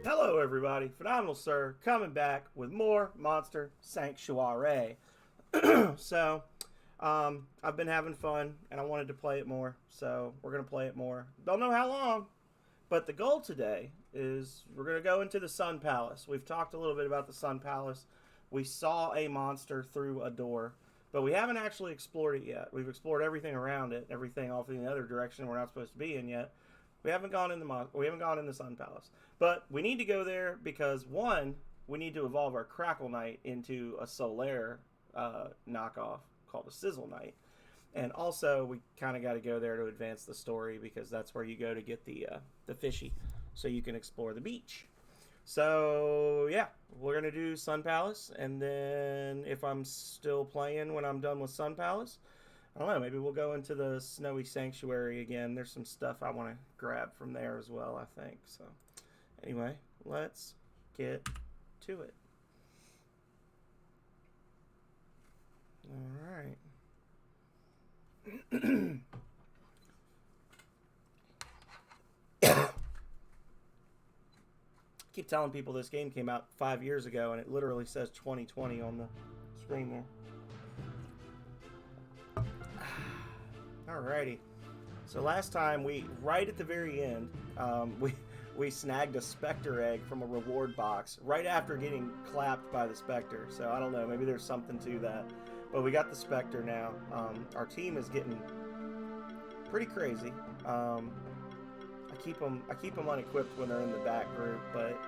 Hello, everybody. Phenomenal Sir coming back with more Monster Sanctuary. so, I've been having fun and I wanted to play it more, so we're going to play it more. Don't know how long, but the goal today is we're going to go into the Sun Palace. We've talked a little bit about the Sun Palace. We saw a monster through a door, but we haven't actually explored it yet. We've explored everything around it, everything off in the other direction we're not supposed to be in yet. We haven't gone in the Sun Palace, but we need to go there because one, we need to evolve our Crackle Knight into a Solaire knockoff called a Sizzle Knight, and also we kind of got to go there to advance the story because that's where you go to get the fishy, so you can explore the beach. So yeah, we're gonna do Sun Palace, and then if I'm still playing when I'm done with Sun Palace, I don't know, maybe we'll go into the Snowy Sanctuary again. There's some stuff I want to grab from there as well, I think. So, anyway, let's get to it. All right. Keep telling people this game came out 5 years ago, and it literally says 2020 on the screen there. Alrighty. So last time right at the very end, we snagged a Spectre egg from a reward box right after getting clapped by the Spectre. So I don't know, maybe there's something to that. But we got the Spectre now. Our team is getting pretty crazy. I keep them unequipped when they're in the back group, but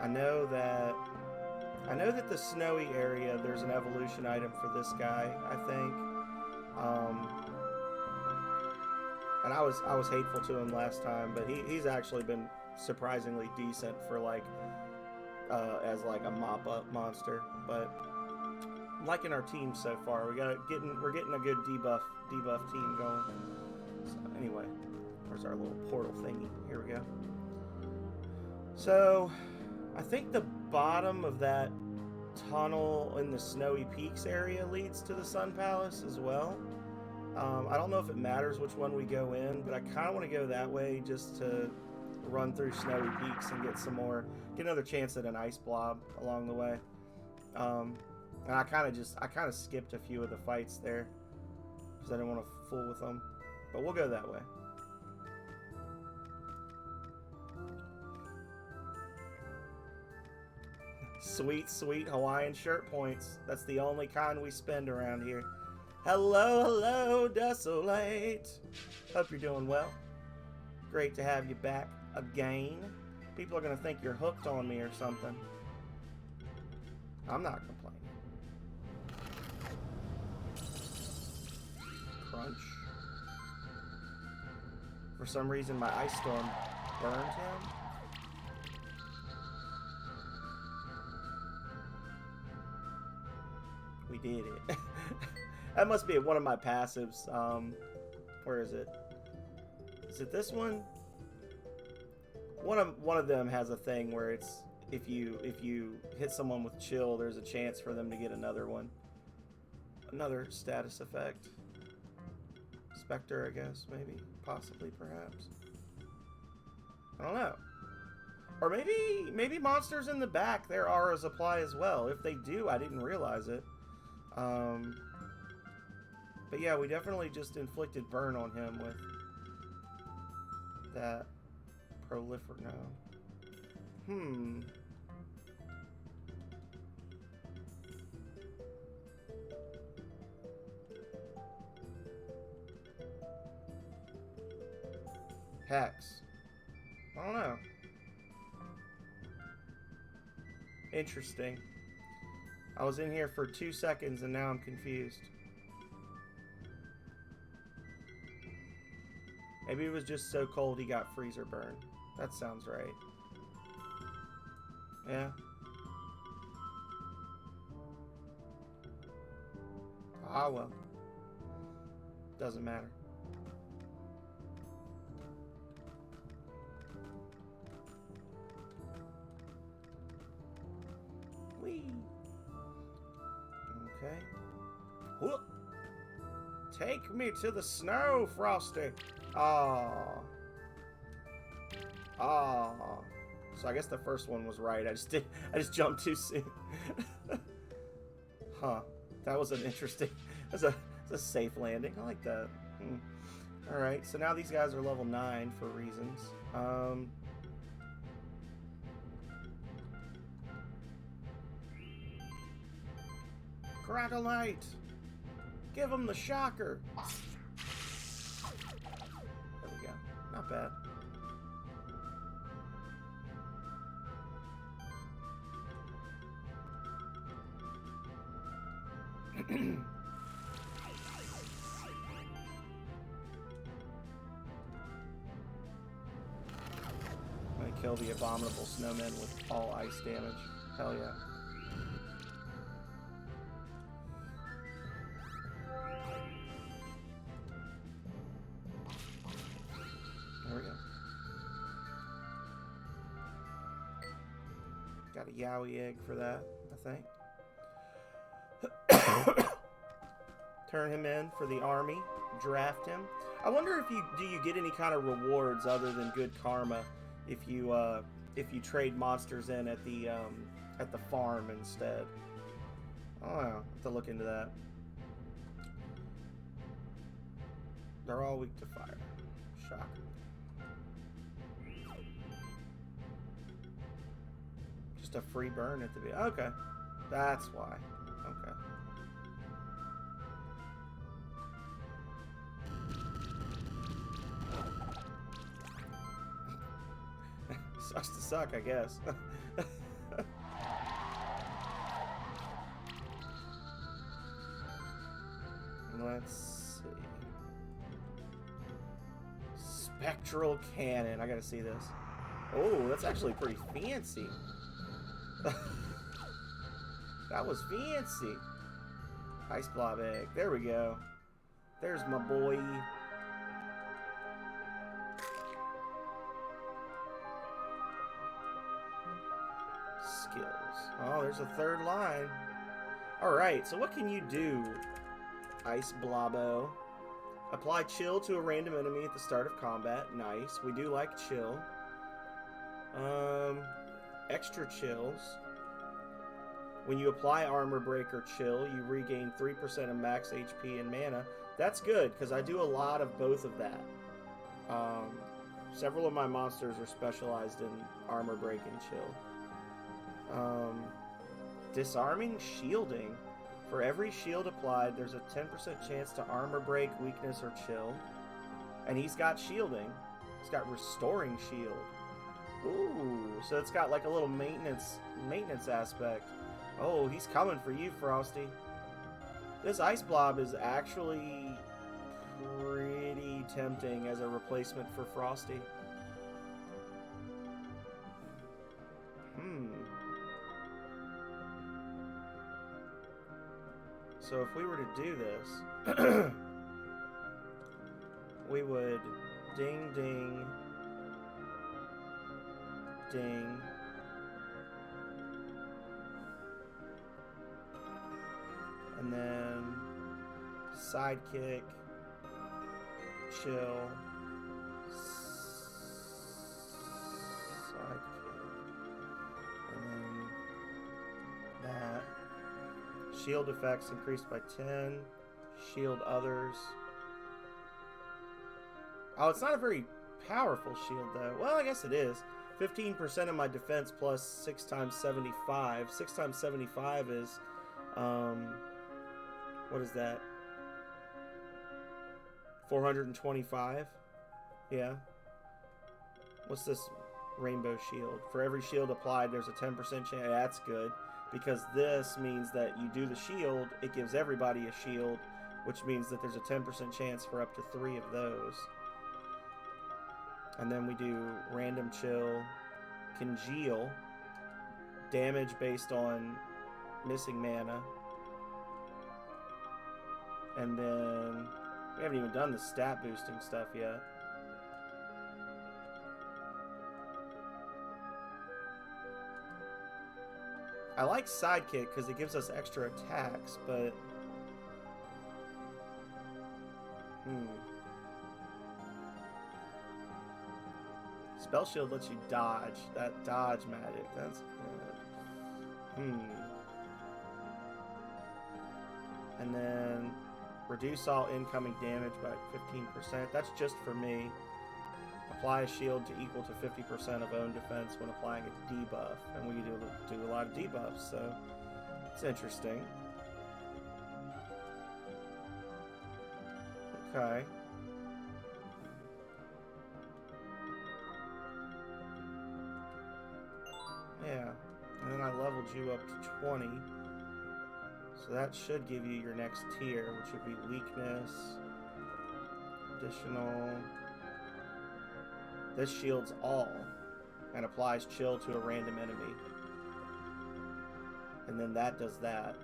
I know that the snowy area there's an evolution item for this guy, I think. And I was hateful to him last time, but he's actually been surprisingly decent for as a mop up monster. But I'm liking our team so far. We're getting a good debuff team going. So anyway, where's our little portal thingy? Here we go. So I think the bottom of that tunnel in the Snowy Peaks area leads to the Sun Palace as well. I don't know if it matters which one we go in, but I kind of want to go that way just to run through Snowy Peaks and get another chance at an ice blob along the way. And I kind of skipped a few of the fights there because I didn't want to fool with them, but we'll go that way. Sweet, sweet Hawaiian shirt points. That's the only kind we spend around here. Hello, Desolate. Hope you're doing well. Great to have you back again. People are going to think you're hooked on me or something. I'm not complaining. Crunch. For some reason, my ice storm burned him. We did it. That must be one of my passives. Where is it? Is it this one? One of them has a thing where it's if you hit someone with chill, there's a chance for them to get another one. Another status effect. Spectre, I guess, maybe, possibly, perhaps. I don't know. Or maybe monsters in the back their auras apply as well. If they do, I didn't realize it. But yeah, we definitely just inflicted burn on him with that prolifer now. Hex. I don't know. Interesting. I was in here for 2 seconds and now I'm confused. Maybe it was just so cold he got freezer burn. That sounds right. Yeah. Ah, well. Doesn't matter. Whee! Okay. Whoop! Take me to the snow, Frosty! Ah. So I guess the first one was right. I just jumped too soon. Huh. That was an interesting... That's a safe landing. I like that. Alright, so now these guys are level 9 for reasons. Crackle-Knight! Give him the shocker! There we go. Not bad. I'm gonna kill the abominable snowmen with all ice damage. Hell yeah. There we go. Got a Yowie egg for that, I think. Turn him in for the army. Draft him. I wonder if do you get any kind of rewards other than good karma if you trade monsters in at the farm instead. I don't know. Have to look into that. They're all weak to fire. Shocker. Just a free burn at the beginning. Okay. That's why. Okay. Sucks to suck, I guess. Let's see. Spectral cannon. I gotta see this. Oh, that's actually pretty fancy. That was fancy. Ice blob egg. There we go. There's my boy. Skills. Oh, there's a third line. Alright, so what can you do, Ice Blobbo? Apply chill to a random enemy at the start of combat. Nice. We do like chill. Extra chills. When you apply Armor Break or Chill, you regain 3% of max HP and mana. That's good, because I do a lot of both of that. Several of my monsters are specialized in Armor Break and Chill. Disarming Shielding. For every shield applied, there's a 10% chance to Armor Break, Weakness, or Chill. And he's got Shielding. He's got Restoring Shield. Ooh, so it's got like a little maintenance aspect. Oh, he's coming for you, Frosty. This Ice Blob is actually pretty tempting as a replacement for Frosty. So if we were to do this, we would ding, ding, ding. And then sidekick, chill, sidekick, and then that. Shield effects increased by 10. Shield others. Oh, it's not a very powerful shield though. Well, I guess it is. 15% of my defense plus 6 times 75. 6 times 75 is, what is that? 425? Yeah. What's this rainbow shield? For every shield applied, there's a 10% chance. That's good. Because this means that you do the shield, it gives everybody a shield, which means that there's a 10% chance for up to 3 of those. And then we do random chill, congeal, damage based on missing mana. And then we haven't even done the stat boosting stuff yet. I like sidekick because it gives us extra attacks, but Spell Shield lets you dodge. That dodge magic. That's good. And then reduce all incoming damage by 15%. That's just for me. Apply a shield to equal to 50% of own defense when applying a debuff. And we do a lot of debuffs, so it's interesting. Okay. Yeah. And then I leveled you up to 20. So that should give you your next tier, which would be weakness. Additional. This shields all and applies chill to a random enemy. And then that does that.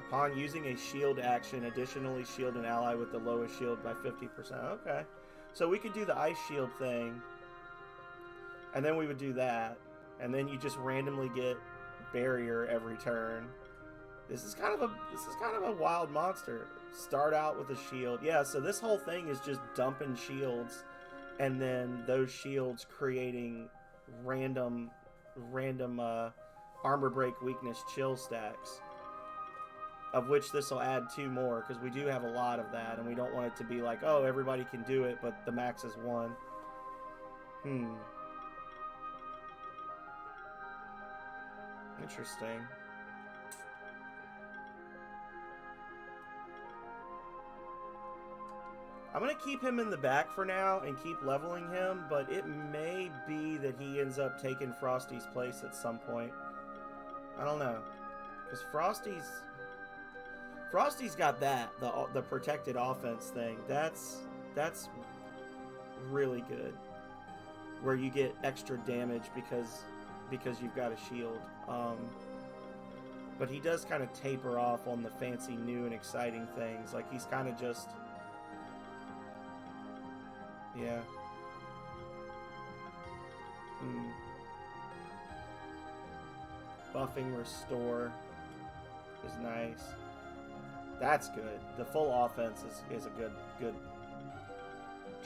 Upon using a shield action, additionally shield an ally with the lowest shield by 50%. Okay. So we could do the ice shield thing. And then we would do that. And then you just randomly get barrier every turn. This is kind of a wild monster. Start out with a shield. Yeah, so this whole thing is just dumping shields and then those shields creating random armor break weakness chill stacks. Of which this will add 2 more, because we do have a lot of that, and we don't want it to be like, oh, everybody can do it, but the max is 1. Interesting. I'm going to keep him in the back for now and keep leveling him, but it may be that he ends up taking Frosty's place at some point. I don't know. Because Frosty's got that, the protected offense thing. That's really good. Where you get extra damage because you've got a shield. But he does kind of taper off on the fancy new and exciting things. Like he's kind of just... Yeah. Buffing restore is nice. That's good. The full offense is a good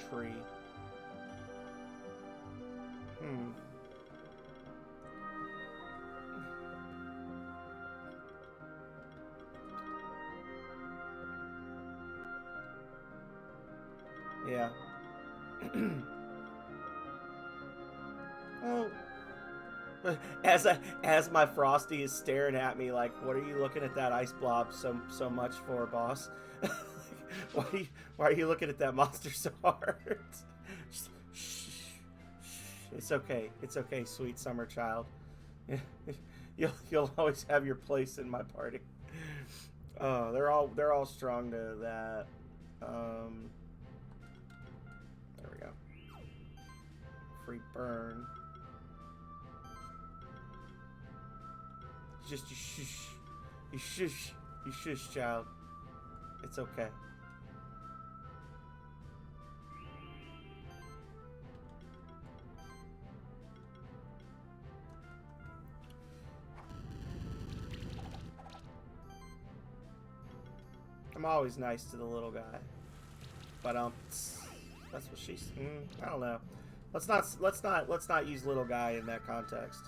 tree. Yeah. Oh. As my Frosty is staring at me like, what are you looking at that ice blob so much for, boss? Why are you looking at that monster so hard? Shh. It's okay. It's okay, sweet summer child. You'll always have your place in my party. Oh, they're all strong to that. There we go. Free burn. Just you shush, child. It's okay. I'm always nice to the little guy, but that's what she's. I don't know. Let's not use little guy in that context.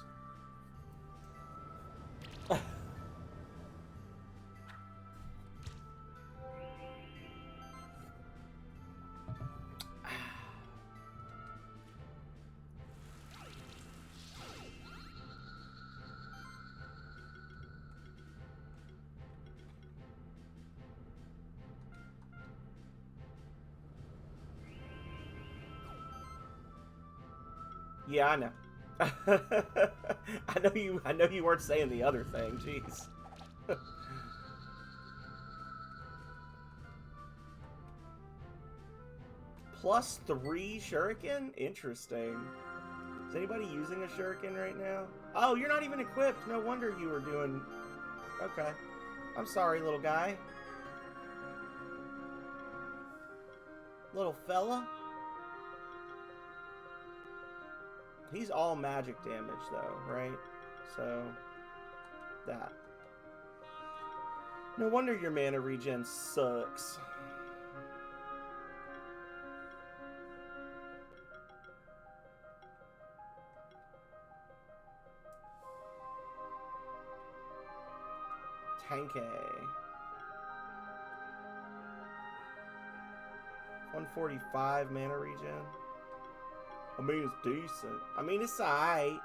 Yeah, I know. I know you weren't saying the other thing. Jeez. +3 shuriken? Interesting. Is anybody using a shuriken right now? Oh, you're not even equipped. No wonder you were doing... Okay. I'm sorry, little guy. Little fella. He's all magic damage, though, right? So, that. No wonder your mana regen sucks. Tankay. 145 mana regen. I mean, it's decent. I mean, it's alright.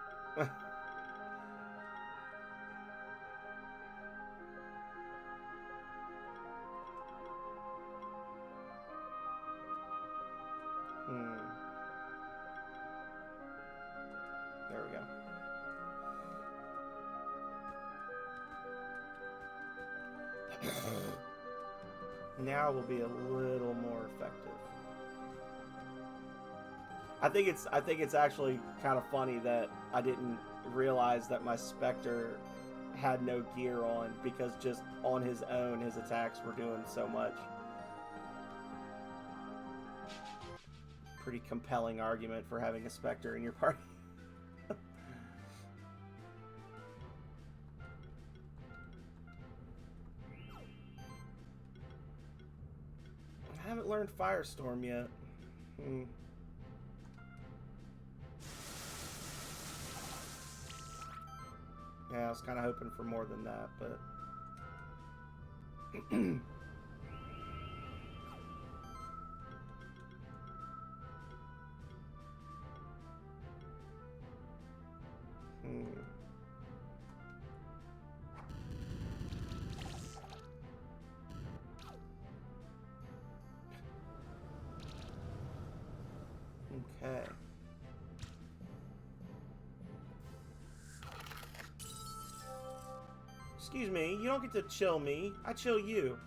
There we go. Now will be a little more effective. I think it's actually kind of funny that I didn't realize that my Spectre had no gear on, because just on his own his attacks were doing so much. Pretty compelling argument for having a Spectre in your party. I haven't learned Firestorm yet. Yeah, I was kind of hoping for more than that, but... Okay. Excuse me, you don't get to chill me. I chill you.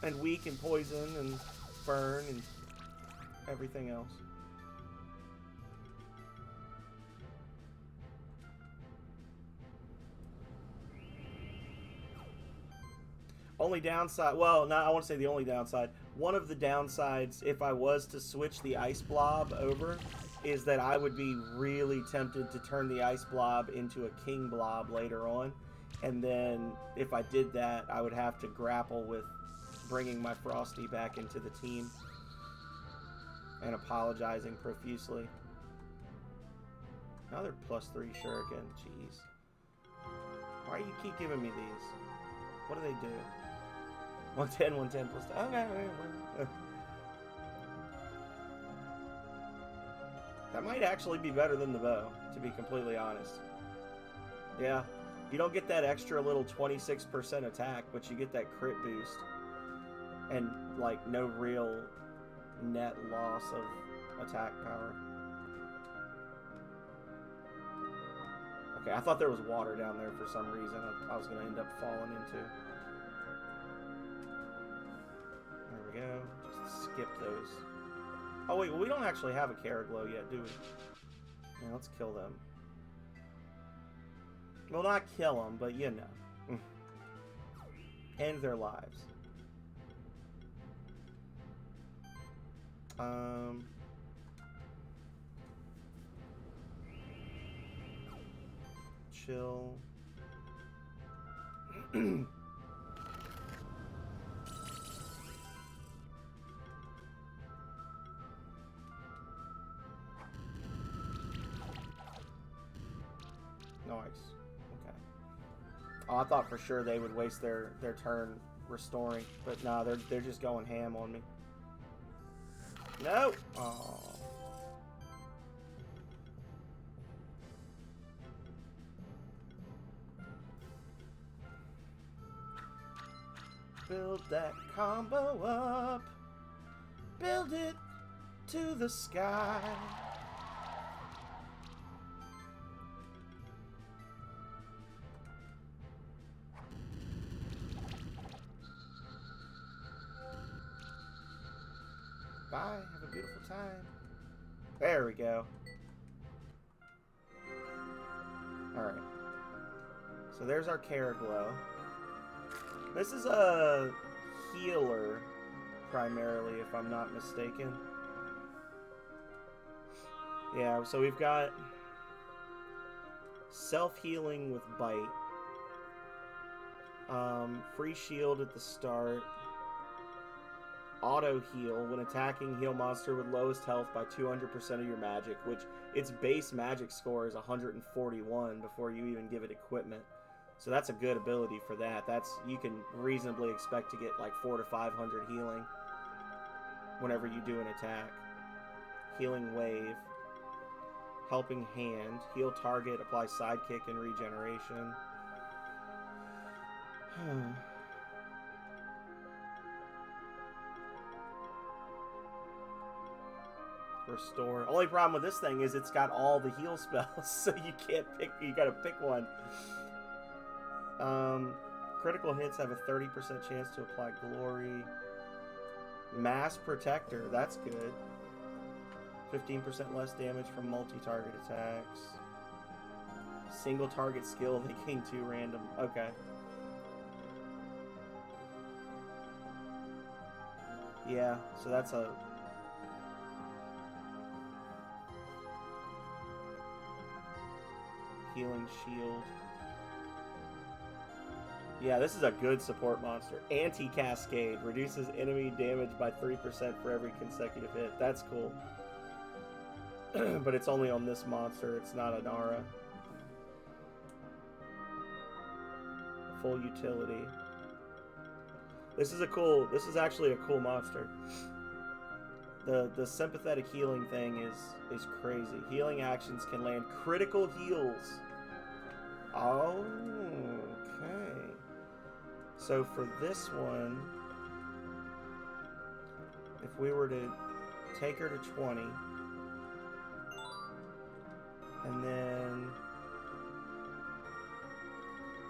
And weak and poison and burn and everything else. Only downside, well, not, I won't say the only downside. One of the downsides, if I was to switch the Ice Blob over, is that I would be really tempted to turn the Ice Blob into a King Blob later on. And then, if I did that, I would have to grapple with bringing my Frosty back into the team. And apologizing profusely. Another +3 Shuriken, jeez. Why do you keep giving me these? What do they do? 110, 110 plus... Okay. That might actually be better than the bow, to be completely honest. Yeah. You don't get that extra little 26% attack, but you get that crit boost. And, like, no real net loss of attack power. Okay, I thought there was water down there for some reason I was going to end up falling into. There we go. Just skip those. Oh wait, well we don't actually have a Caraglow yet, do we? Yeah, let's kill them. Well, not kill them, but you know. End their lives. Chill. Nice. Okay. Oh, I thought for sure they would waste their turn restoring, but nah, they're just going ham on me. No. Oh. Build that combo up. Build it to the sky. Bye. Have a beautiful time. There we go. Alright. So there's our Caraglow. This is a healer, primarily, if I'm not mistaken. Yeah, so we've got self-healing with Bite. Free shield at the start. Auto heal. When attacking, heal monster with lowest health by 200% of your magic, which its base magic score is 141 before you even give it equipment. So that's a good ability for that. You can reasonably expect to get like 400 to 500 healing whenever you do an attack. Healing wave. Helping hand. Heal target. Apply sidekick and regeneration. Restore. Only problem with this thing is it's got all the heal spells, so you can't pick. You gotta pick one. Critical hits have a 30% chance to apply glory. Mass protector. That's good. 15% less damage from multi-target attacks. Single target skill. They gain 2 random. Okay. Yeah, so that's a... Healing shield. Yeah, this is a good support monster. Anti-Cascade. Reduces enemy damage by 3% for every consecutive hit. That's cool. But it's only on this monster. It's not an Aura. Full utility. This is actually a cool monster. The sympathetic healing thing is crazy. Healing actions can land critical heals. Oh, okay. So for this one, if we were to take her to 20, and then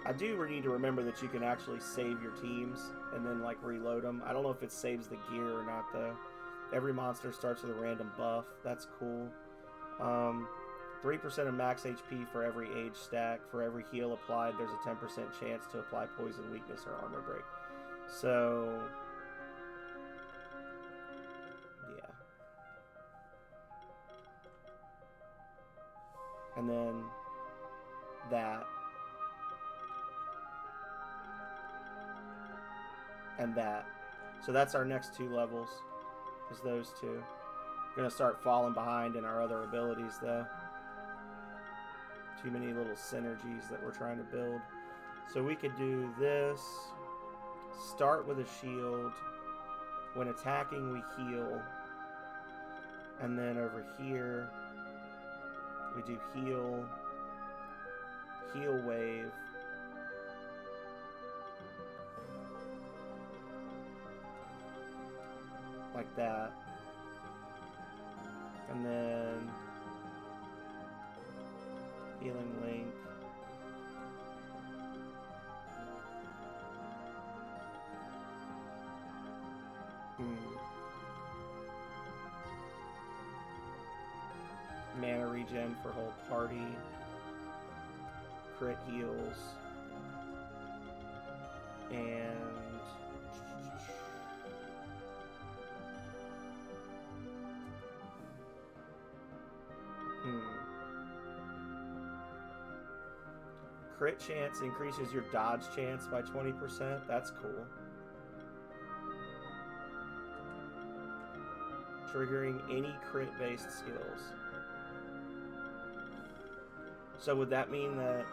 I do need to remember that you can actually save your teams and then like reload them. I don't know if it saves the gear or not though. Every monster starts with a random buff. That's cool. 3% of max HP for every age stack. For every heal applied, there's a 10% chance to apply poison, weakness, or armor break. So, yeah. And then that. And that. So that's our next 2 levels. Is those 2. We're going to start falling behind in our other abilities, though. Too many little synergies that we're trying to build. So we could do this. Start with a shield. When attacking, we heal. And then over here, we do heal. Heal wave. Like that. And then healing link. Mana regen for whole party. Crit heals. And crit chance increases your dodge chance by 20%. That's cool. Triggering any crit-based skills. So would that mean that...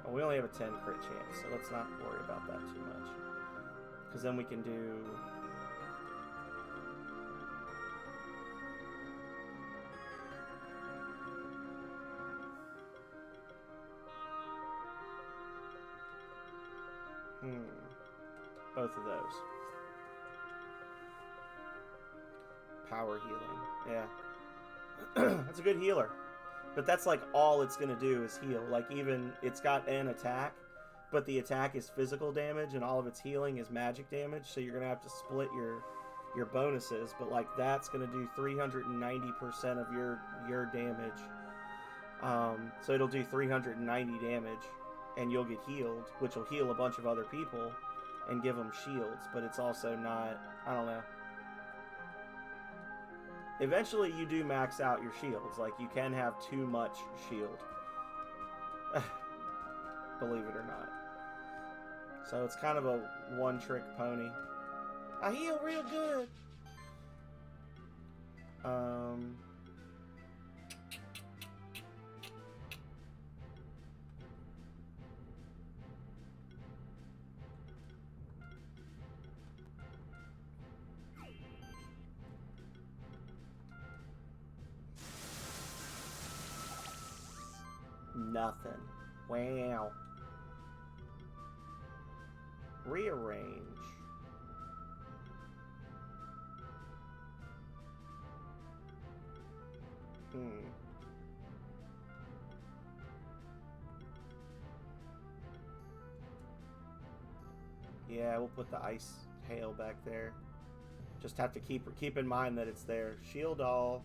Oh, we only have a 10 crit chance, so let's not worry about that too much. Because then we can do... Both of those. Power healing. Yeah. That's a good healer. But that's like all it's going to do is heal. Like even, it's got an attack, but the attack is physical damage and all of its healing is magic damage. So you're going to have to split your bonuses. But like that's going to do 390% of your damage. So it'll do 390 damage and you'll get healed, which will heal a bunch of other people and give them shields, but it's also not, I don't know. Eventually you do max out your shields, like you can have too much shield. believe it or not. So it's kind of a one-trick pony. I heal real good. Nothing. Wow. Rearrange. Yeah, we'll put the ice hail back there. Just have to keep in mind that it's there. Shield all.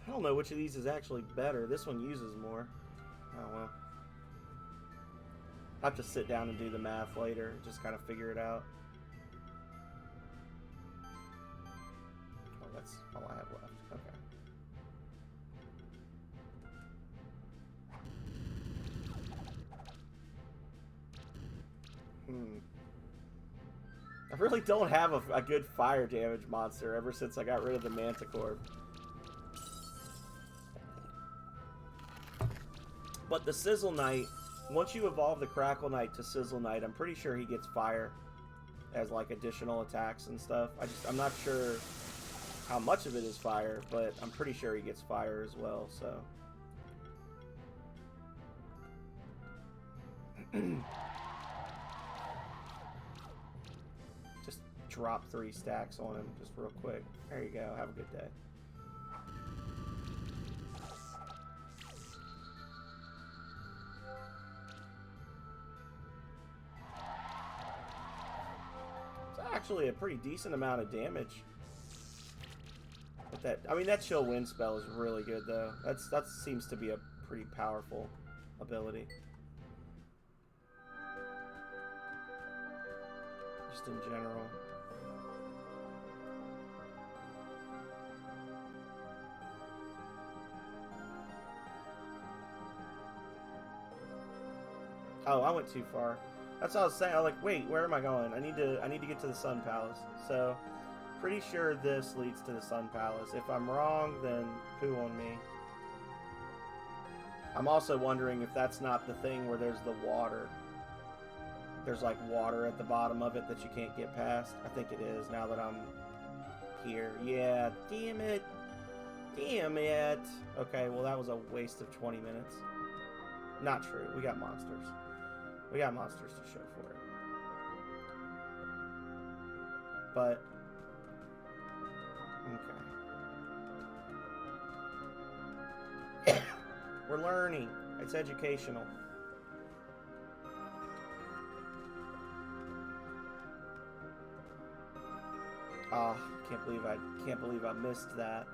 I don't know which of these is actually better. This one uses more. Oh well. I'll have to sit down and do the math later. Just kind of figure it out. Oh, that's all I have left. Okay. I really don't have a good fire damage monster ever since I got rid of the Manticore. But the Sizzle Knight, once you evolve the Crackle Knight to Sizzle Knight, I'm pretty sure he gets fire as like additional attacks and stuff. I'm not sure how much of it is fire, but I'm pretty sure he gets fire as well, so. Just drop 3 stacks on him just real quick. There you go. Have a good day. Actually a pretty decent amount of damage. But that Chill Wind spell is really good though. That seems to be a pretty powerful ability. Just in general. Oh, I went too far. That's what I was saying. I was like, wait, where am I going? I need to get to the Sun Palace. So, pretty sure this leads to the Sun Palace. If I'm wrong, then poo on me. I'm also wondering if that's not the thing where there's the water. There's like water at the bottom of it that you can't get past. I think it is now that I'm here. Yeah, damn it. Damn it. Okay, well that was a waste of 20 minutes. Not true. We got monsters. We got monsters to show for it. But, okay. We're learning. It's educational. Oh, can't believe I missed that.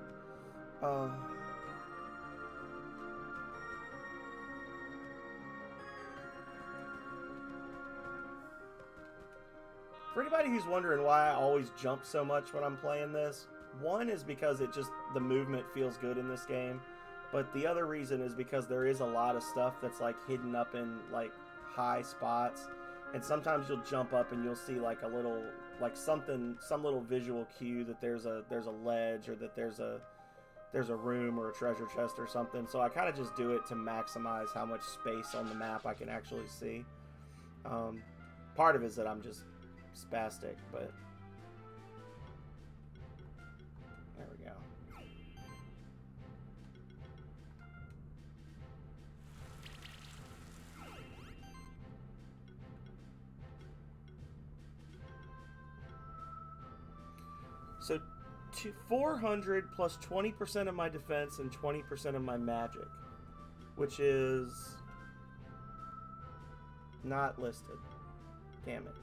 For anybody who's wondering why I always jump so much when I'm playing this, one is because the movement feels good in this game, but the other reason is because there is a lot of stuff that's like hidden up in like high spots, and sometimes you'll jump up and you'll see like a little, like some little visual cue that there's a ledge or that there's a room or a treasure chest or something. So I kind of just do it to maximize how much space on the map I can actually see. Part of it is that I'm just spastic, but there we go. So 400 plus 20% of my defense and 20% of my magic, which is not listed. Damn it.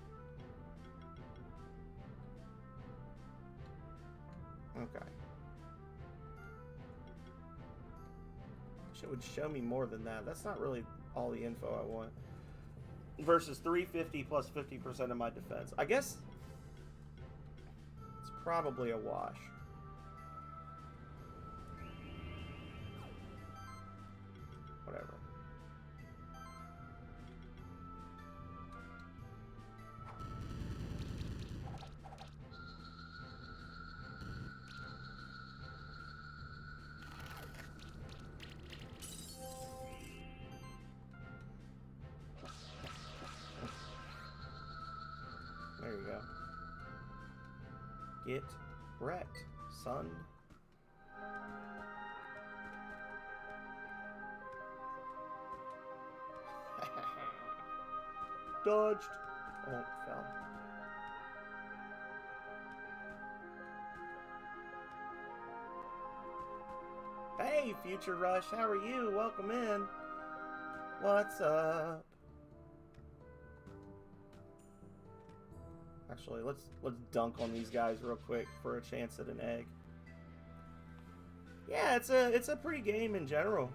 Okay. It would show me more than that. That's not really all the info I want. Versus 350 plus 50% of my defense. I guess it's probably a wash. Whatever. Get wrecked, son. Dodged. Oh, fell. Hey, Future Rush, how are you? Welcome in. What's up? Actually, let's dunk on these guys real quick for a chance at an egg. Yeah, it's a pretty game in general.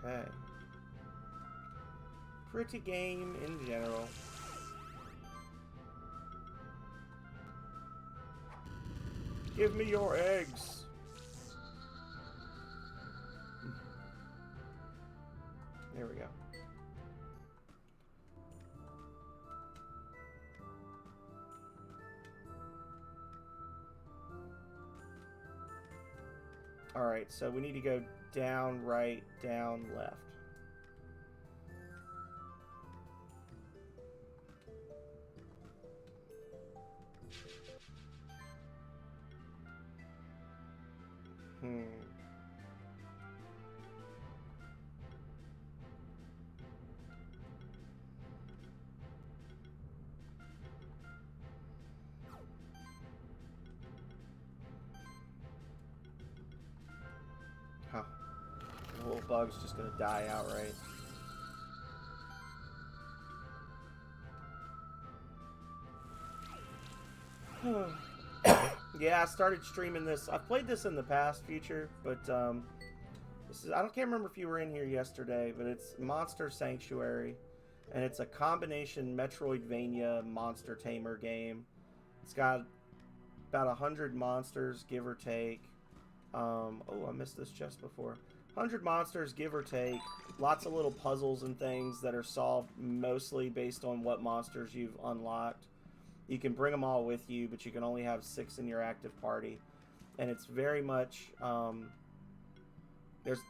Okay. Pretty game in general. Give me your eggs. There we go. Alright, so we need to go down, right, down, left. Huh. The little bug's just gonna die outright. Yeah, I started streaming this. I've played this in the past, Future, but this is, can't remember if you were in here yesterday, but it's Monster Sanctuary, and it's a combination Metroidvania monster tamer game. It's got about 100 monsters, give or take. Oh, I missed this chest before. 100 monsters, give or take. Lots of little puzzles and things that are solved mostly based on what monsters you've unlocked. You can bring them all with you, but you can only have 6 in your active party. And it's very much...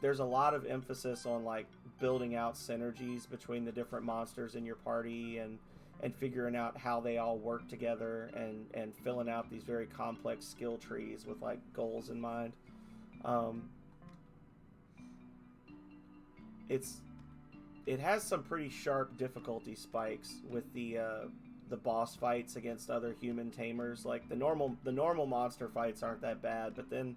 there's a lot of emphasis on, like, building out synergies between the different monsters in your party and figuring out how they all work together and filling out these very complex skill trees with, like, goals in mind. It has some pretty sharp difficulty spikes with the boss fights against other human tamers. Like the normal monster fights aren't that bad, but then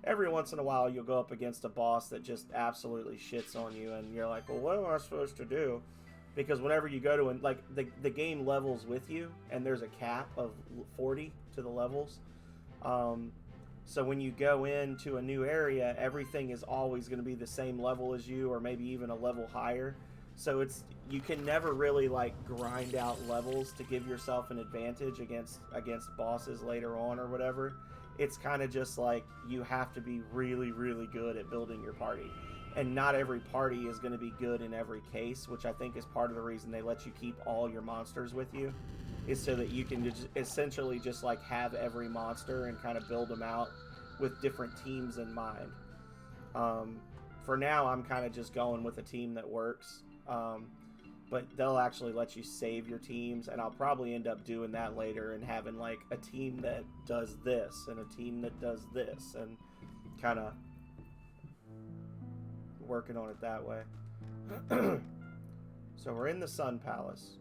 every once in a while you'll go up against a boss that just absolutely shits on you, and you're like, well, what am I supposed to do? Because whenever you go to like the game levels with you, and there's a cap of 40 to the levels. So when you go into a new area, everything is always going to be the same level as you, or maybe even a level higher. So you can never really like grind out levels to give yourself an advantage against bosses later on or whatever. It's kind of just like you have to be really, really good at building your party. And not every party is going to be good in every case, which I think is part of the reason they let you keep all your monsters with you, is so that you can just essentially just like have every monster and kind of build them out with different teams in mind. For now, I'm kind of just going with a team that works. But they'll actually let you save your teams, and I'll probably end up doing that later and having like a team that does this and a team that does this, and kind of working on it that way. So we're in the Sun Palace.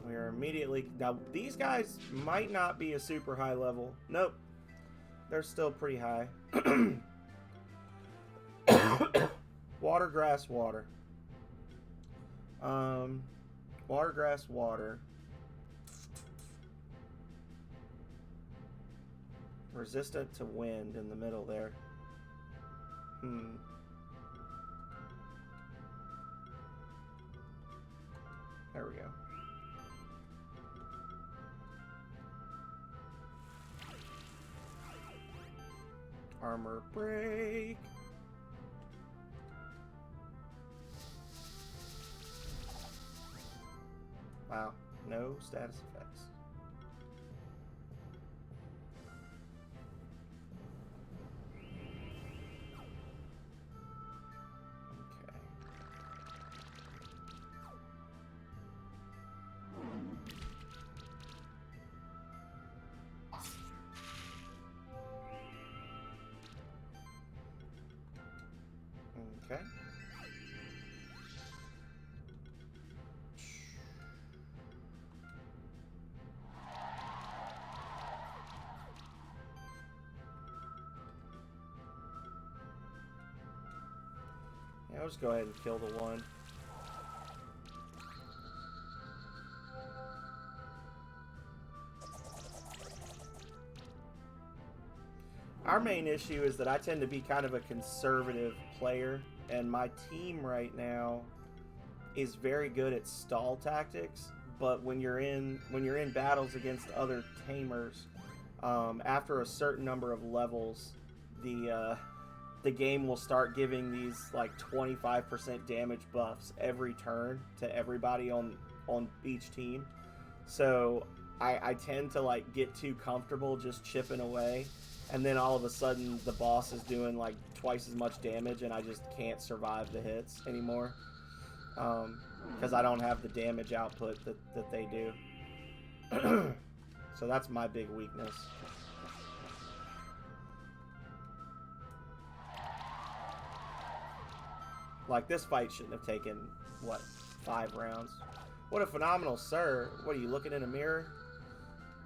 We are immediately... Now, these guys might not be a super high level. Nope. They're still pretty high. Water, grass, water. Water, grass, water. Resistant to wind in the middle there. There we go. Armor break. Wow, no status effects. Okay. Yeah, I'll just go ahead and kill the one. Our main issue is that I tend to be kind of a conservative player, and my team right now is very good at stall tactics. But when you're in battles against other tamers, after a certain number of levels, the game will start giving these like 25% damage buffs every turn to everybody on each team. So I tend to like get too comfortable just chipping away, and then all of a sudden the boss is doing like twice as much damage, and I just can't survive the hits anymore because I don't have the damage output that they do. So that's my big weakness. Like, this fight shouldn't have taken, what, 5 rounds? What a phenomenal sir. What, are you looking in a mirror?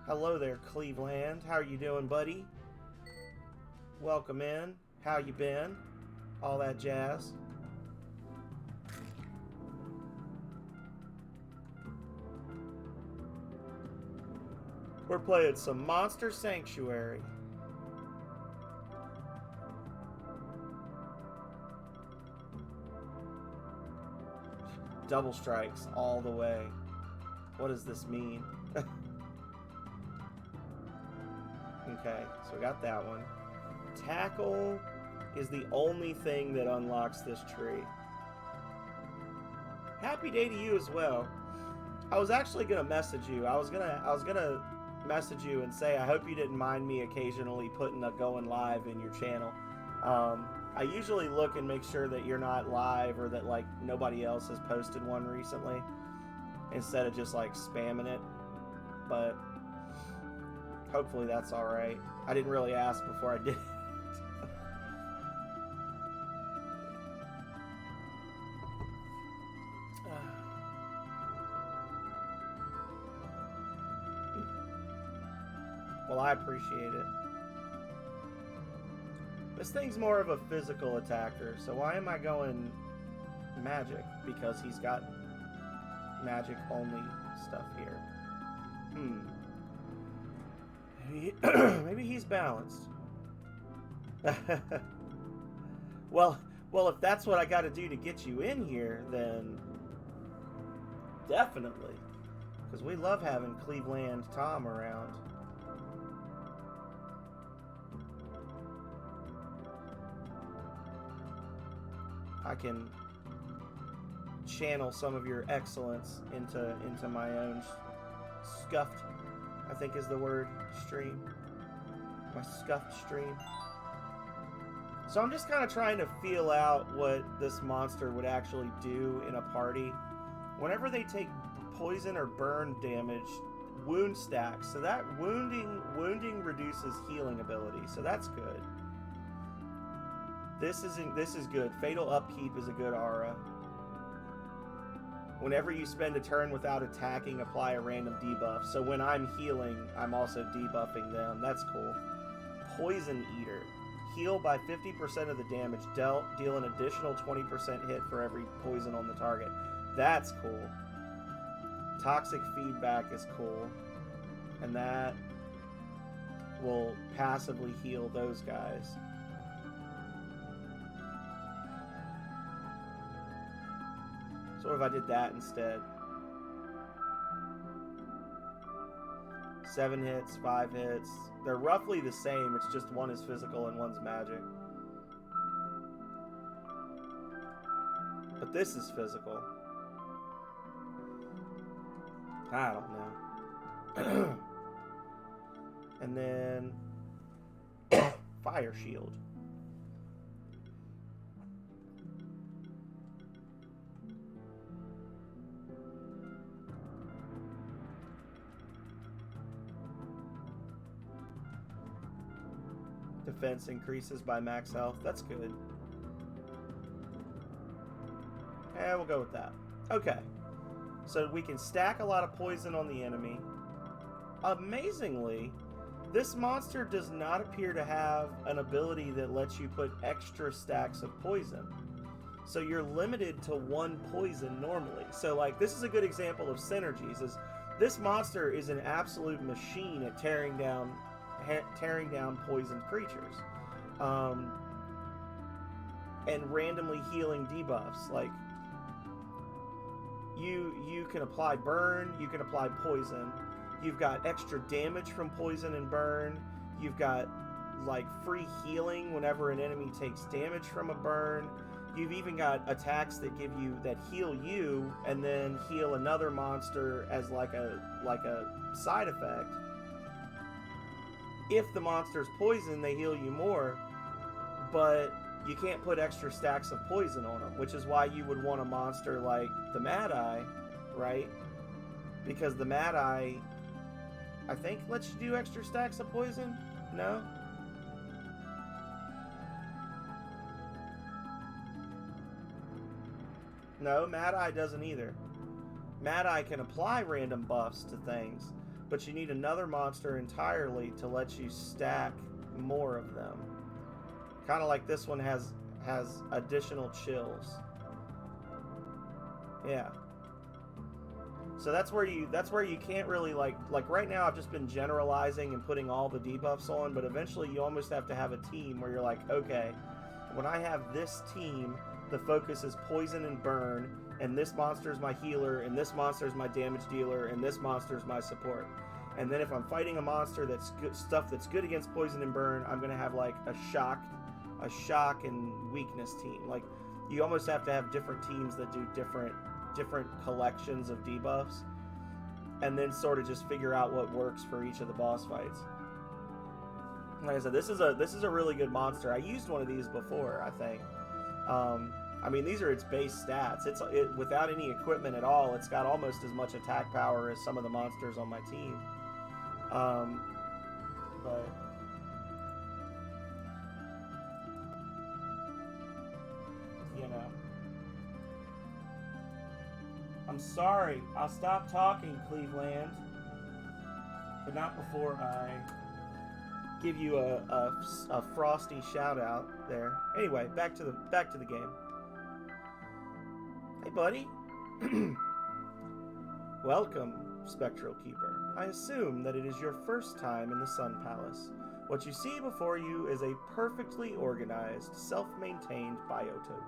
Hello there, Cleveland. How are you doing, buddy? Welcome in. How you been? All that jazz. We're playing some Monster Sanctuary. Double strikes all the way. What does this mean? Okay, so we got that one. Tackle is the only thing that unlocks this tree. Happy day to you as well. I was actually gonna message you. I was gonna message you and say I hope you didn't mind me occasionally putting a going live in your channel. I usually look and make sure that you're not live or that like nobody else has posted one recently, instead of just like spamming it. But hopefully that's all right. I didn't really ask before I did. Well, I appreciate it. This thing's more of a physical attacker, so why am I going magic? Because he's got magic only stuff here. Maybe he's balanced. Well, if that's what I got to do to get you in here, then definitely, because we love having Cleveland Tom around. I can channel some of your excellence into my own scuffed, I think is the word, stream. My scuffed stream. So I'm just kind of trying to feel out what this monster would actually do in a party. Whenever they take poison or burn damage, wound stacks. So that wounding reduces healing ability. So that's good. This is good. Fatal Upkeep is a good aura. Whenever you spend a turn without attacking, apply a random debuff. So when I'm healing, I'm also debuffing them. That's cool. Poison Eater. Heal by 50% of the damage dealt. Deal an additional 20% hit for every poison on the target. That's cool. Toxic Feedback is cool. And that will passively heal those guys. So what if I did that instead? 7 hits, 5 hits. They're roughly the same, it's just one is physical and one's magic. But this is physical. I don't know. And then Fire Shield. Defense increases by max health. That's good. We'll go with that. Okay. So we can stack a lot of poison on the enemy. Amazingly, this monster does not appear to have an ability that lets you put extra stacks of poison. So you're limited to 1 poison normally. So like, this is a good example of synergies. Is this monster is an absolute machine at tearing down poisoned creatures, and randomly healing debuffs. Like you can apply burn, you can apply poison. You've got extra damage from poison and burn. You've got like free healing whenever an enemy takes damage from a burn. You've even got attacks that heal you and then heal another monster as like a side effect. If the monster's poison, they heal you more, but you can't put extra stacks of poison on them, which is why you would want a monster like the Mad Eye, right? Because the Mad Eye, I think, lets you do extra stacks of poison? No? No, Mad Eye doesn't either. Mad Eye can apply random buffs to things, but you need another monster entirely to let you stack more of them. Kind of like this one has additional chills. Yeah. So that's where you can't really like right now I've just been generalizing and putting all the debuffs on, but eventually you almost have to have a team where you're like, okay, when I have this team, the focus is poison and burn, and this monster is my healer, and this monster is my damage dealer, and this monster is my support. And then if I'm fighting a monster that's that's good against poison and burn, I'm gonna have like a shock and weakness team. Like you almost have to have different teams that do different collections of debuffs, and then sort of just figure out what works for each of the boss fights. Like I said, this is a really good monster. I used one of these before, I think. I mean, these are its base stats. Without any equipment at all, it's got almost as much attack power as some of the monsters on my team. But you know, I'm sorry. I'll stop talking, Cleveland, but not before I give you a frosty shout out there. Anyway, back to the game. Hey, buddy. Welcome, Spectral Keeper. I assume that it is your first time in the Sun Palace. What you see before you is a perfectly organized, self-maintained biotope.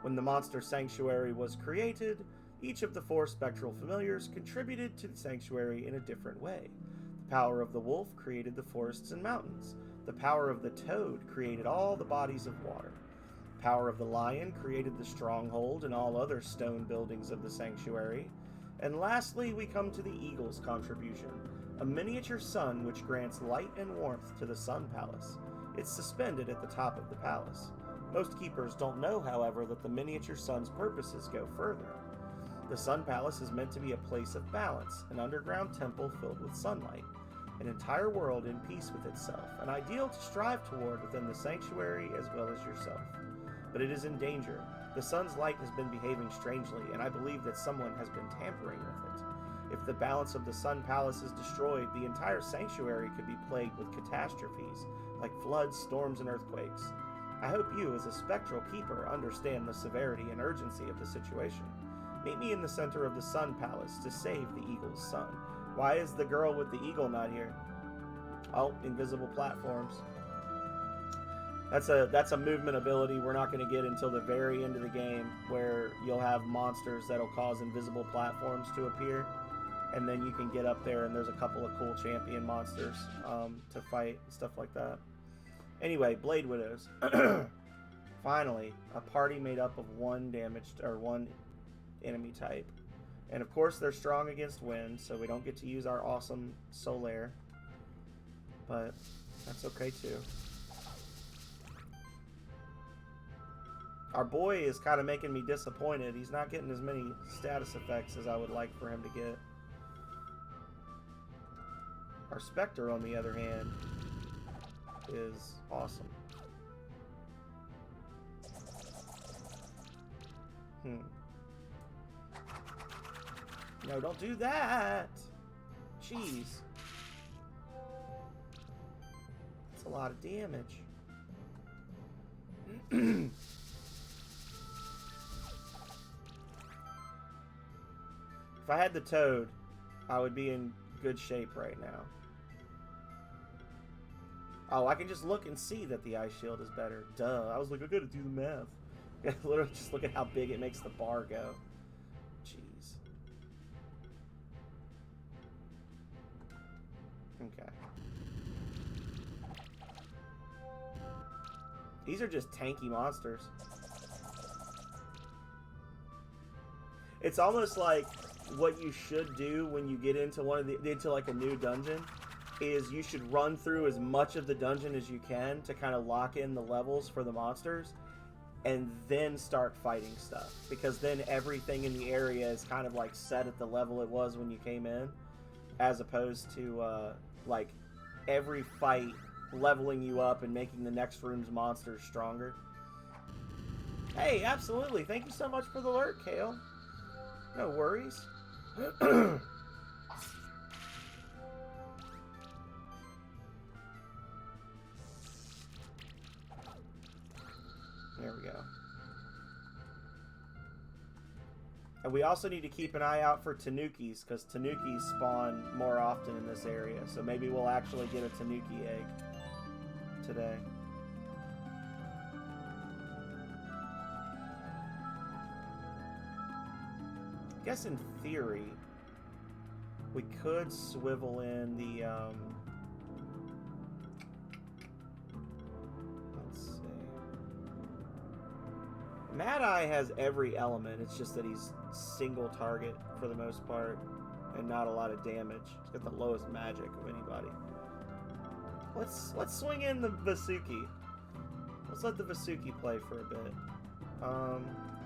When the Monster Sanctuary was created, each of the 4 spectral familiars contributed to the sanctuary in a different way. The power of the wolf created the forests and mountains. The power of the toad created all the bodies of water. The power of the lion created the stronghold and all other stone buildings of the sanctuary. And lastly, we come to the eagle's contribution, a miniature sun which grants light and warmth to the Sun Palace. It's suspended at the top of the palace. Most keepers don't know, however, that the miniature sun's purposes go further. The Sun Palace is meant to be a place of balance, an underground temple filled with sunlight, an entire world in peace with itself, an ideal to strive toward within the sanctuary as well as yourself. But it is in danger. The sun's light has been behaving strangely, and I believe that someone has been tampering with it. If the balance of the Sun Palace is destroyed, the entire sanctuary could be plagued with catastrophes, like floods, storms, and earthquakes. I hope you, as a spectral keeper, understand the severity and urgency of the situation. Meet me in the center of the Sun Palace to save the eagle's son. Why is the girl with the eagle not here? Oh, invisible platforms. That's a movement ability we're not going to get until the very end of the game, where you'll have monsters that'll cause invisible platforms to appear, and then you can get up there and there's a couple of cool champion monsters to fight and stuff like that. Anyway, Blade Widows. Finally, a party made up of one enemy type. And of course they're strong against wind, so we don't get to use our awesome Solaire. But that's okay too. Our boy is kind of making me disappointed. He's not getting as many status effects as I would like for him to get. Our Spectre, on the other hand, is awesome. No, don't do that. Jeez. That's a lot of damage. If I had the toad, I would be in good shape right now. Oh, I can just look and see that the ice shield is better. Duh. I was like, I gotta do the math. Literally just look at how big it makes the bar go. Jeez. Okay. These are just tanky monsters. It's almost like what you should do when you get into like a new dungeon is you should run through as much of the dungeon as you can to kind of lock in the levels for the monsters and then start fighting stuff, because then everything in the area is kind of like set at the level it was when you came in, as opposed to like every fight leveling you up and making the next room's monsters stronger. Hey, absolutely. Thank you so much for the alert, Kale. No worries. There we go. And we also need to keep an eye out for tanukis, because tanukis spawn more often in this area. So maybe we'll actually get a tanuki egg today. I guess in theory, we could swivel in the, let's see. Mad Eye has every element, it's just that he's single target for the most part, and not a lot of damage. He's got the lowest magic of anybody. Let's swing in the Vasuki. Let's let the Vasuki play for a bit.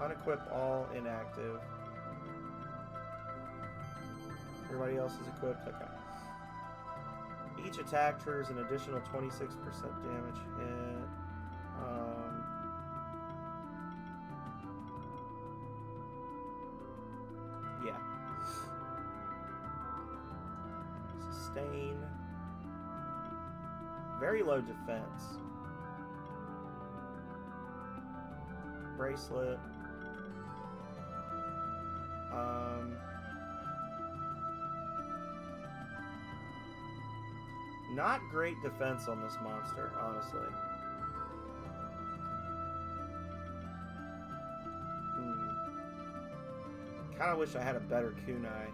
Unequip all inactive. Everybody else is equipped? Okay. Each attack triggers an additional 26% damage hit. Yeah. Sustain. Very low defense. Bracelet. Not great defense on this monster, honestly. Kind of wish I had a better kunai.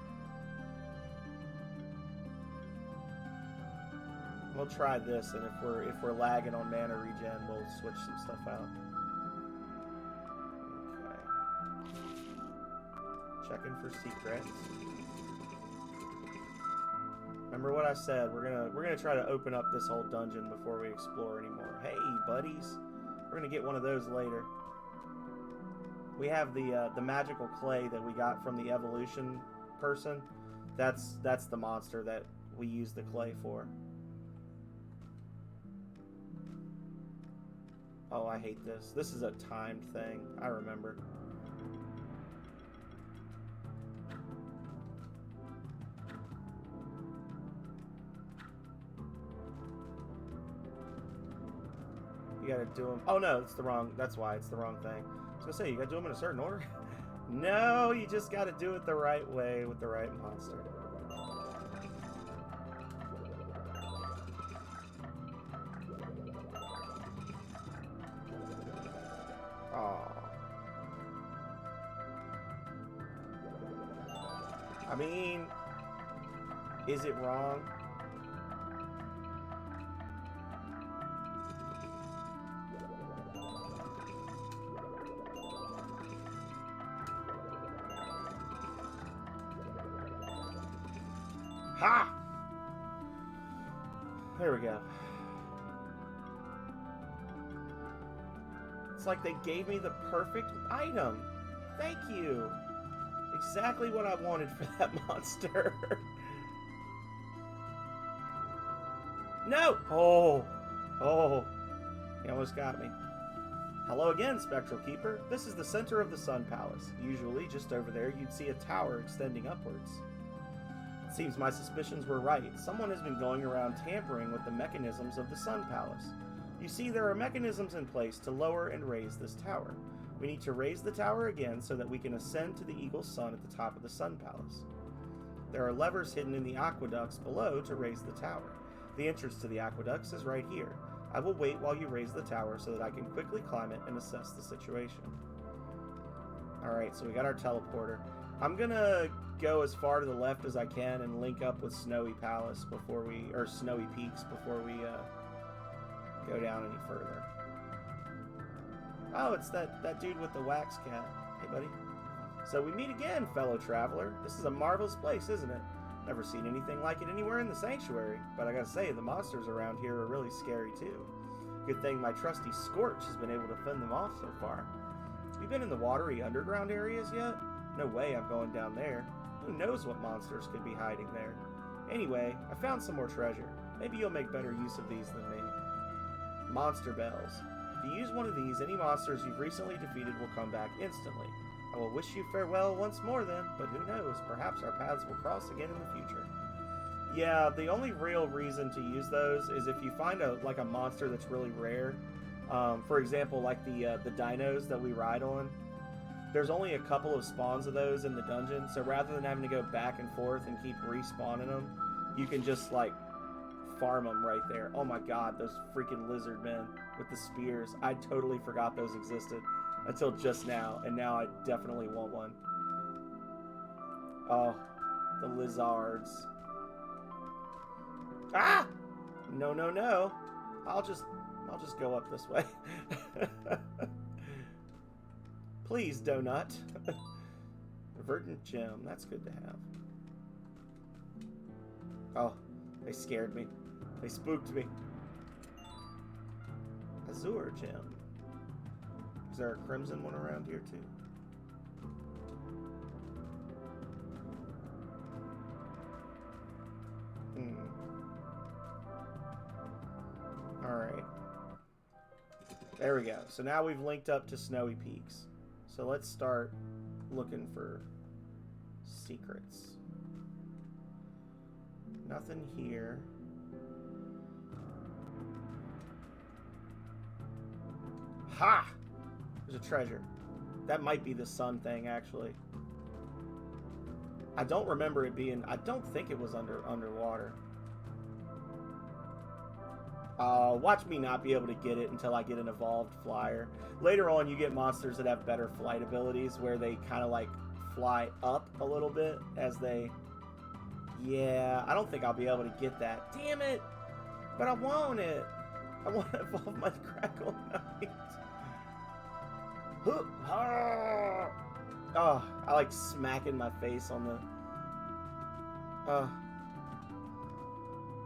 We'll try this, and if we're lagging on mana regen, we'll switch some stuff out. Okay. Checking for secrets. Remember what I said, we're gonna try to open up this whole dungeon before we explore anymore. Hey, buddies. We're gonna get one of those later. We have the magical clay that we got from the evolution person. That's the monster that we use the clay for. Oh, I hate this. This is a timed thing. I remember. You gotta do them. Oh no, it's the wrong. That's why it's the wrong thing. I was gonna say, you gotta do them in a certain order. No, you just gotta do it the right way with the right monster. Aww. I mean, is it wrong? Ha! There we go. It's like they gave me the perfect item. Thank you. Exactly what I wanted for that monster. No! Oh! Oh! He almost got me. Hello again, Spectral Keeper. This is the center of the Sun Palace. Usually, just over there, you'd see a tower extending upwards. It seems my suspicions were right. Someone has been going around tampering with the mechanisms of the Sun Palace. You see, there are mechanisms in place to lower and raise this tower. We need to raise the tower again so that we can ascend to the Eagle's Sun at the top of the Sun Palace. There are levers hidden in the aqueducts below to raise the tower. The entrance to the aqueducts is right here. I will wait while you raise the tower so that I can quickly climb it and assess the situation. Alright, so we got our teleporter. I'm gonna go as far to the left as I can and link up with Snowy Palace before we, or Snowy Peaks before we go down any further. Oh, it's that dude with the wax cat. Hey, buddy. So we meet again, fellow traveler. This is a marvelous place, isn't it? Never seen anything like it anywhere in the sanctuary, but I gotta say, the monsters around here are really scary too. Good thing my trusty Scorch has been able to fend them off so far. Have you been in the watery underground areas yet? No way I'm going down there. Who knows what monsters could be hiding there? Anyway, I found some more treasure. Maybe you'll make better use of these than me. Monster bells. If you use one of these, any monsters you've recently defeated will come back instantly. I will wish you farewell once more then, but who knows, perhaps our paths will cross again in the future. Yeah, the only real reason to use those is if you find a monster that's really rare. For example, like the dinos that we ride on. There's only a couple of spawns of those in the dungeon, so rather than having to go back and forth and keep respawning them, you can just farm them right there. Oh my god, those freaking lizard men with the spears. I totally forgot those existed until just now, and now I definitely want one. Oh, the lizards. Ah! No, no, no. I'll just go up this way. Please, Donut. Verdant gem. That's good to have. Oh, they scared me. They spooked me. Azure gem. Is there a crimson one around here too? Alright. There we go. So now we've linked up to Snowy Peaks. So let's start looking for secrets. Nothing here. Ha! There's a treasure. That might be the sun thing, actually. I don't remember it being... I don't think it was underwater. Watch me not be able to get it until I get an evolved flyer. Later on, you get monsters that have better flight abilities, where they kind of fly up a little bit as they... Yeah, I don't think I'll be able to get that. Damn it! But I want it! I want to evolve my Crackle Knight. Oh, I like smacking my face on the...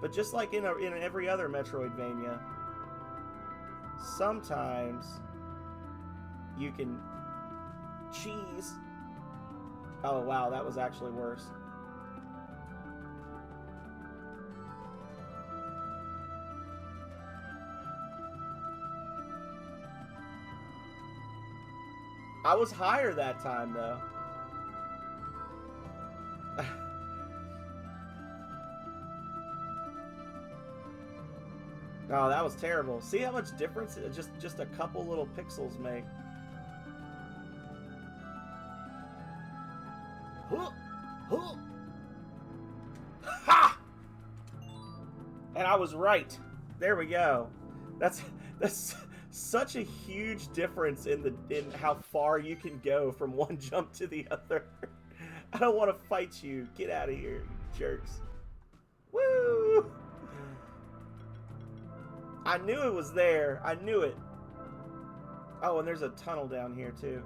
But just like in every other Metroidvania, sometimes you can cheese. Oh wow, that was actually worse. I was higher that time though. Oh, that was terrible. See how much difference just a couple little pixels make. Ha! And I was right. There we go. That's such a huge difference in how far you can go from one jump to the other. I don't want to fight you. Get out of here, you jerks. Woo! I knew it was there. I knew it. Oh, and there's a tunnel down here, too.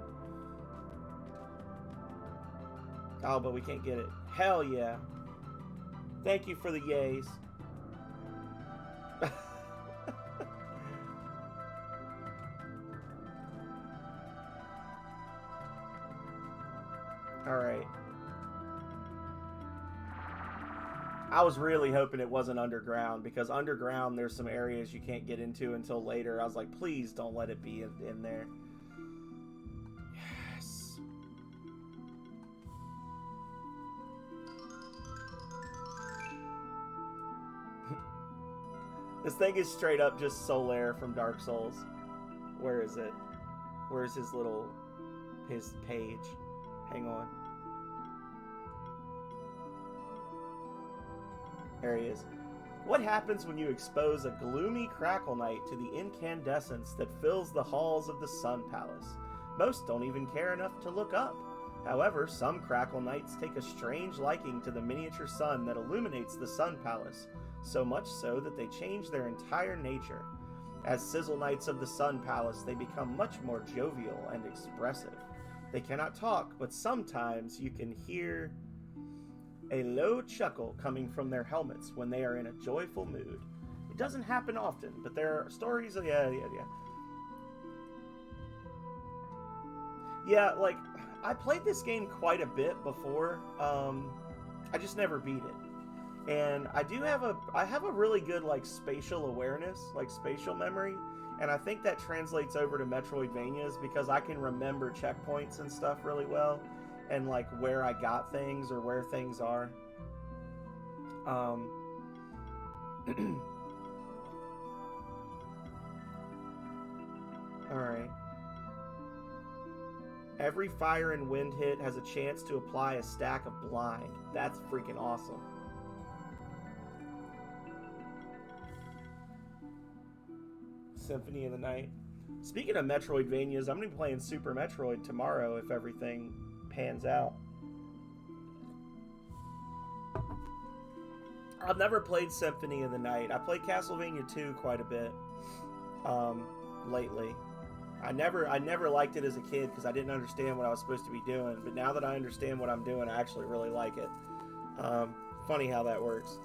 Oh, but we can't get it. Hell yeah. Thank you for the yays. Alright. I was really hoping it wasn't underground, because underground there's some areas you can't get into until later. I was like, please don't let it be in there. Yes. This thing is straight up just Solaire from Dark Souls. Where is it? Where's his page? Hang on. There he is. What happens when you expose a gloomy Crackle Knight to the incandescence that fills the halls of the Sun Palace? Most don't even care enough to look up. However, some Crackle Knights take a strange liking to the miniature sun that illuminates the Sun Palace, so much so that they change their entire nature. As Sizzle Knights of the Sun Palace, they become much more jovial and expressive. They cannot talk, but sometimes you can hear a low chuckle coming from their helmets when they are in a joyful mood. It doesn't happen often, but there are stories of... Yeah, like, I played this game quite a bit before. I just never beat it. And I have a really good, like, spatial awareness, like, spatial memory. And I think that translates over to Metroidvanias, because I can remember checkpoints and stuff really well. And, like, where I got things or where things are. Alright. Every fire and wind hit has a chance to apply a stack of blind. That's freaking awesome. Symphony of the Night. Speaking of Metroidvanias, I'm going to be playing Super Metroid tomorrow if everything pans out. I've never played Symphony of the Night. I played Castlevania 2 quite a bit lately. I never liked it as a kid because I didn't understand what I was supposed to be doing. But now that I understand what I'm doing, I actually really like it. Funny how that works.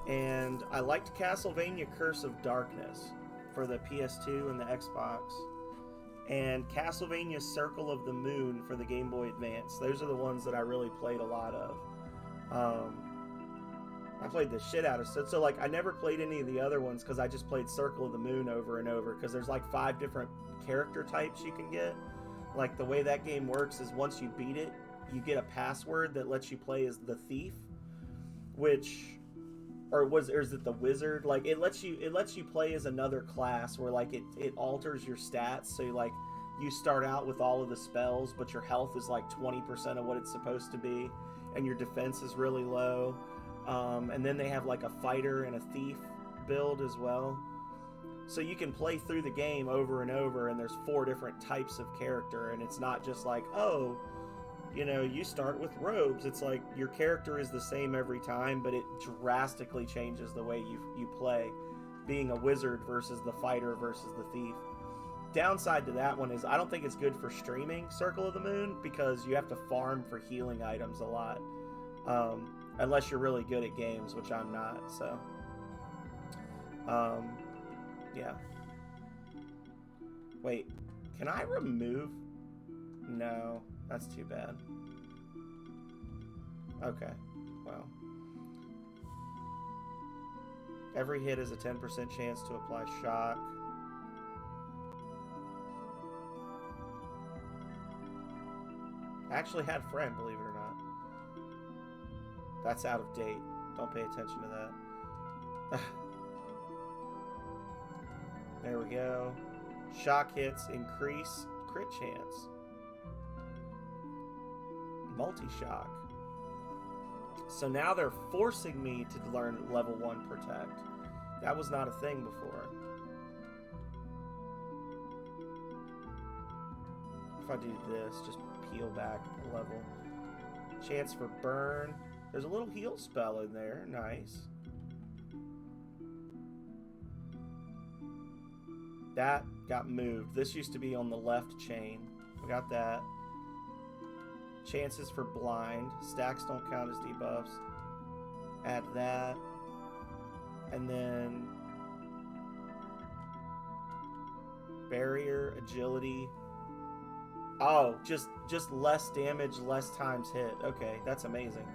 And I liked Castlevania Curse of Darkness for the PS2 and the Xbox. And Castlevania Circle of the Moon for the Game Boy Advance. Those are the ones that I really played a lot of. I played the shit out of it. So, like, I never played any of the other ones because I just played Circle of the Moon over and over, because there's, like, 5 different character types you can get. Like, the way that game works is once you beat it, you get a password that lets you play as the thief, or is it the wizard? Like, it lets you play as another class where, like, it alters your stats. So, like, you start out with all of the spells, but your health is like 20% of what it's supposed to be, and your defense is really low. And then they have like a fighter and a thief build as well. So you can play through the game over and over, and there's 4 different types of character, and it's not just like, oh, you know, you start with robes. It's like your character is the same every time, but it drastically changes the way you play, being a wizard versus the fighter versus the thief. Downside to that one is I don't think it's good for streaming Circle of the Moon, because you have to farm for healing items a lot. Unless you're really good at games, which I'm not, so. Yeah. Wait, can I remove? No, that's too bad. Okay, well. Every hit is a 10% chance to apply shock. I actually had friend, believe it or not. That's out of date. Don't pay attention to that. There we go. Shock hits increase crit chance. Multi-shock. So now they're forcing me to learn level 1 protect. That was not a thing before. If I do this, just peel back a level. Chance for burn. There's a little heal spell in there. Nice. That got moved. This used to be on the left chain. We got that. Chances for blind. Stacks don't count as debuffs. Add that. And then barrier, agility. Oh, just less damage, less times hit. Okay, that's amazing.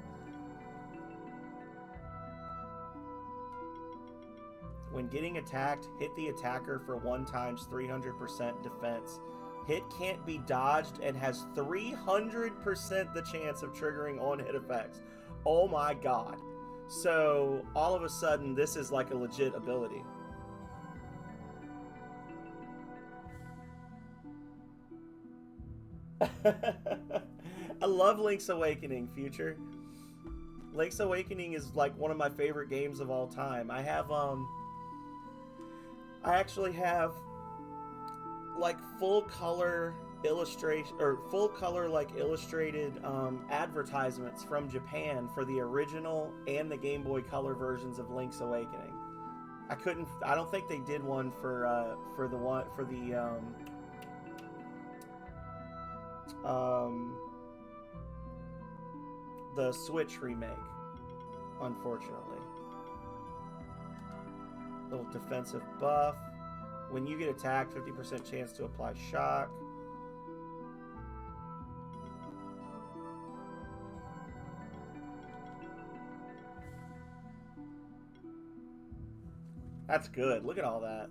When getting attacked, hit the attacker for 1 times 300% defense. Hit can't be dodged and has 300% the chance of triggering on-hit effects. Oh my god. So, all of a sudden, this is like a legit ability. I love Link's Awakening, Future. Link's Awakening is like one of my favorite games of all time. I actually have like full color illustration or full color like illustrated advertisements from Japan for the original and the Game Boy Color versions of Link's Awakening. I don't think they did one for the Switch remake, unfortunately. Little defensive buff. When you get attacked, 50% chance to apply shock. That's good. Look at all that.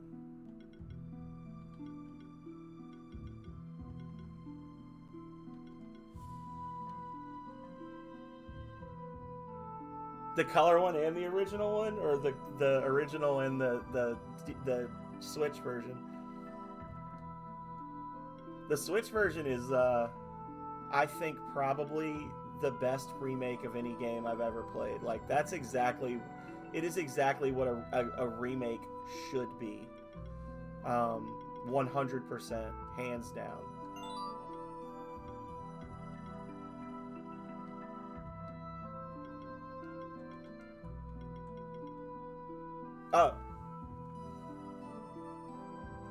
The color one and the original one, or the original and the Switch version? The Switch version is, I think, probably the best remake of any game I've ever played. Like, it is exactly what a remake should be. 100%, hands down.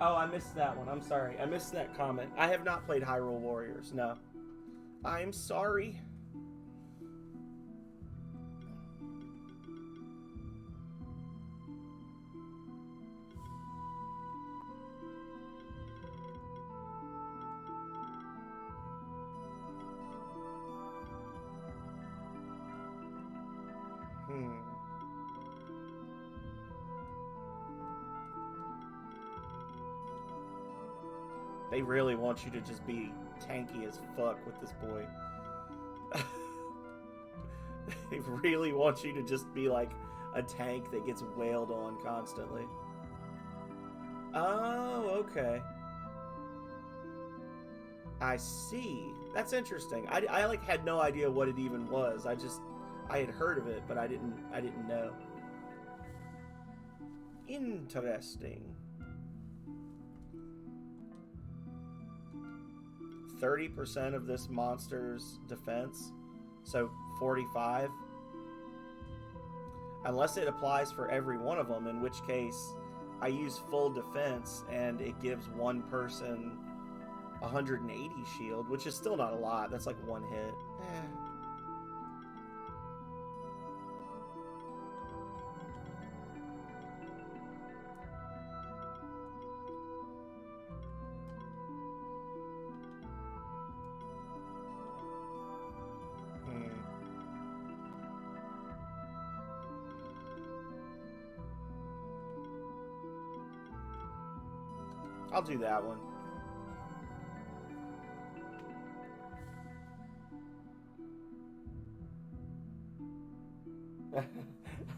Oh, I missed that one. I'm sorry. I missed that comment. I have not played Hyrule Warriors, no. I'm sorry. They really want you to just be tanky as fuck with this boy. They really want you to just be like a tank that gets wailed on constantly. Oh, okay. I see. That's interesting. I like had no idea what it even was. I had heard of it, but I didn't know. Interesting. 30% of this monster's defense, so 45. Unless it applies for every one of them, in which case I use full defense and it gives one person 180 shield, which is still not a lot. That's like one hit. I'll do that one.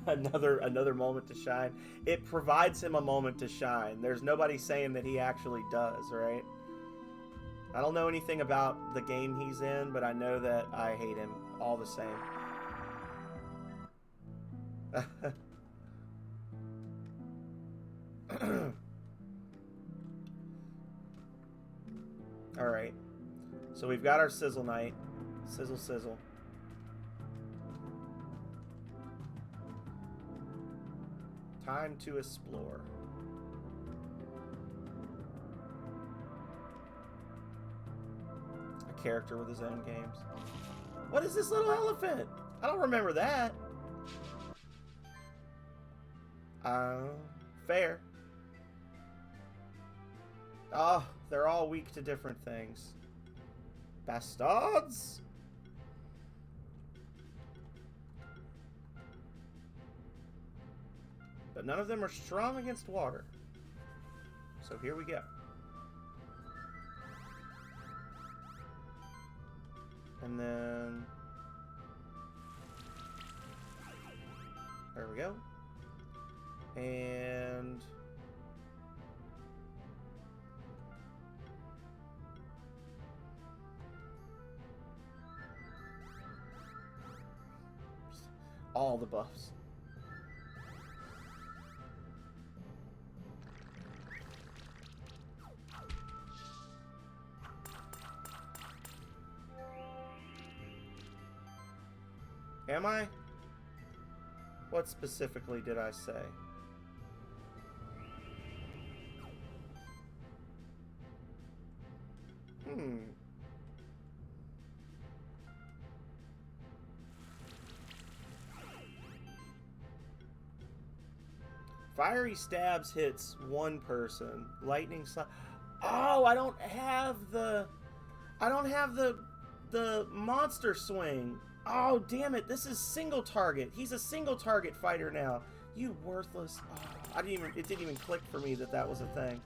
another moment to shine. It provides him a moment to shine. There's nobody saying that he actually does, right? I don't know anything about the game he's in, but I know that I hate him all the same. Alright. So we've got our Sizzle Knight. Sizzle, sizzle. Time to explore. A character with his own games. What is this little elephant? I don't remember that. Fair. Oh, they're all weak to different things. Bastards! But none of them are strong against water. So here we go. And then... there we go. And... all the buffs. Am I? What specifically did I say? Fiery stabs hits one person. Lightning slap. Oh, I don't have the monster swing. Oh, damn it. This is single target. He's a single target fighter now. You worthless. Oh, it didn't even click for me that that was a thing.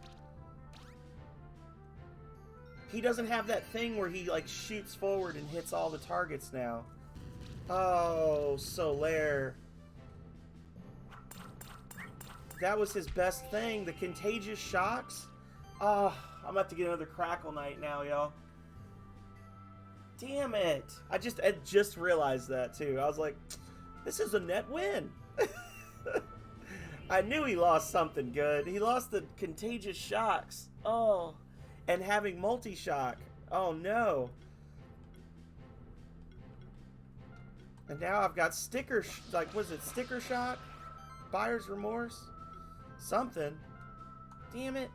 He doesn't have that thing where he like shoots forward and hits all the targets now. Oh, Solaire. That was his best thing, the contagious shocks. Oh, I'm about to get another Crackle Knight now, y'all. Damn it. I just realized that, too. I was like, this is a net win. I knew he lost something good. He lost the contagious shocks. Oh, and having multi-shock. Oh, no. And now I've got sticker, was it sticker shock? Buyer's remorse? Something. Damn it.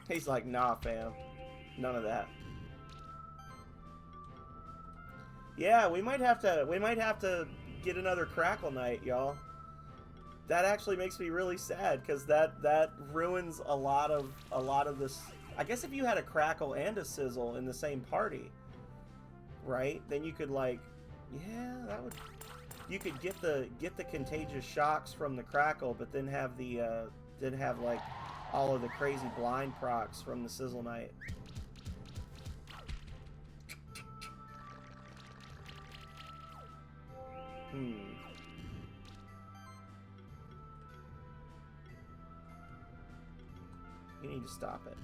He's like, nah, fam. None of that. Yeah, we might have to get another Crackle Knight, y'all. That actually makes me really sad, because that ruins a lot of this. I guess if you had a Crackle and a Sizzle in the same party, right? Then you could like, yeah, that would. You could get the contagious shocks from the Crackle, but then have like all of the crazy blind procs from the Sizzle Knight. You need to stop it.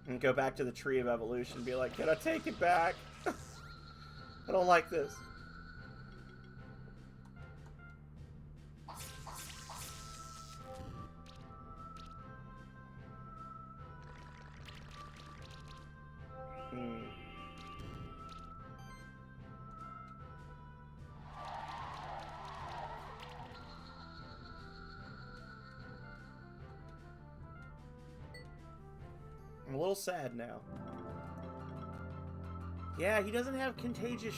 And go back to the Tree of Evolution and be like, can I take it back? I don't like this. I'm a little sad now. Yeah, he doesn't have contagious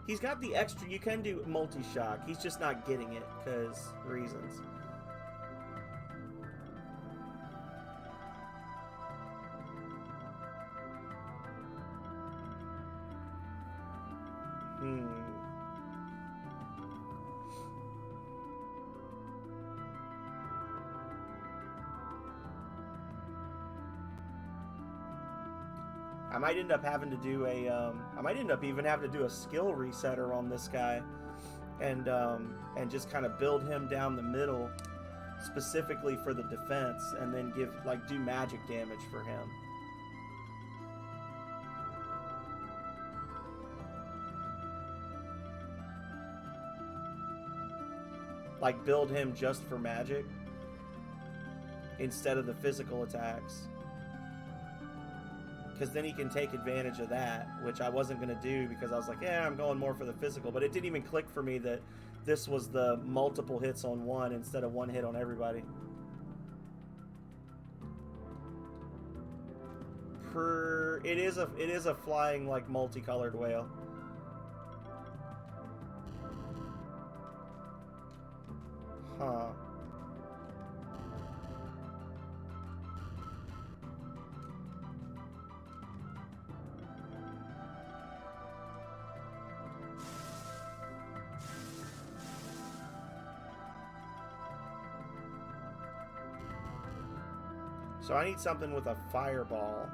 he's got the extra, you can do multi-shock. He's just not getting it because reasons. I might end up having to do a, I might end up even having to do a skill resetter on this guy, and just kind of build him down the middle, specifically for the defense, and then do magic damage for him. Like, build him just for magic instead of the physical attacks. Because then he can take advantage of that, which I wasn't going to do because I was like, yeah, I'm going more for the physical. But it didn't even click for me that this was the multiple hits on one instead of one hit on everybody. It is a flying, like, multicolored whale. Huh. So I need something with a fireball.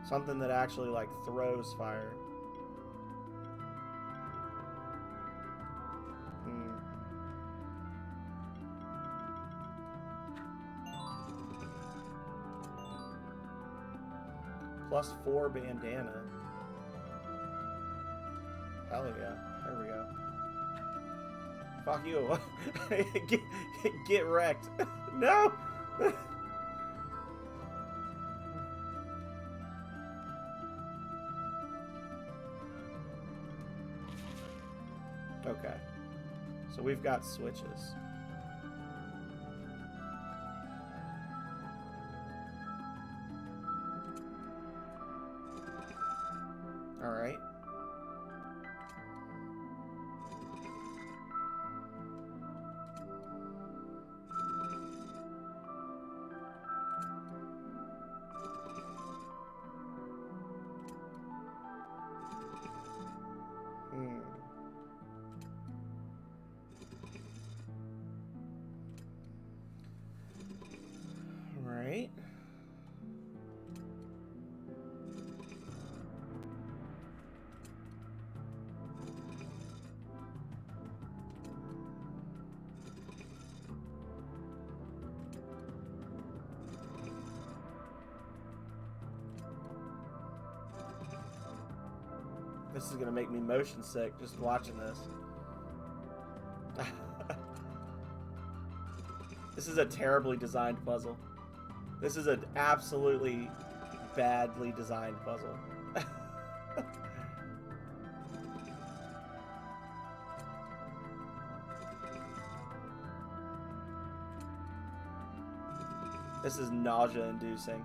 Something that actually, like, throws fire. +4 bandana. Hell yeah. There we go. Fuck you. get wrecked. No! Okay. So we've got switches. All right. Right. This is gonna make me motion sick just watching this. This is a terribly designed puzzle. This is an absolutely badly designed puzzle. This is nausea-inducing.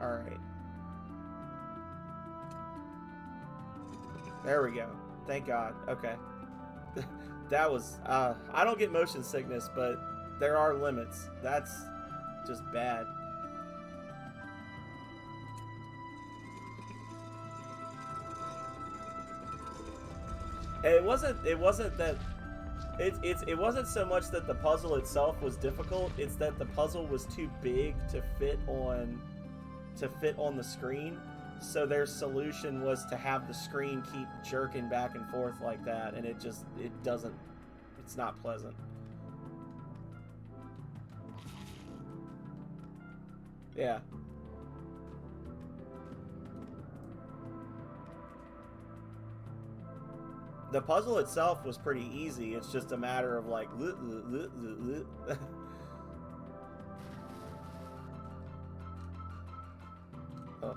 Alright. There we go. Thank God. Okay. That was... I don't get motion sickness, but there are limits. That's just bad. And it wasn't that... It wasn't so much that the puzzle itself was difficult, it's that the puzzle was too big to fit on the screen. So their solution was to have the screen keep jerking back and forth like that, and it's not pleasant. Yeah. The puzzle itself was pretty easy. It's just a matter of like oh. Okay.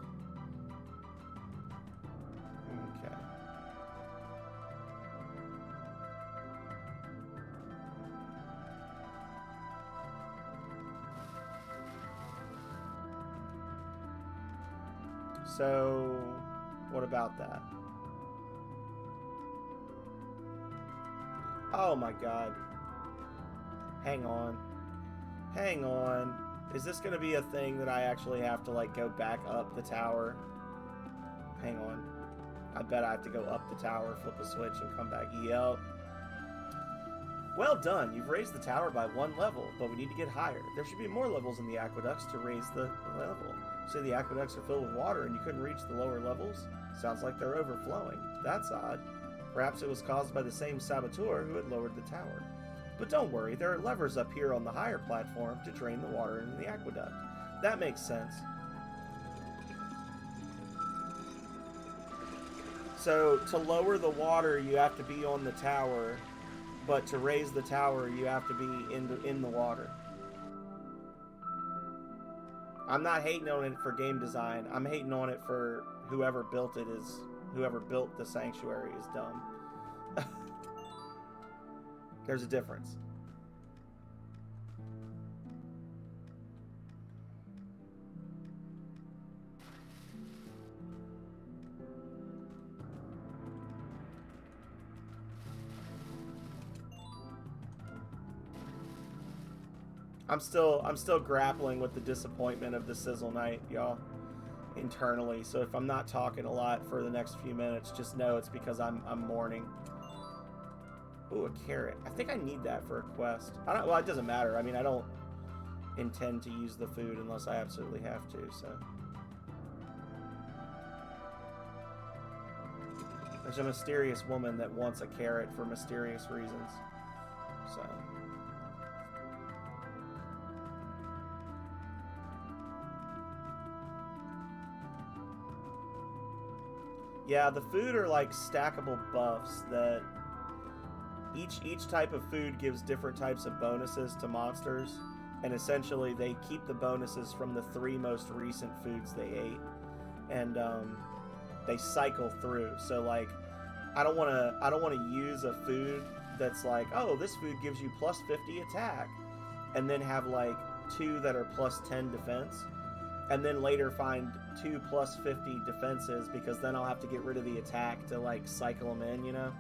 So, what about that? Oh my God. Hang on. Hang on. Is this going to be a thing that I actually have to, like, go back up the tower? Hang on. I bet I have to go up the tower, flip a switch, and come back. Yep. Well done. You've raised the tower by 1 level, but we need to get higher. There should be more levels in the aqueducts to raise the level. Say the aqueducts are filled with water and you couldn't reach the lower levels? Sounds like they're overflowing. That's odd. Perhaps it was caused by the same saboteur who had lowered the tower. But don't worry, there are levers up here on the higher platform to drain the water into the aqueduct. That makes sense. So to lower the water, you have to be on the tower, but to raise the tower, you have to be in the water. I'm not hating on it for game design. I'm hating on it for whoever built the sanctuary is dumb. There's a difference. I'm still grappling with the disappointment of the Sizzle Night, y'all, internally. So if I'm not talking a lot for the next few minutes, just know it's because I'm mourning. Ooh, a carrot. I think I need that for a quest. Well, it doesn't matter. I mean, I don't intend to use the food unless I absolutely have to, so. There's a mysterious woman that wants a carrot for mysterious reasons. So. Yeah, the food are like stackable buffs that each type of food gives different types of bonuses to monsters, and essentially they keep the bonuses from the 3 most recent foods they ate, and they cycle through. So like, I don't want to use a food that's like, oh, this food gives you plus 50 attack, and then have like 2 that are plus 10 defense, and then later find 2 plus 50 defenses, because then I'll have to get rid of the attack to like cycle them in, you know?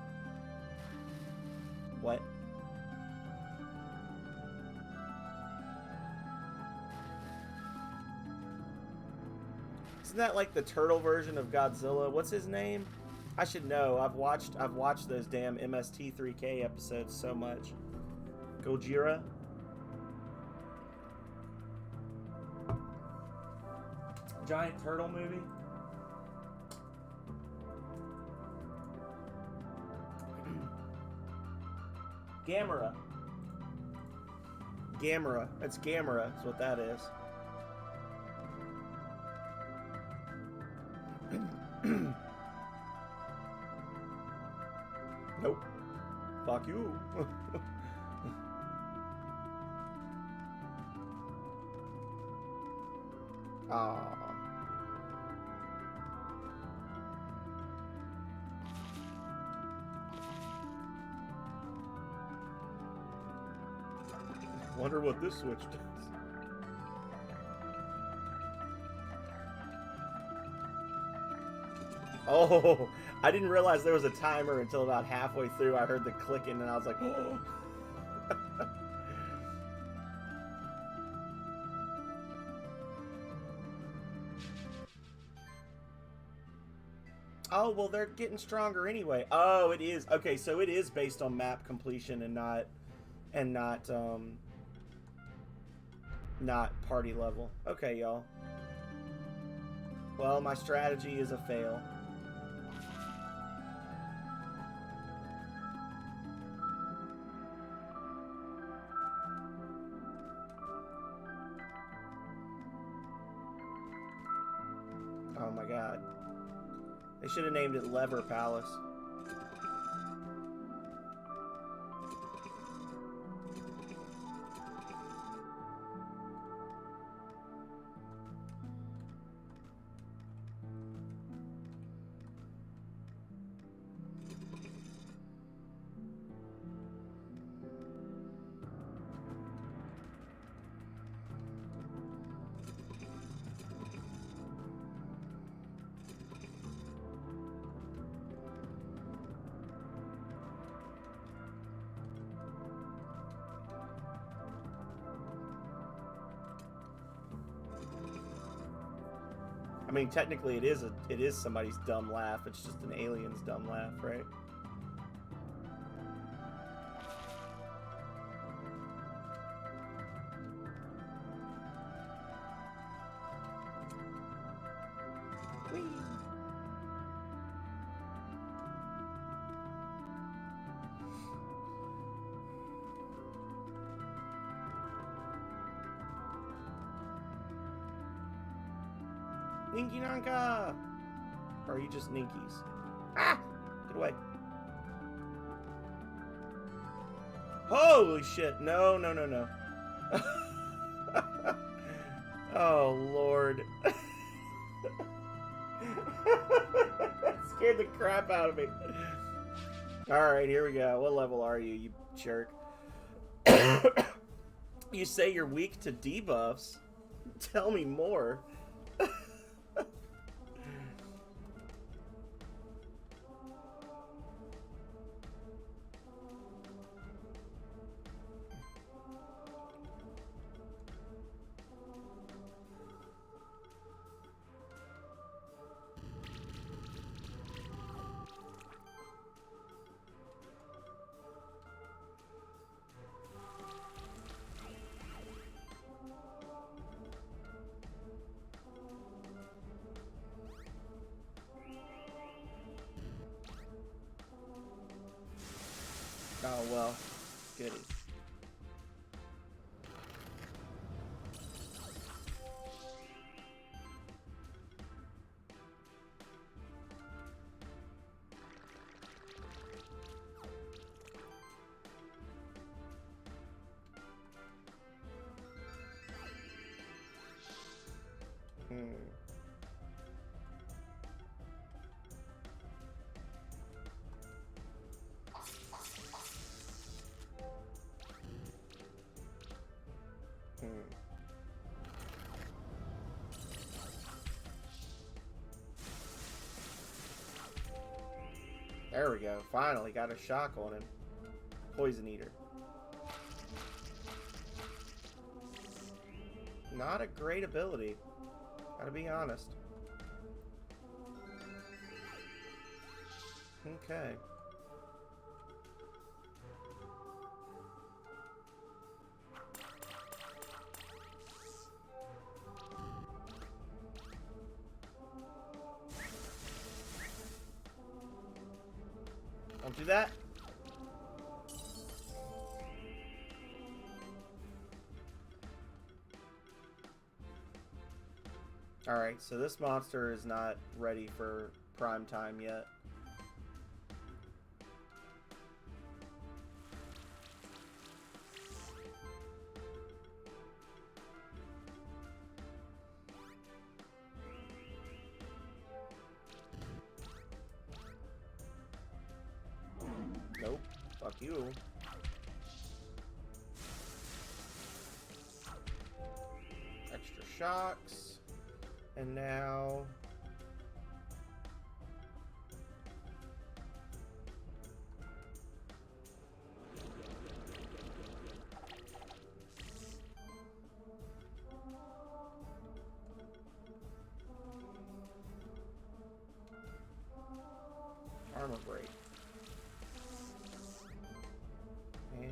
What? Isn't that like the turtle version of Godzilla? What's his name? I should know. I've watched those damn MST3K episodes so much. Gojira? Giant turtle movie? Gamera. Gamera. It's Gamera. That's what that is. Nope. Fuck you. Ah. Wonder what this switch does. Oh, I didn't realize there was a timer until about halfway through. I heard the clicking and I was like, oh. Oh, well, they're getting stronger anyway. Oh, it is. Okay, so it is based on map completion and not party level. Okay, y'all. Well, my strategy is a fail. Oh my god. They should have named it Lever Palace. I mean, technically, it is somebody's dumb laugh. It's just an alien's dumb laugh, right? Whee! Ninky Nanka! Or are you just Ninkies? Ah! Get away. Holy shit. No, no, no, no. Oh, Lord. Scared the crap out of me. Alright, here we go. What level are you, you jerk? You say you're weak to debuffs? Tell me more. Oh, well. Goody. There we go. Finally got a shock on him. Poison Eater. Not a great ability. Gotta be honest. Okay. Don't do that. Alright, so this monster is not ready for prime time yet. Nope. Fuck you. Extra shocks. And now... Armor break. And...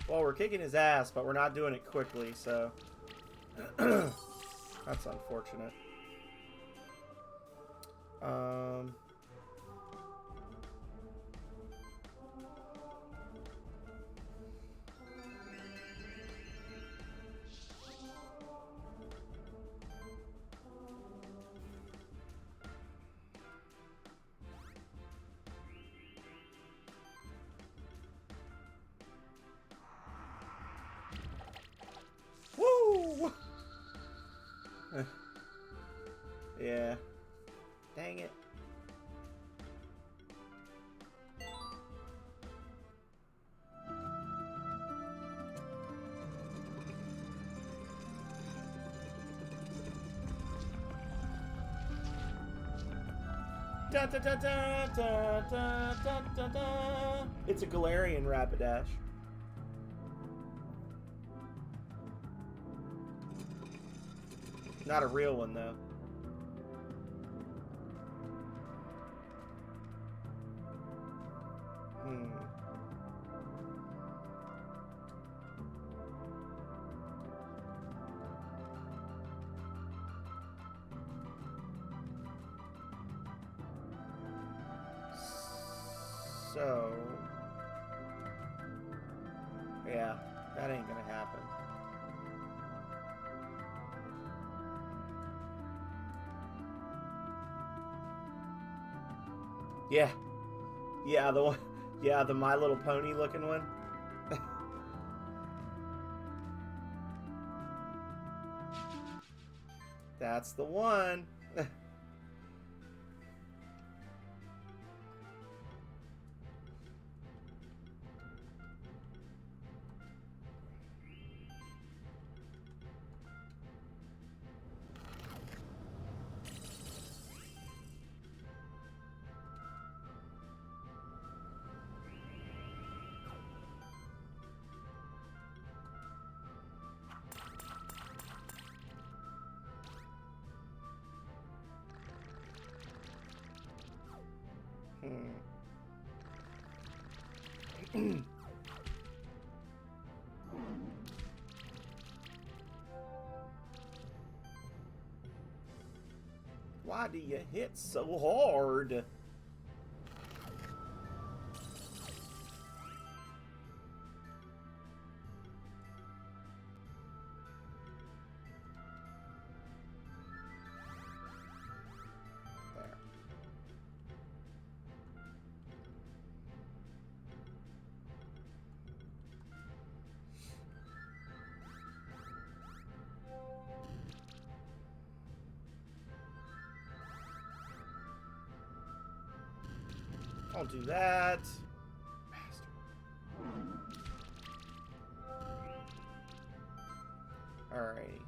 Well, we're kicking his ass, but we're not doing it quickly, so... That's unfortunate. Woo! Yeah. Dang it. Da, da, da, da, da, da, da, da, da. It's a Galarian Rapidash. Not a real one, though. So... Yeah, that ain't gonna happen. Yeah. Yeah, the one. Yeah, the My Little Pony looking one. That's the one. Why do you hit so hard? Don't do that. Bastard. Alrighty.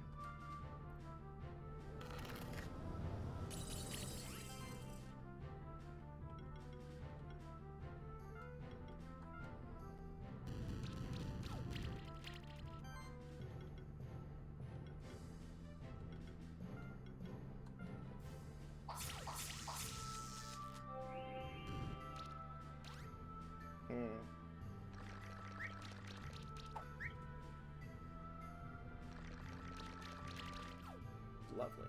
Lovely.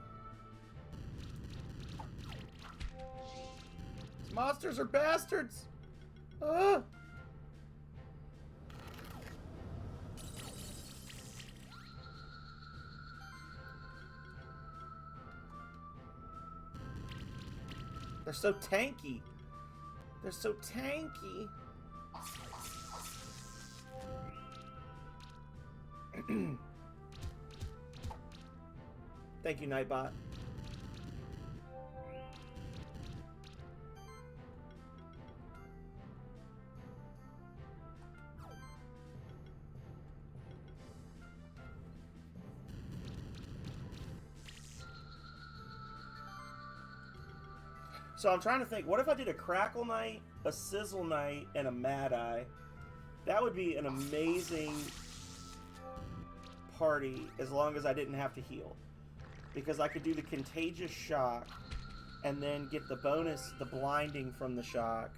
These monsters are bastards! Ah! They're so tanky. They're so tanky. Thank you, Nightbot. So I'm trying to think, what if I did a Crackle Knight, a Sizzle Knight, and a Mad Eye? That would be an amazing party as long as I didn't have to heal. Because I could do the Contagious Shock and then get the bonus, the blinding from the shock.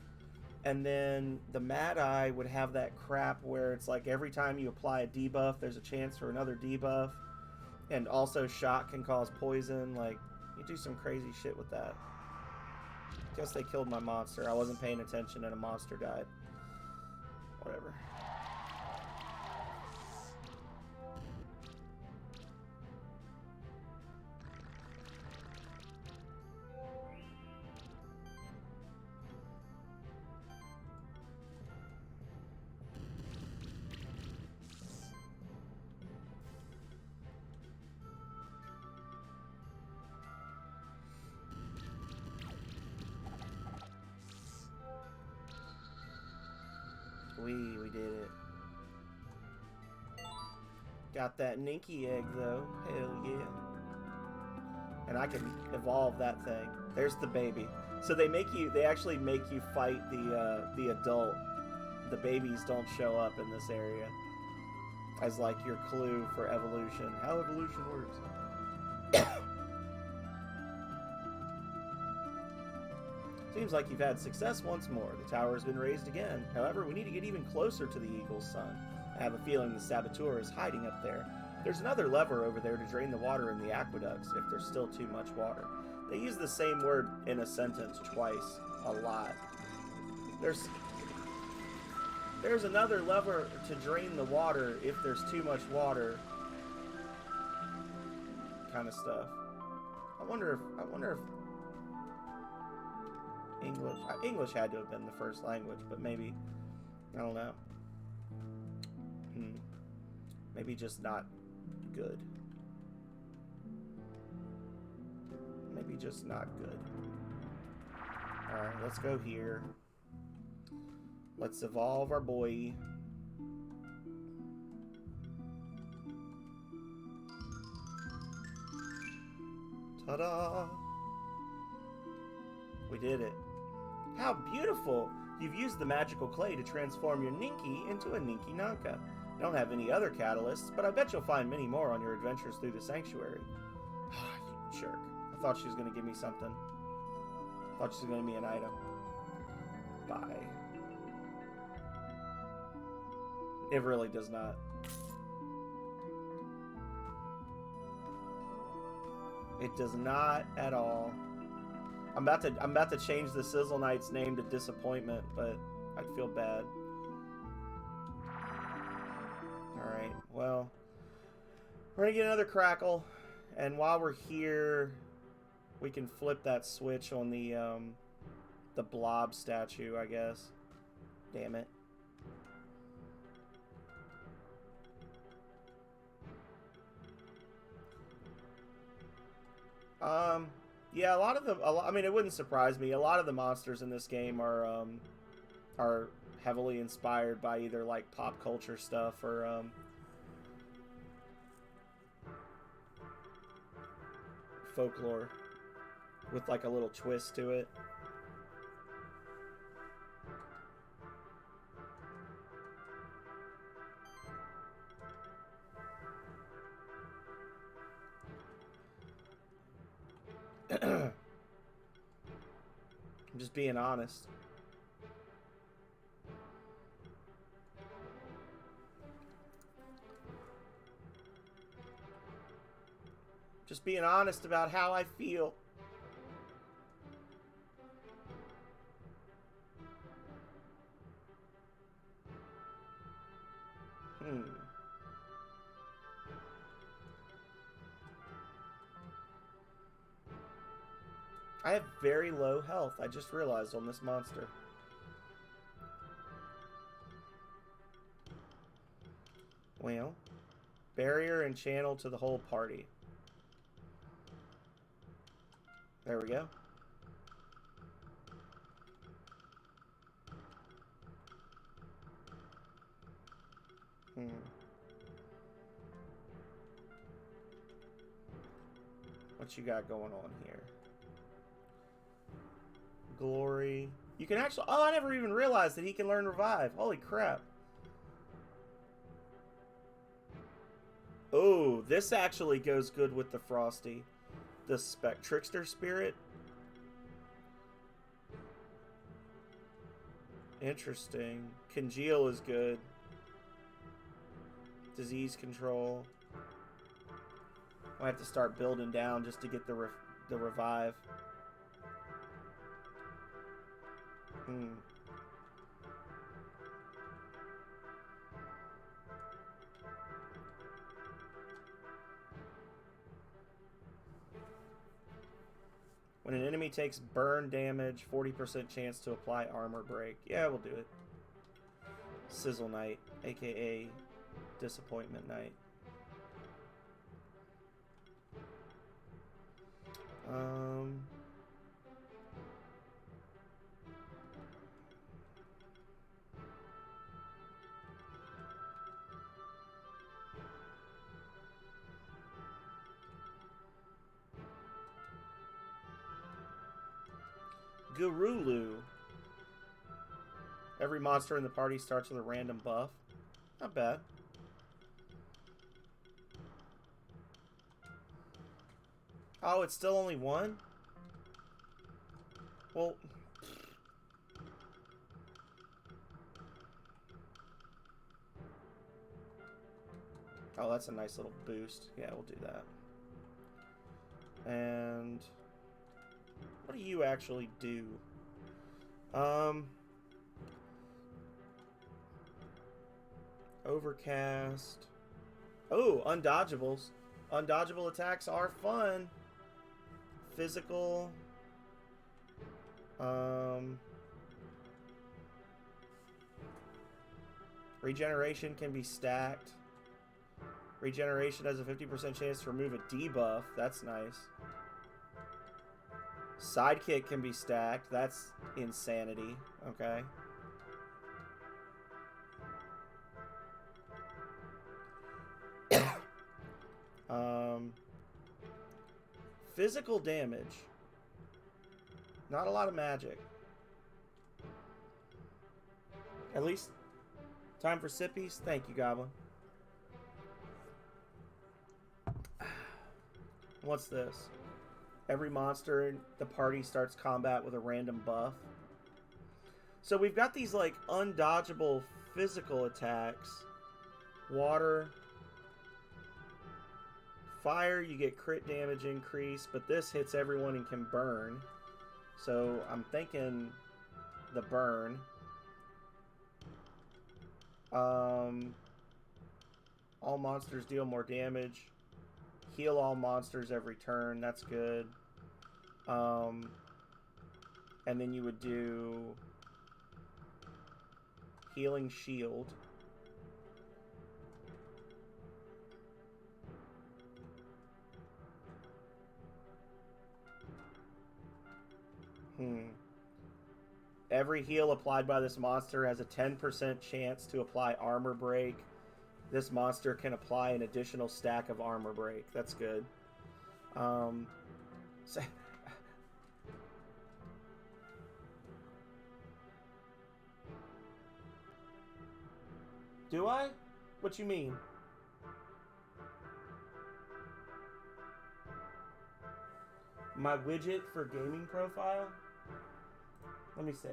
And then the Mad Eye would have that crap where it's like every time you apply a debuff, there's a chance for another debuff. And also shock can cause poison. Like, you do some crazy shit with that. Guess they killed my monster. I wasn't paying attention and a monster died. Whatever. We did it. Got that Ninky egg though. Hell yeah. And I can evolve that thing. There's the baby. So they actually make you fight the adult. The babies don't show up in this area as like your clue for evolution. How evolution works. Seems like you've had success once more. The tower has been raised again. However, we need to get even closer to the Eagle's Son. I have a feeling the saboteur is hiding up there. There's another lever over there to drain the water in the aqueducts if there's still too much water. They use the same word in a sentence twice, a lot. There's another lever to drain the water if there's too much water. Kind of stuff. I wonder if English had to have been the first language, but maybe, I don't know. Maybe just not good. Maybe just not good. Alright, let's go here. Let's evolve our boy. Ta-da! We did it. How beautiful! You've used the magical clay to transform your Ninky into a Ninky Nanka. I don't have any other catalysts, but I bet you'll find many more on your adventures through the sanctuary. You jerk. I thought she was going to give me something. I thought she was going to give me an item. Bye. It really does not. It does not at all. I'm about to change the Sizzle Knight's name to Disappointment, but I'd feel bad. Alright, well, we're gonna get another Crackle, and while we're here, we can flip that switch on the blob statue, I guess. Damn it. Yeah, I mean, it wouldn't surprise me. A lot of the monsters in this game are heavily inspired by either, like, pop culture stuff or, folklore with, like, a little twist to it. I'm just being honest. Just being honest about how I feel. I have very low health. I just realized on this monster. Well, barrier and channel to the whole party. There we go. What you got going on here? Glory. You can actually... Oh, I never even realized that he can learn Revive. Holy crap. Oh, this actually goes good with the Frosty. The Trickster Spirit. Interesting. Congeal is good. Disease control. I have to start building down just to get the Revive. When an enemy takes burn damage, 40% chance to apply armor break. Yeah, we'll do it. Sizzle Knight, aka Disappointment Knight. Garulu. Every monster in the party starts with a random buff. Not bad. Oh, it's still only one? Well... Oh, that's a nice little boost. Yeah, we'll do that. And... what do you actually do? Overcast. Oh, undodgeables. Undodgeable attacks are fun. Physical. Regeneration can be stacked. Regeneration has a 50% chance to remove a debuff. That's nice. Sidekick can be stacked. That's insanity. Okay. Physical damage. Not a lot of magic. At least time for sippies. Thank you, Goblin. What's this? Every monster in the party starts combat with a random buff. So we've got these like undodgeable physical attacks. Water. Fire, you get crit damage increase, but this hits everyone and can burn. So I'm thinking the burn. All monsters deal more damage. Heal all monsters every turn. That's good. And then you would do Healing Shield. Every heal applied by this monster has a 10% chance to apply Armor Break. This monster can apply an additional stack of Armor Break. That's good. Do I? What you mean? My widget for gaming profile? Let me see.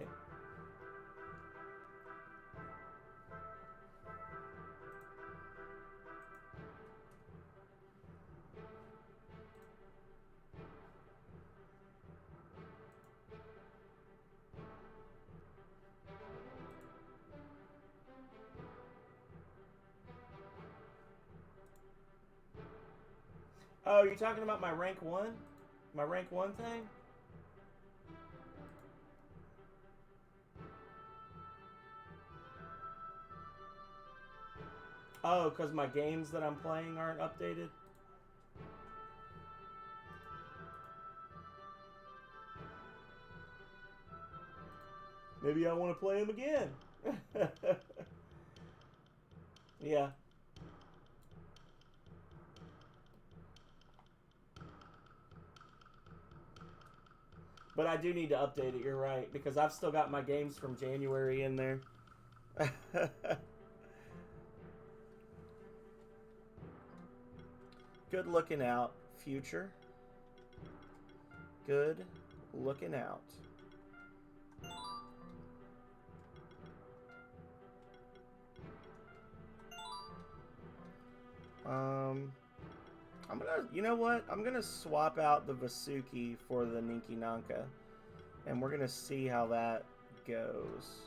Oh, you're talking about my rank 1? My rank 1 thing? Oh, because my games that I'm playing aren't updated? Maybe I want to play them again. Yeah. But I do need to update it, you're right, because I've still got my games from January in there. Good looking out, future. Good looking out. I'm gonna, you know what? I'm gonna swap out the Vasuki for the Ninki Nanka, and we're gonna see how that goes.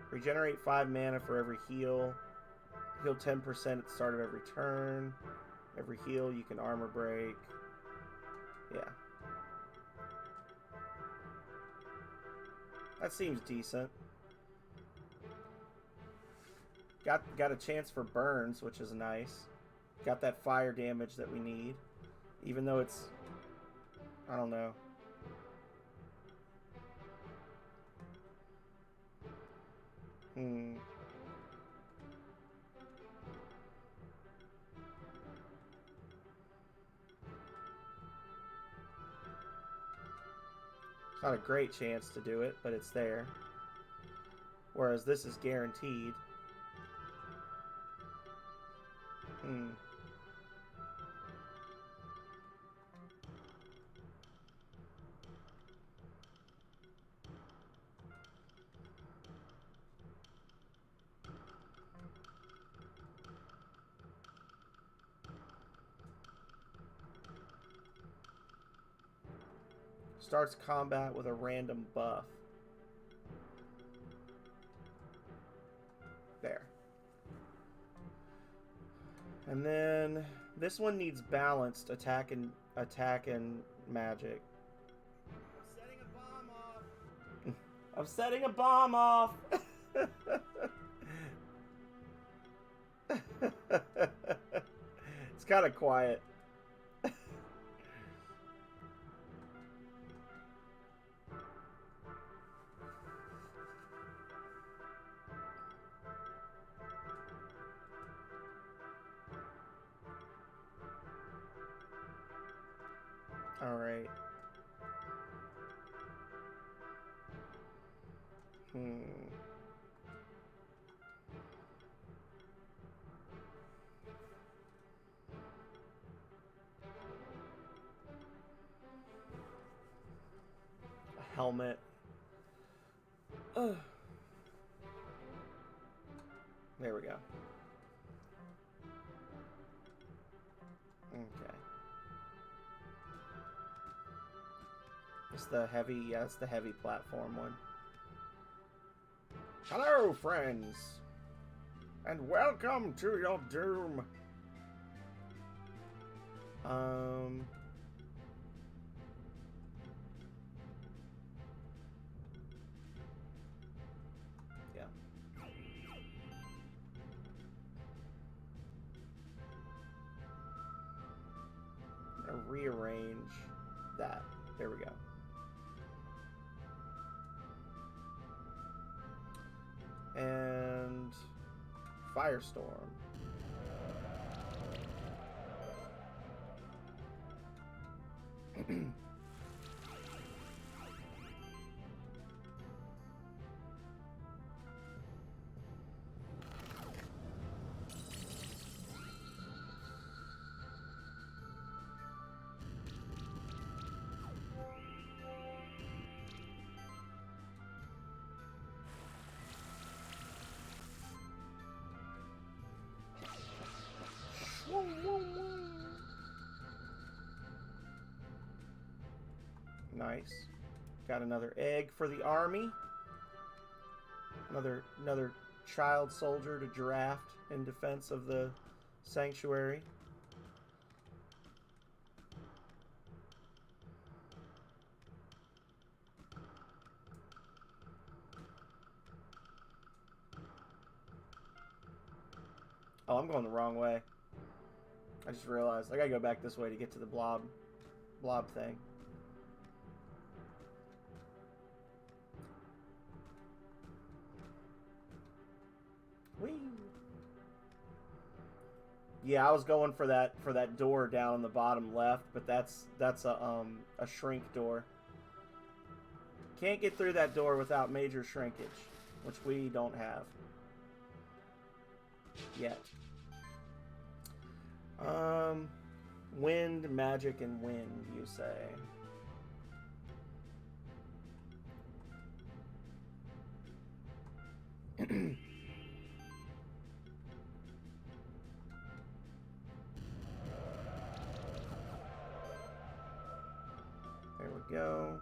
Regenerate 5 mana for every heal. Heal 10% at the start of every turn. Every heal you can armor break. Yeah. That seems decent. Got a chance for burns, which is nice. Got that fire damage that we need. Even though it's... I don't know. It's not a great chance to do it, but it's there. Whereas this is guaranteed. Starts combat with a random buff. There. And then this one needs balanced attack and magic. I'm setting a bomb off. It's kind of quiet. All right. A helmet. Ugh. There we go. Okay. It's the heavy, yeah, it's the heavy platform one. Hello, friends, and welcome to your doom. Yeah. I'm gonna rearrange that. There we go. And Firestorm. Nice. Got another egg for the army. Another child soldier to draft in defense of the sanctuary. Oh, I'm going the wrong way. I just realized I gotta go back this way to get to the blob thing. Whee! Yeah, I was going for that door down on the bottom left, but that's a shrink door. Can't get through that door without major shrinkage, which we don't have yet. Wind, magic, and wind, you say? There we go.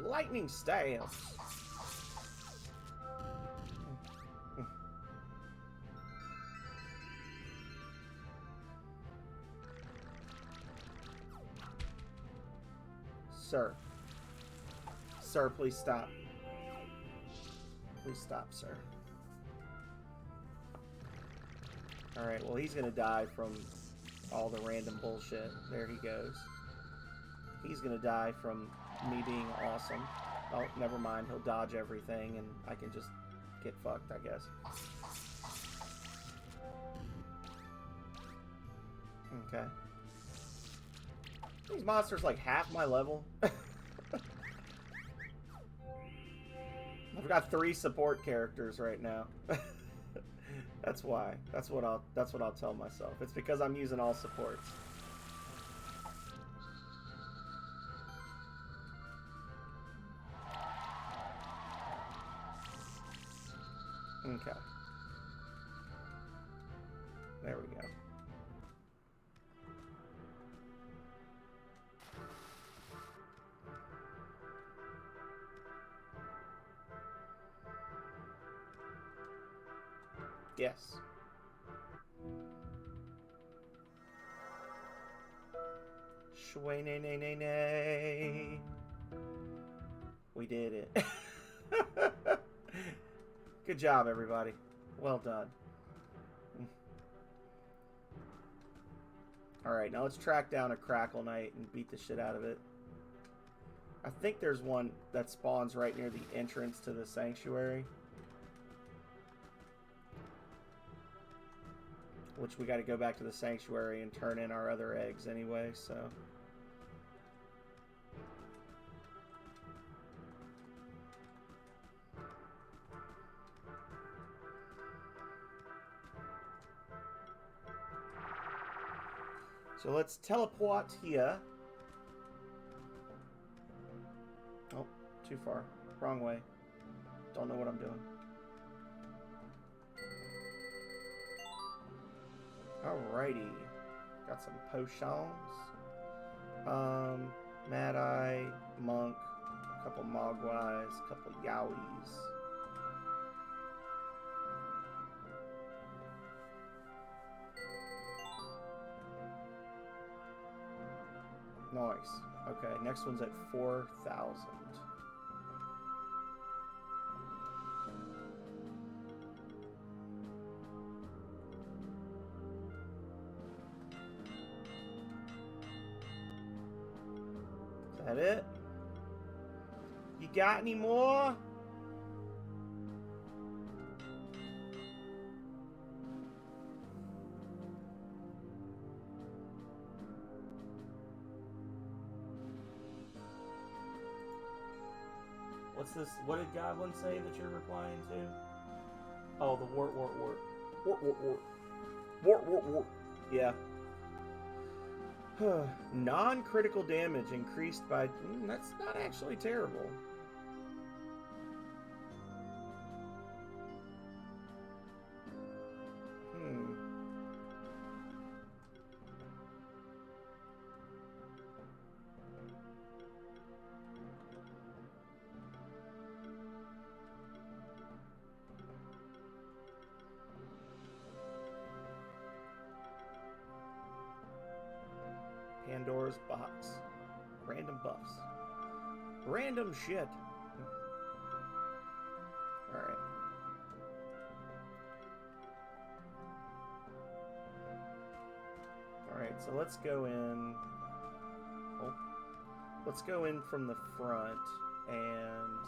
Lightning staff. Sir. Sir, please stop. Please stop, sir. Alright, well, he's gonna die from all the random bullshit. There he goes. He's gonna die from me being awesome. Oh, never mind. He'll dodge everything, and I can just get fucked, I guess. Okay. These monsters like half my level. I've got 3 support characters right now. That's why. That's what I'll tell myself. It's because I'm using all supports. Okay. There we go. Yes. Shway nay nay nay nay. We did it. Good job, everybody. Well done. Alright, now let's track down a Crackle Knight and beat the shit out of it. I think there's one that spawns right near the entrance to the sanctuary. Which we got to go back to the sanctuary and turn in our other eggs anyway, so... So let's teleport here. Oh, too far. Wrong way. Don't know what I'm doing. Alrighty. Got some potions. Mad Eye, Monk, a couple Mogwais, a couple Yowies. Nice. Okay, next one's at 4,000. Is that it? You got any more? What's this? What did Goblin say that you're replying to? Oh, the wart. Wart. Yeah. Non-critical damage increased by... that's not actually terrible. Pandora's box. Random buffs. Random shit. Alright. Alright, so let's go in. Oh. Let's go in from the front and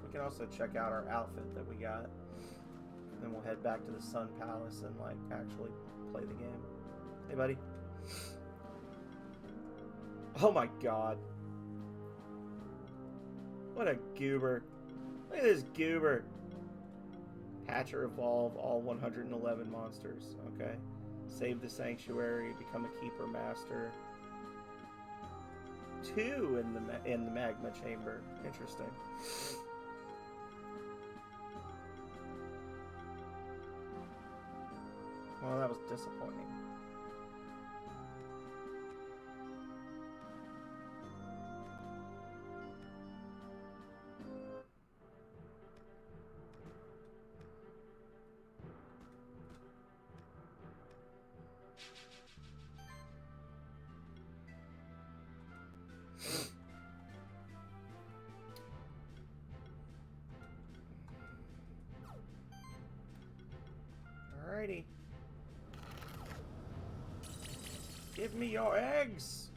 we can also check out our outfit that we got. Then we'll head back to the Sun Palace and like actually play the game. Hey, buddy. Oh my god. What a goober. Look at this goober. Hatcher evolve all 111 monsters. Okay. Save the sanctuary, become a keeper master. 2 in the magma chamber. Interesting. Well, that was disappointing. Give me your eggs!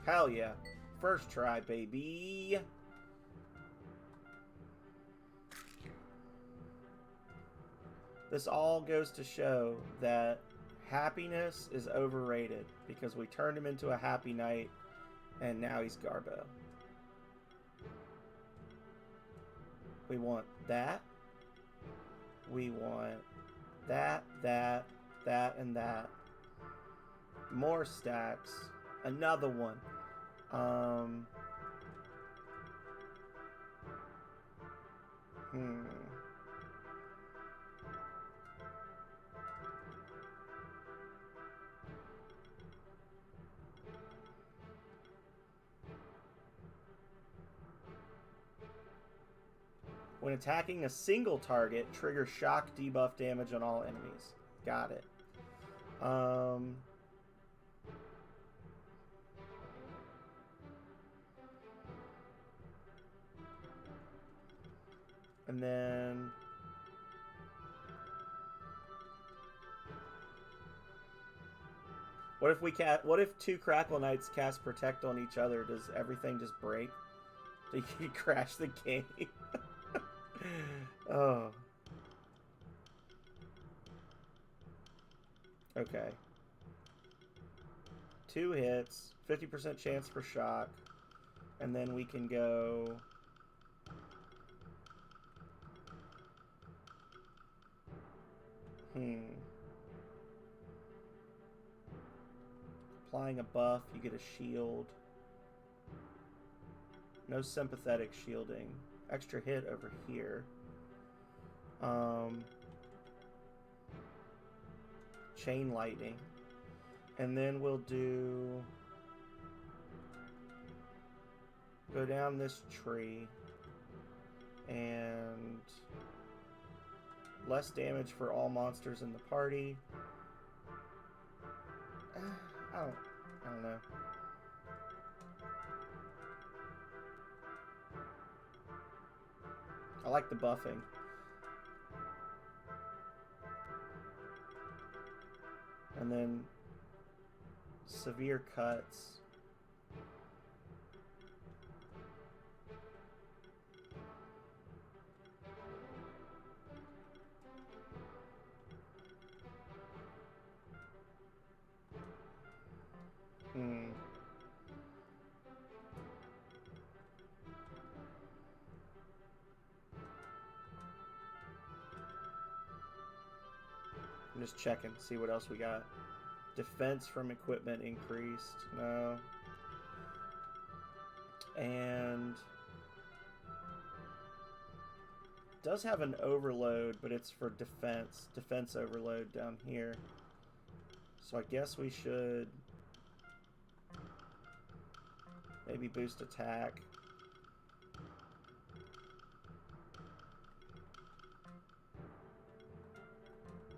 Hell yeah. First try, baby. This all goes to show that happiness is overrated because we turned him into a happy knight and now he's Garbo. We want that. We want that, and that. More stacks. Another one. When attacking a single target, trigger shock debuff damage on all enemies. Got it. And then what if two Crackle Knights cast Protect on each other? Does everything just break? Do you crash the game? Oh. Okay. 2 hits, 50% chance for shock, and then we can go applying a buff, you get a shield. No sympathetic shielding. Extra hit over here. Chain lightning. And then we'll go down this tree and less damage for all monsters in the party. I don't know. I like the buffing. And then severe cuts. I'm just checking, see what else we got. Defense from equipment increased. No. And does have an overload, but it's for defense. Defense overload down here. So I guess we should maybe boost attack.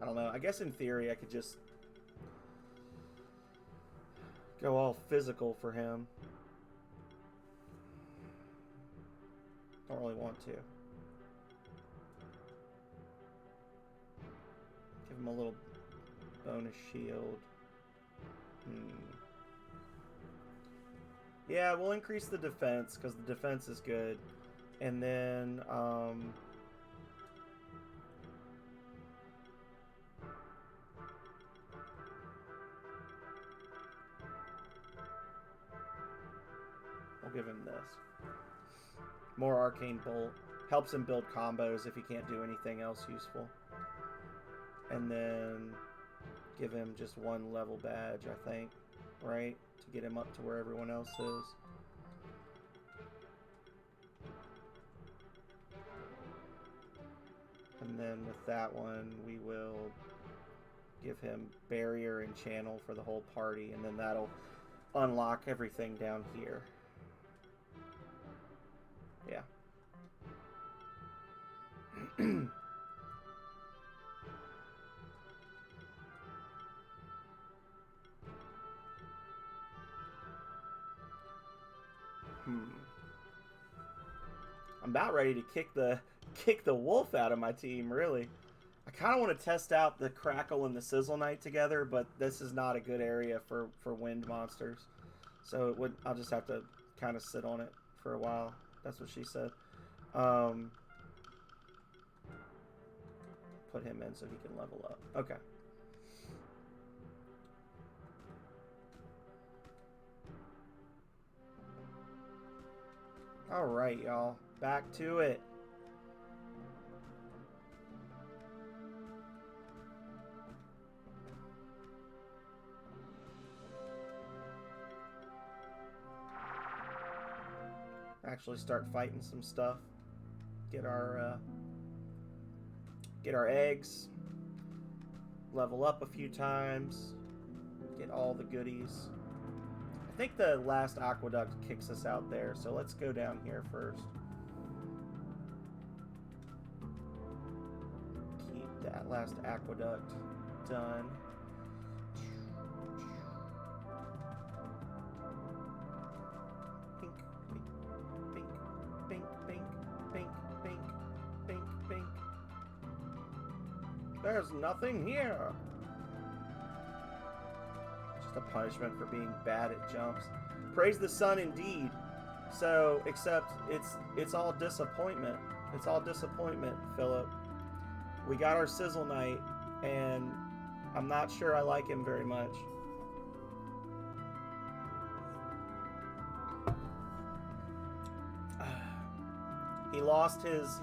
I don't know. I guess in theory I could just go all physical for him. Don't really want to. Give him a little bonus shield. Yeah, we'll increase the defense because the defense is good. And then we'll give him this. More Arcane Bolt. Helps him build combos if he can't do anything else useful. And then give him just 1 level badge, I think. Right? To get him up to where everyone else is. And then with that one, we will give him Barrier and Channel for the whole party. And then that'll unlock everything down here. Yeah. I'm about ready to kick the wolf out of my team, really. I kind of want to test out the Crackle and the Sizzle Knight together, but this is not a good area for wind monsters. So I'll just have to kind of sit on it for a while. That's what she said. Put him in so he can level up. Okay. All right, y'all. Back to it. Actually start fighting some stuff. Get our eggs. Level up a few times. Get all the goodies. I think the last aqueduct kicks us out there, so let's go down here first. Keep that last aqueduct done. Pink, pink, pink, pink, pink, pink, pink, pink. There's nothing here. Just a punishment for being bad at jumps. Praise the sun indeed. So, except it's all disappointment. It's all disappointment, Philip. We got our Sizzle Knight, and I'm not sure I like him very much. He lost his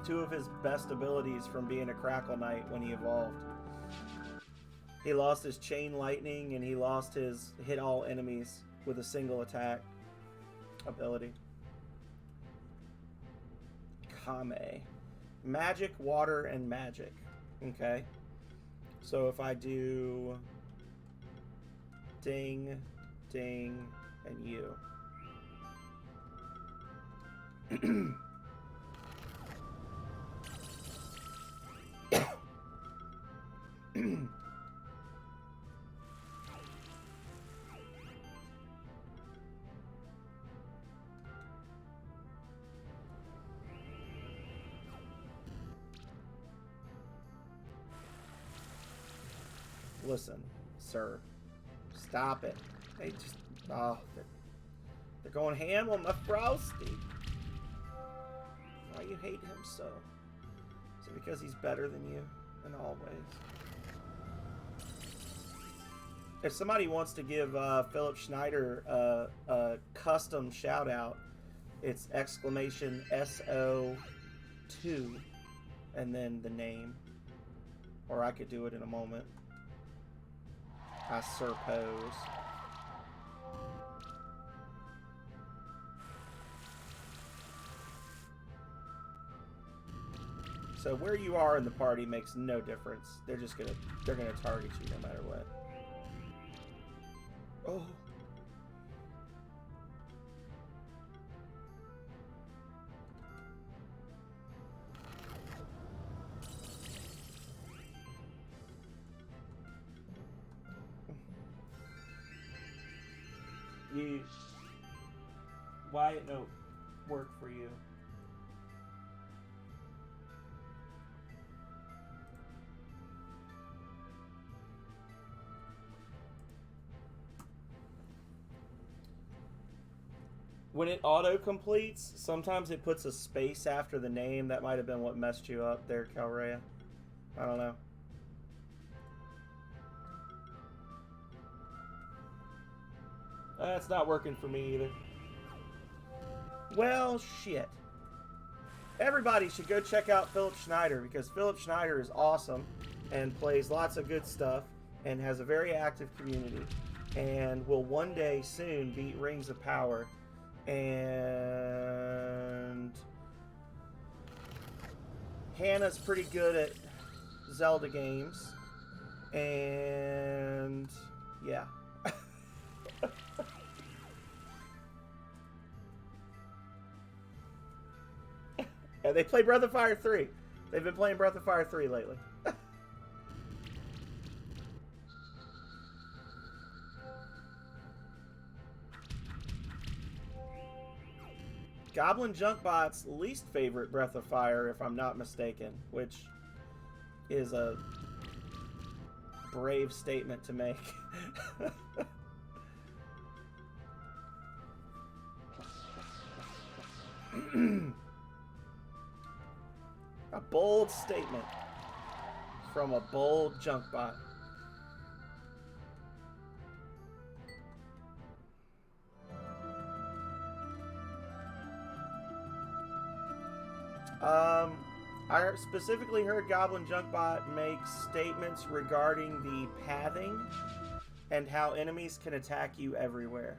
two of his best abilities from being a Crackle Knight when he evolved. He lost his Chain Lightning, and he lost his hit all enemies with a single attack ability. Kame. Magic, water, and magic. Okay. So if I do ding, ding, and you. Listen, sir. Stop it. They just... Oh, they're going ham on my Frosty. Why you hate him so? Is it because he's better than you in all ways? If somebody wants to give Philip Schneider a custom shout out, it's exclamation SO2 and then the name. Or I could do it in a moment. I suppose. So where you are in the party makes no difference. They're gonna target you no matter what. Oh. Why it don't work for you? When it auto-completes, sometimes it puts a space after the name. That might have been what messed you up there, Calrea. I don't know. That's not working for me either. Well, shit. Everybody should go check out Philip Schneider, because Philip Schneider is awesome and plays lots of good stuff and has a very active community and will one day soon beat Rings of Power. And Hannah's pretty good at Zelda games. And yeah. And they play Breath of Fire 3. They've been playing Breath of Fire 3 lately. Goblin Junkbot's least favorite Breath of Fire, if I'm not mistaken, which is a brave statement to make. A bold statement from a bold Junkbot. I specifically heard Goblin Junkbot make statements regarding the pathing and how enemies can attack you everywhere.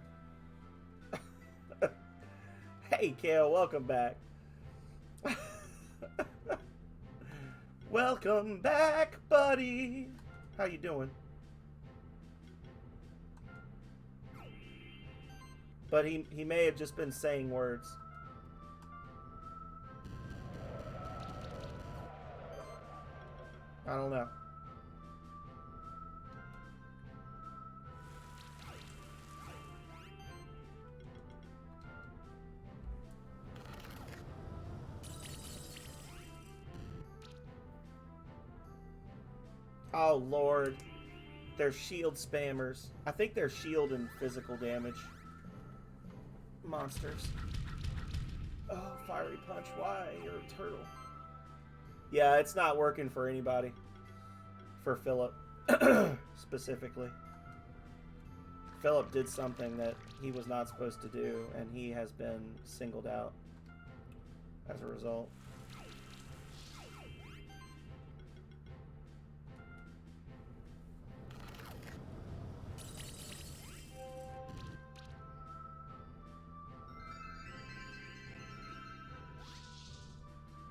Hey, Kale, welcome back. Welcome back, buddy. How you doing? But he may have just been saying words. I don't know. Oh, Lord. They're shield spammers. I think they're shield and physical damage monsters. Oh, Fiery Punch. Why? You're a turtle. Yeah, it's not working for anybody. For Philip. Specifically. Philip did something that he was not supposed to do, and he has been singled out as a result.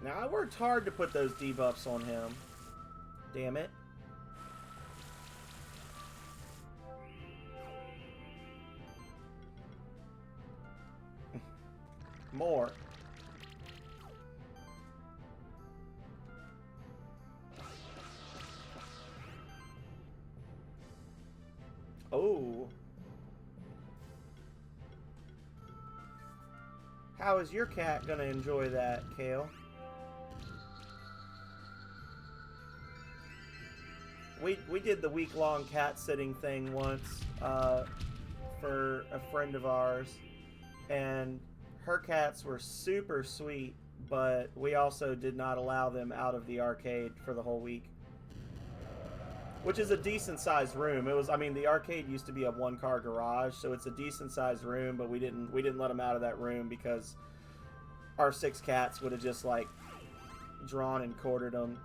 Now, I worked hard to put those debuffs on him. Damn it. More. Oh. How is your cat gonna enjoy that, Kale? We did the week-long cat sitting thing once for a friend of ours, and her cats were super sweet, but we also did not allow them out of the arcade for the whole week, which is a decent-sized room. It was, I mean, the arcade used to be a one-car garage, so it's a decent-sized room, but we didn't let them out of that room because our 6 cats would have just like drawn and quartered them.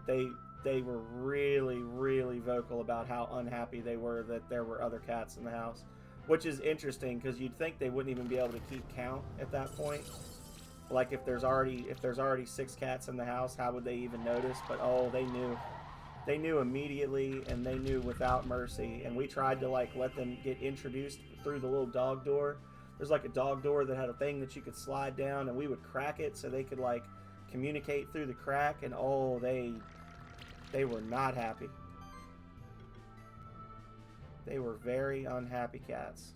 They were really, really vocal about how unhappy they were that there were other cats in the house, which is interesting because you'd think they wouldn't even be able to keep count at that point. Like if there's already 6 cats in the house, how would they even notice? But oh, they knew immediately, and they knew without mercy. And we tried to like let them get introduced through the little dog door. There's like a dog door that had a thing that you could slide down, and we would crack it so they could like communicate through the crack. And oh, they were not happy. They were very unhappy cats.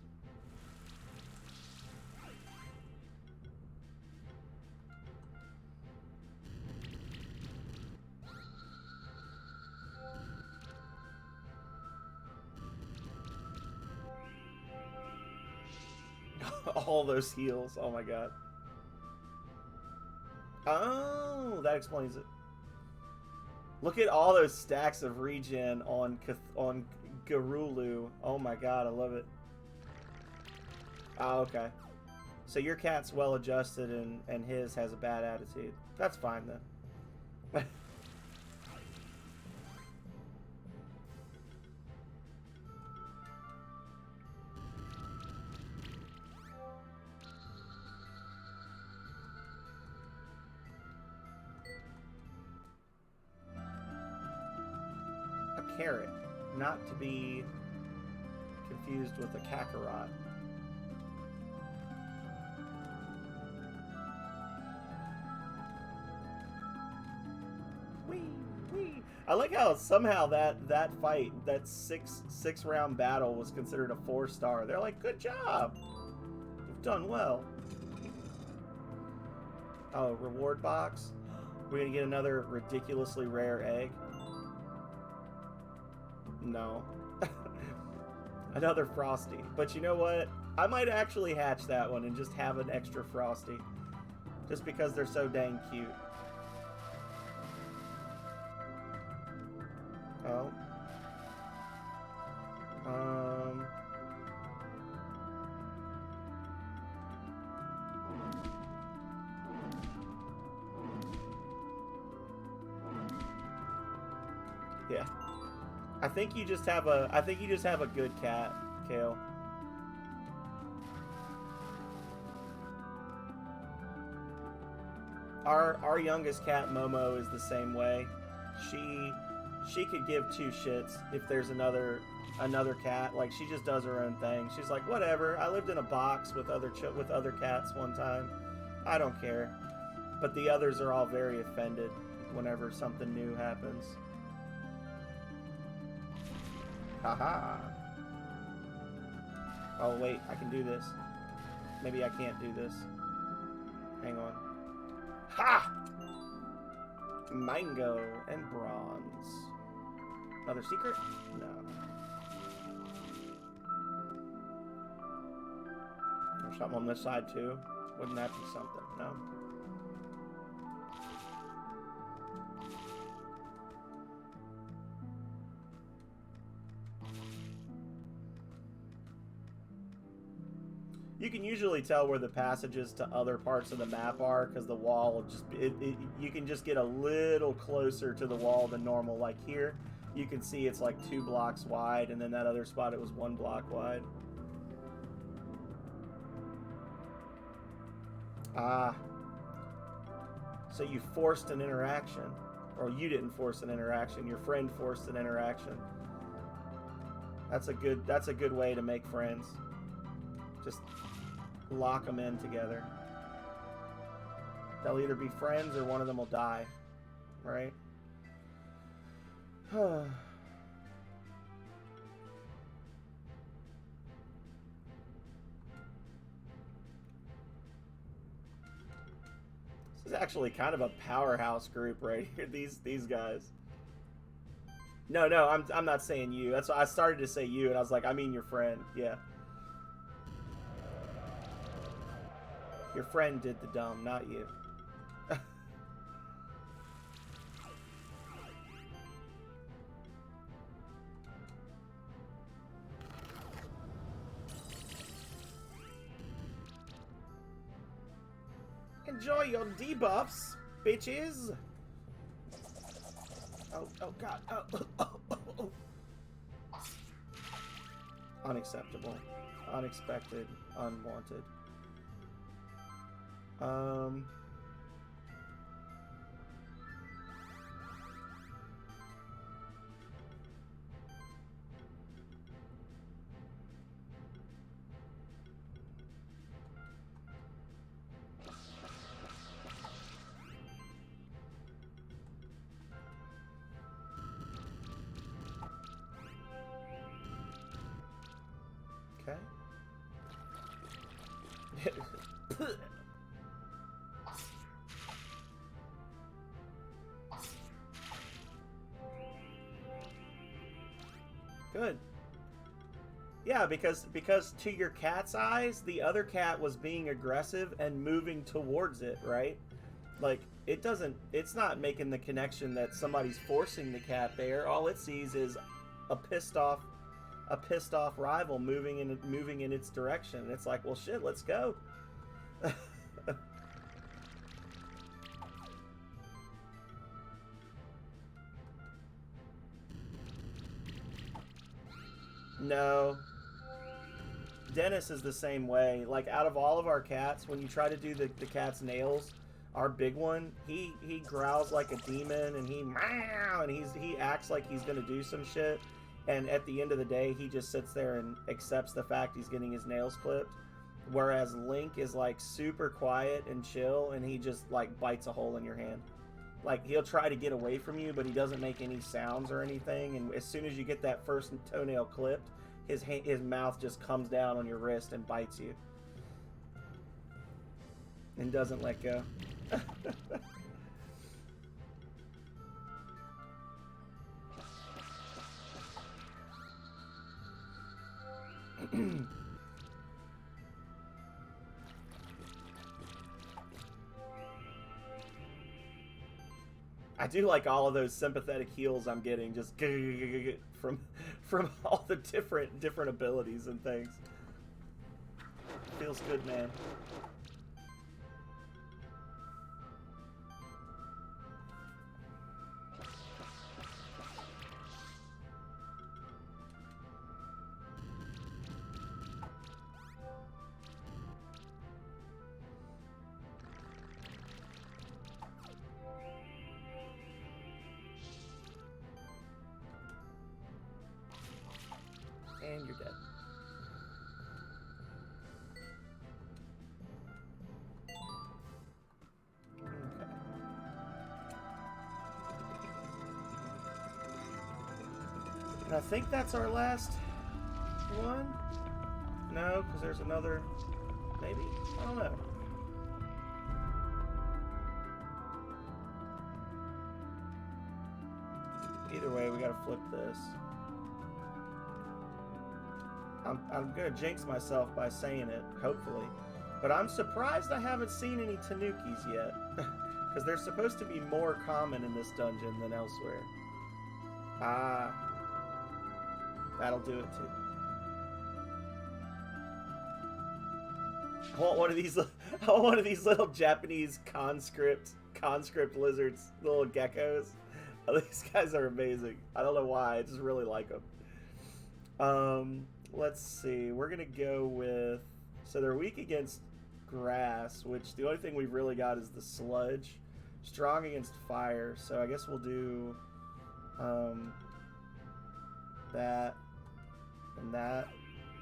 All those heals. Oh my god. Oh, that explains it. Look at all those stacks of regen on Garulu. Oh my god, I love it. Oh, okay. So your cat's well adjusted and his has a bad attitude. That's fine then. Carrot, not to be confused with a Kakarot. Wee, wee. I like how somehow that fight, that six round battle, was considered a 4-star. They're like, good job, you've done well. Oh, reward box. We're gonna get another ridiculously rare egg. No. Another Frosty. But you know what? I might actually hatch that one and just have an extra Frosty. Just because they're so dang cute. Oh. Yeah. I think you just have a good cat, Kale. Our youngest cat, Momo, is the same way. She could give two shits if there's another cat. Like, she just does her own thing. She's like, whatever. I lived in a box with other cats one time. I don't care. But the others are all very offended whenever something new happens. Haha. Oh wait, I can do this. Maybe I can't do this. Hang on. Ha! Mango and bronze. Another secret? No. There's something on this side too. Wouldn't that be something? No. You can usually tell where the passages to other parts of the map are because the wall will just you can just get a little closer to the wall than normal. Like here, you can see it's like 2 blocks wide, and then that other spot it was 1 block wide. Ah. So you forced an interaction. Or you didn't force an interaction, your friend forced an interaction. That's a good way to make friends. Just lock them in together. They'll either be friends or one of them will die. Right? This is actually kind of a powerhouse group right here. These guys. No, I'm not saying you. That's why I started to say you, and I was like, I mean your friend. Yeah. Your friend did the dumb, not you. Enjoy your debuffs, bitches. Oh god. Oh. Unacceptable. Unexpected. Unwanted. Okay. Good. Yeah, because to your cat's eyes, the other cat was being aggressive and moving towards it, right? Like, it's not making the connection that somebody's forcing the cat there. All it sees is a pissed off rival moving in its direction. It's like, well, shit, let's go. No. Dennis is the same way. Like, out of all of our cats, when you try to do the cat's nails, our big one, he growls like a demon, and he acts like he's gonna do some shit, and at the end of the day, he just sits there and accepts the fact he's getting his nails clipped. Whereas Link is like super quiet and chill, and he just like bites a hole in your hand. Like, he'll try to get away from you, but he doesn't make any sounds or anything. And as soon as you get that first toenail clipped, his mouth just comes down on your wrist and bites you. And doesn't let go. I do like all of those sympathetic heals I'm getting, just from all the different abilities and things. Feels good, man. And you're dead. Okay. And I think that's our last one? No, because there's another... Maybe? I don't know. Either way, we gotta flip this. I'm gonna jinx myself by saying it, hopefully. But I'm surprised I haven't seen any Tanukis yet. Because they're supposed to be more common in this dungeon than elsewhere. Ah. That'll do it too. I want one of these. I want one of these little Japanese conscript lizards, little geckos. Oh, these guys are amazing. I don't know why. I just really like them. Let's see. We're gonna go with. So they're weak against grass, which the only thing we've really got is the sludge. Strong against fire. So I guess we'll do that and that,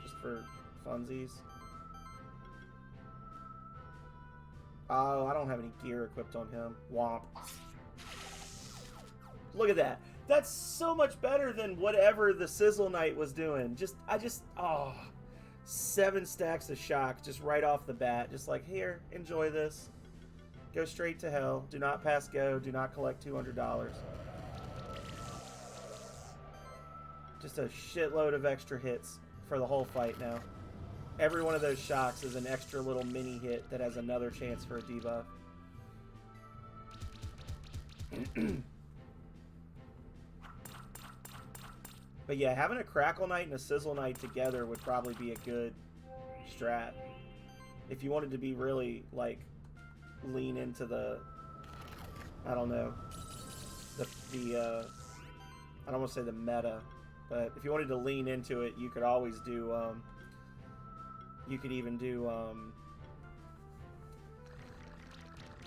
just for funsies. Oh, I don't have any gear equipped on him. Womp. Look at that. That's so much better than whatever the Sizzle Knight was doing. Oh, 7 stacks of shock just right off the bat. Just like, here, enjoy this. Go straight to hell. Do not pass go. Do not collect $200. Just a shitload of extra hits for the whole fight now. Every one of those shocks is an extra little mini hit that has another chance for a debuff. But yeah, having a Crackle Knight and a Sizzle Knight together would probably be a good strat. If you wanted to be really, like, lean into the, I don't know, I don't want to say the meta, but if you wanted to lean into it, you could always do, you could even do,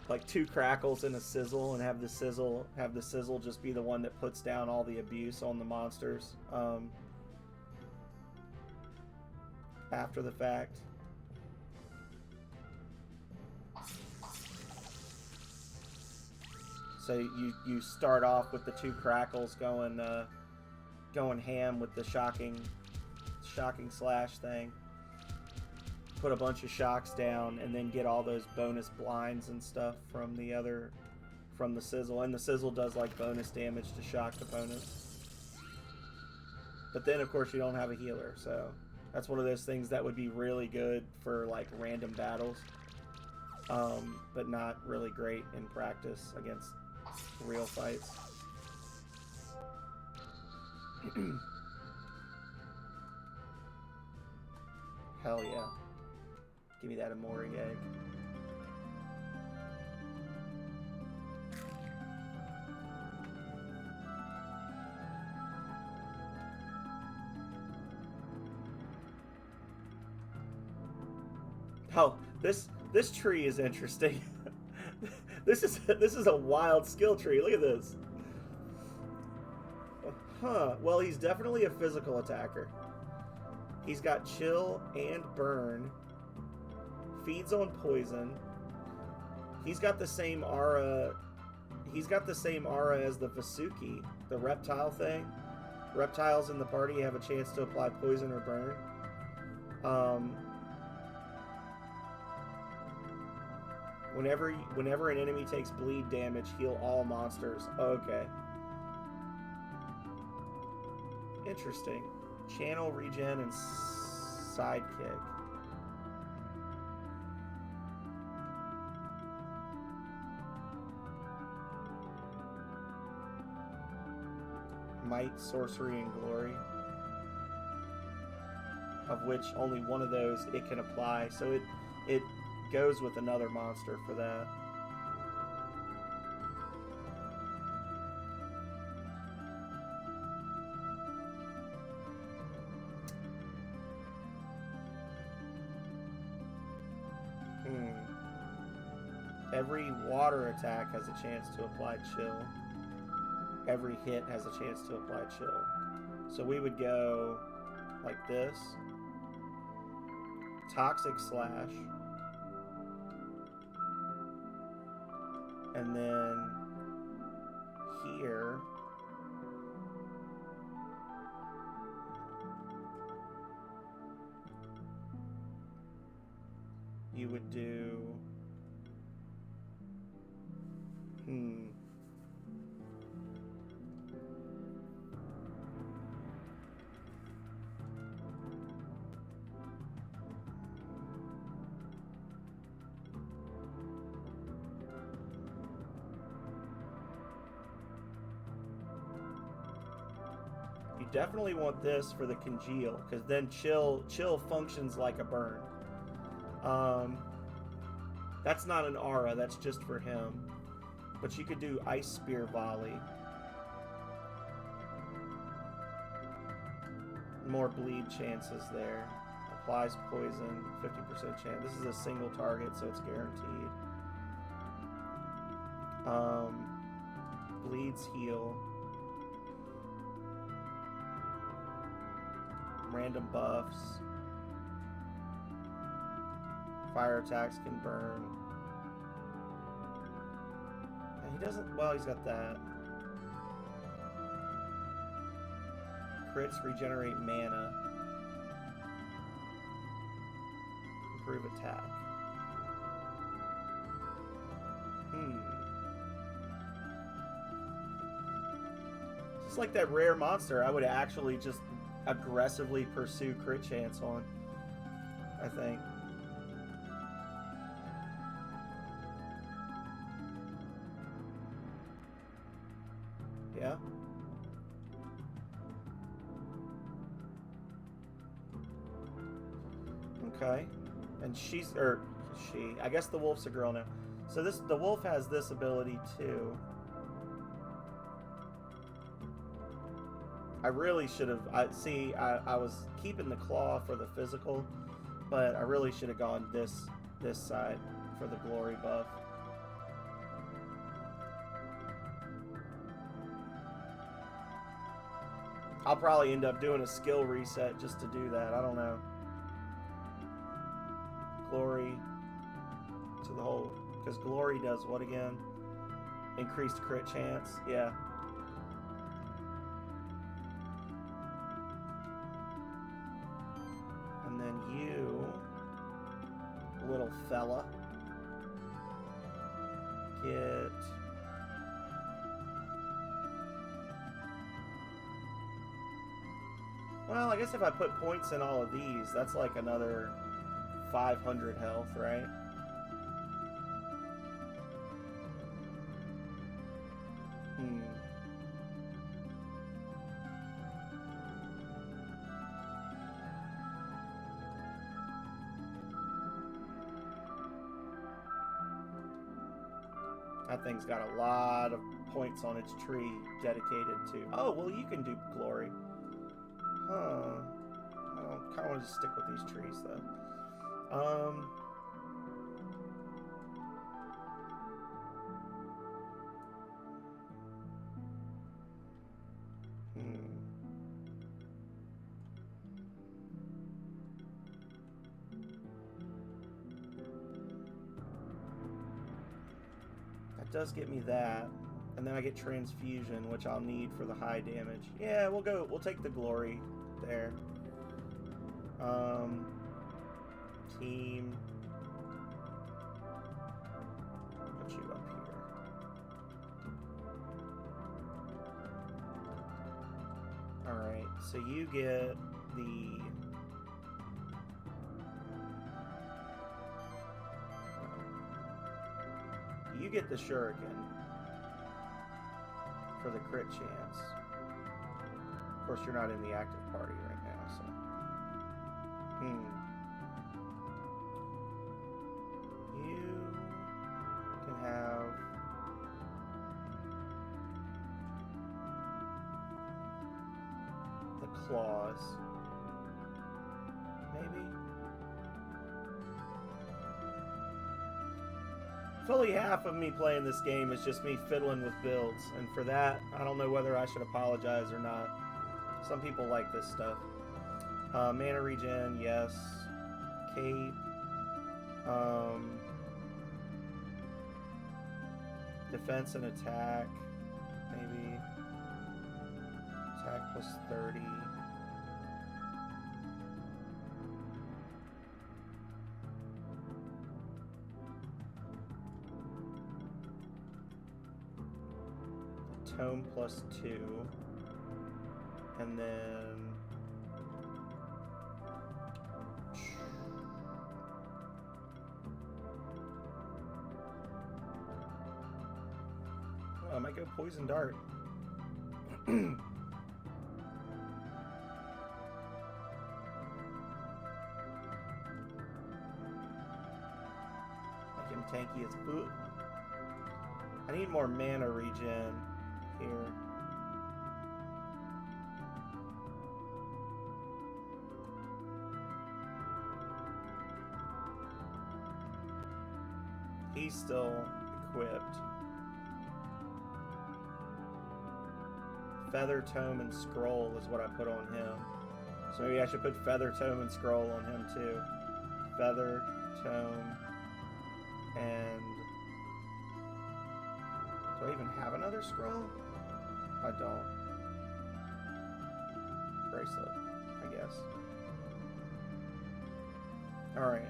like 2 Crackles and a Sizzle, and have the Sizzle just be the one that puts down all the abuse on the monsters, after the fact. So you start off with the 2 Crackles going ham with the shocking slash thing. Put a bunch of shocks down, and then get all those bonus blinds and stuff from the Sizzle. And the Sizzle does like bonus damage to shocked opponents. But then of course you don't have a healer, so that's one of those things that would be really good for like random battles, but not really great in practice against real fights. Hell yeah. Give me that Amori egg. Oh, this tree is interesting. This is a wild skill tree. Look at this. Huh. Well, he's definitely a physical attacker. He's got chill and burn. Feeds on poison. He's got the same aura. He's got the same aura as the Vasuki, the reptile thing. Reptiles in the party have a chance to apply poison or burn. Whenever an enemy takes bleed damage, heal all monsters. Okay. Interesting. Channel, regen, and sidekick. Might, sorcery, and glory. Of which only one of those it can apply. So it goes with another monster for that. Every water attack has a chance to apply chill. Every hit has a chance to apply chill. So we would go like this. Toxic Slash. And then here you would do you definitely want this for the congeal, because then chill functions like a burn. That's not an aura, that's just for him. But you could do Ice Spear Volley. More bleed chances there. Applies poison, 50% chance. This is a single target, so it's guaranteed. Bleeds heal. Random buffs. Fire attacks can burn. And he doesn't... Well, he's got that. Crits regenerate mana. Improve attack. Just like that rare monster, I would actually just aggressively pursue crit chance on, I think. Yeah. Okay. And she, I guess the wolf's a girl now. So the wolf has this ability too. I really should have, I was keeping the claw for the physical, but I really should have gone this side for the glory buff. I'll probably end up doing a skill reset just to do that. I don't know. Glory to the whole, because glory does what again? Increased crit chance. Yeah. And then you, little fella, get... Well, I guess if I put points in all of these, that's like another 500 health, right? That thing's got a lot of points on its tree dedicated to... Oh, well, you can do glory. Huh. I kind of want to stick with these trees, though. That does get me that. And then I get transfusion, which I'll need for the high damage. Yeah, we'll take the glory there. Team. So you get the... You get the Shuriken for the crit chance. Of course, you're not in the active party right now, so... You can have... the claws. Maybe? Fully half of me playing this game is just me fiddling with builds, and for that, I don't know whether I should apologize or not. Some people like this stuff. Mana regen, yes. Cape. Defense and attack, maybe. Attack plus 30. Tome plus 2. And then... Oh, I might go Poison Dart. I can tanky as foot. I need more mana regen here. He's still equipped. Feather, Tome, and Scroll is what I put on him. So maybe I should put Feather, Tome, and Scroll on him too. Feather, Tome, and... Do I even have another scroll? I don't. Bracelet, I guess. Alright.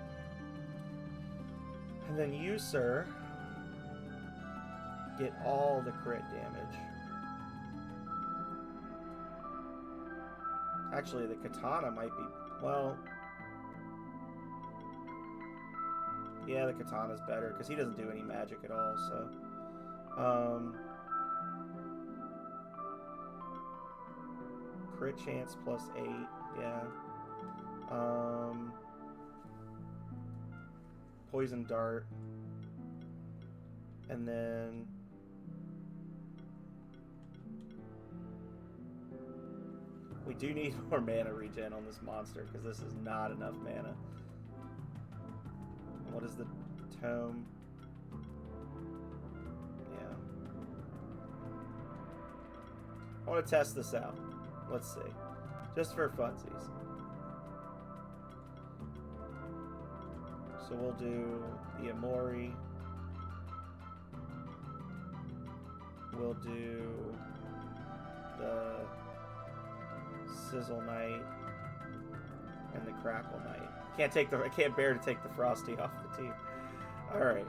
And then you, sir, get all the crit damage. Actually, the katana might be... Well... Yeah, the katana's better, because he doesn't do any magic at all, so... Crit chance plus 8, yeah. Poison Dart. And then... We do need more mana regen on this monster, because this is not enough mana. What is the tome? Yeah. I want to test this out. Let's see. Just for funsies. So we'll do the Amori. We'll do the Sizzle Knight and the Crackle Knight. I can't bear to take the Frosty off the team. All right.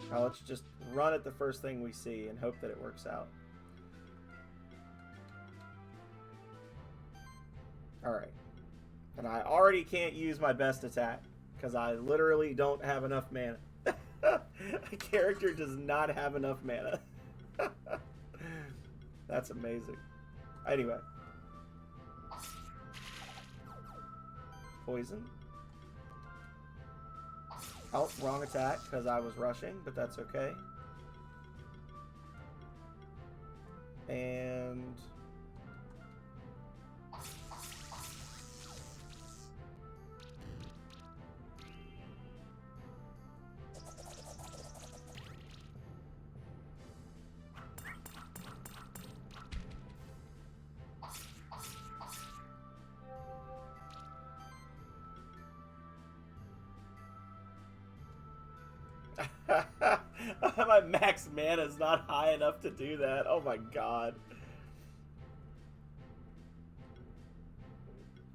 Now let's just run at the first thing we see and hope that it works out. Alright. And I already can't use my best attack because I literally don't have enough mana. A character does not have enough mana. That's amazing. Anyway. Poison. Oh, wrong attack because I was rushing, but that's okay. And... my max mana is not high enough to do that. Oh my god.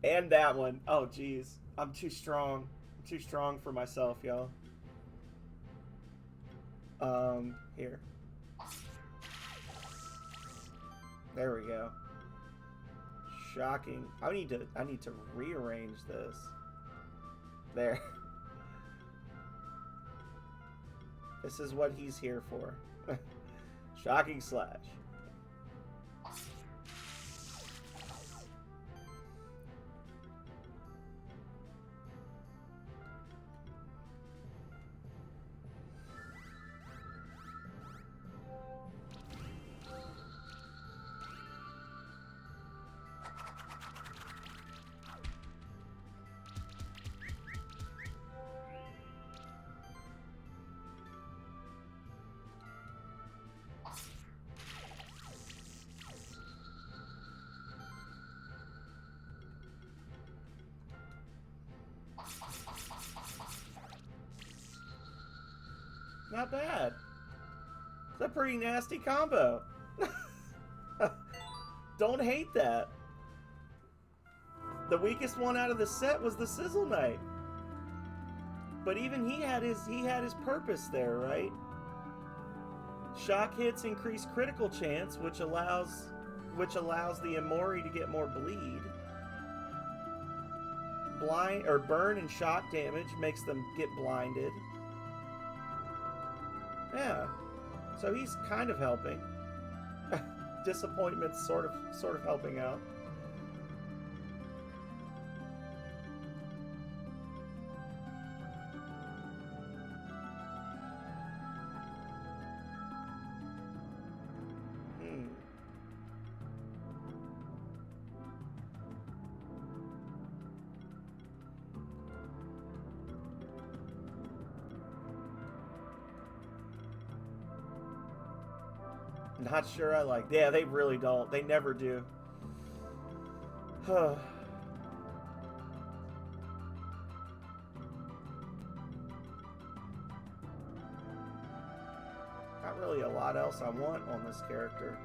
And that one. Oh jeez. I'm too strong. I'm too strong for myself, y'all. Here. There we go. Shocking. I need to rearrange this. There. This is what he's here for. Shocking Slash. Not bad. It's a pretty nasty combo. Don't hate that. The weakest one out of the set was the Sizzle Knight. But even he had his purpose there, right? Shock hits increase critical chance, which allows the Amori to get more bleed. Blind or burn and shock damage makes them get blinded. Yeah, so he's kind of helping. Disappointment's sort of helping out. Not sure I like. Yeah, they really don't. They never do. Not really a lot else I want on this character.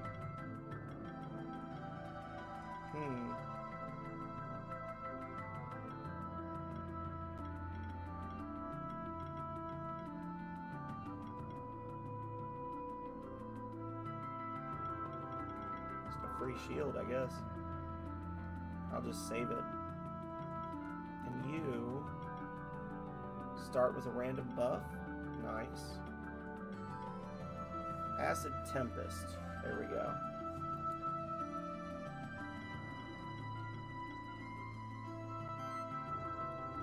Free shield, I guess. I'll just save it. And you start with a random buff. Nice. Acid Tempest. There we go.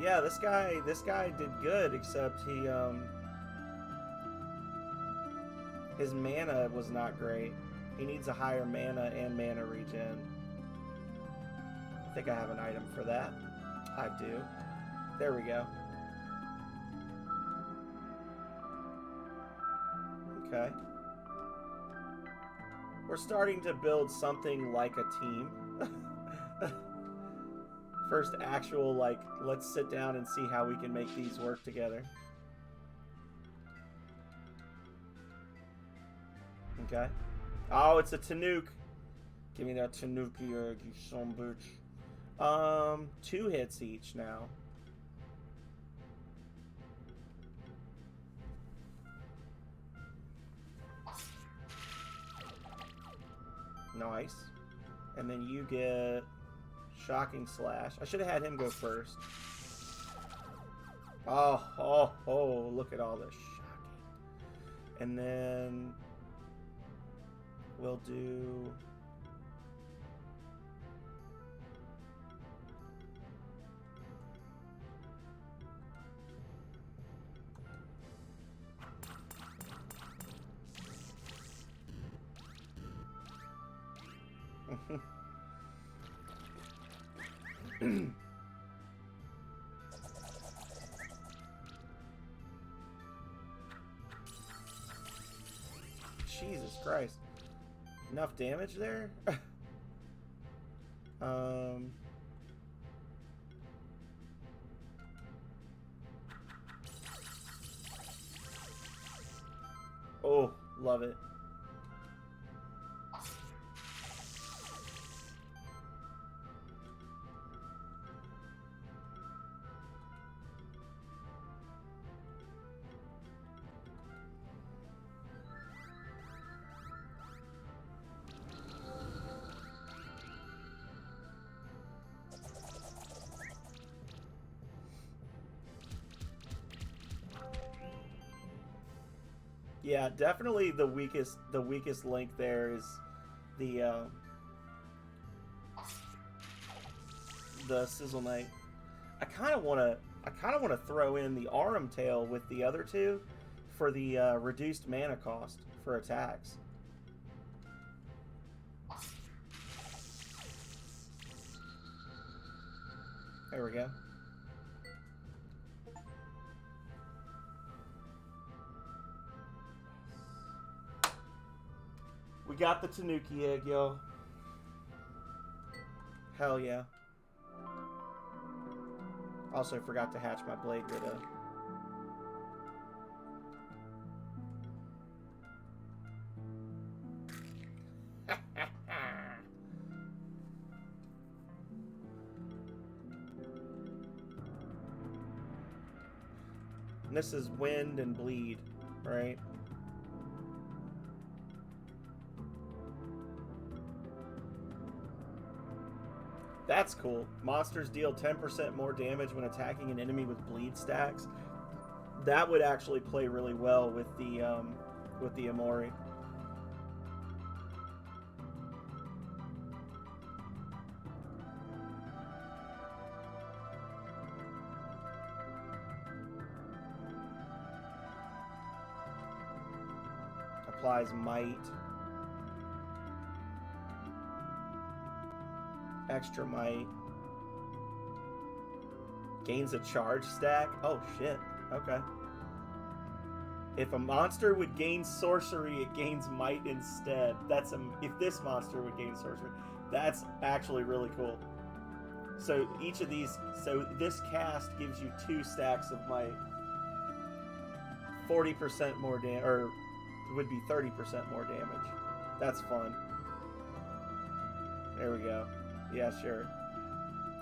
Yeah, this guy did good, except he his mana was not great. He needs a higher mana and mana regen. I think I have an item for that. I do. There we go. Okay. We're starting to build something like a team. First actual, like, let's sit down and see how we can make these work together. Okay. Oh, it's a Tanook. Give me that Tanuki egg, you son of a bitch. 2 hits each now. Nice. And then you get Shocking Slash. I should have had him go first. Oh, look at all this shocking. And then we'll do... Jesus Christ. Enough damage there? Oh, love it. Yeah, definitely the weakest link there is the Sizzle Knight. I kind of want to throw in the Arum Tail with the other two for the reduced mana cost for attacks. There we go. We got the Tanuki egg, yo. Hell yeah. Also forgot to hatch my Blade Widow. And this is Wind and Bleed, right? That's cool. Monsters deal 10% more damage when attacking an enemy with bleed stacks. That would actually play really well with the Amori. Applies might. Extra might. Gains a charge stack. Oh shit. Okay. If a monster would gain sorcery, it gains might instead. If this monster would gain sorcery, that's actually really cool. So each of these, so this cast gives you 2 stacks of might. 40% more damage, or would be 30% more damage. That's fun. There we go. Yeah, sure.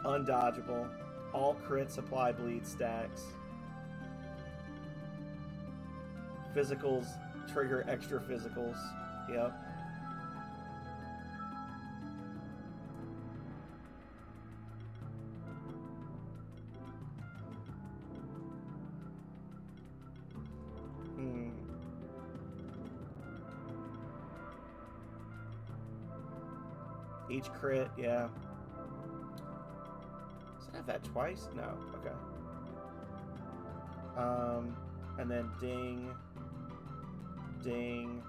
Undodgeable. All crits apply bleed stacks. Physicals trigger extra physicals. Yep. Each crit, yeah. Does it have that twice? No. Okay. And then ding, ding.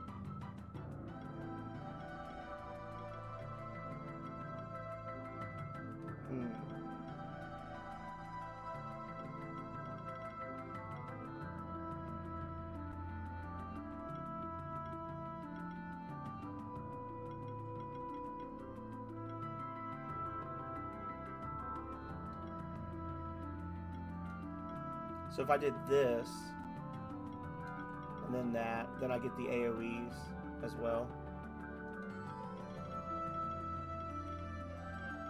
So if I did this, and then that, then I get the AoEs as well.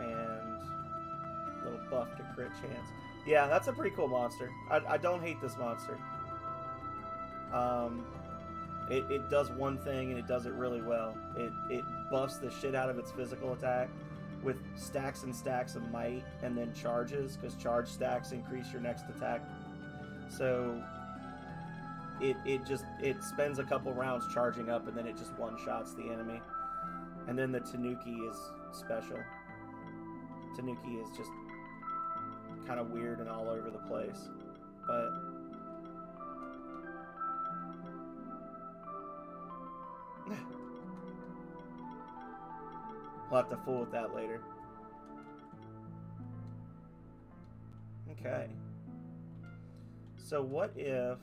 And a little buff to crit chance. Yeah, that's a pretty cool monster. I don't hate this monster. It does one thing, and it does it really well. It buffs the shit out of its physical attack with stacks and stacks of might, and then charges, because charge stacks increase your next attack. So it spends a couple rounds charging up, and then it just one-shots the enemy. And then the Tanuki is special. Tanuki is just kind of weird and all over the place, but we'll have to fool with that later. Okay. So what if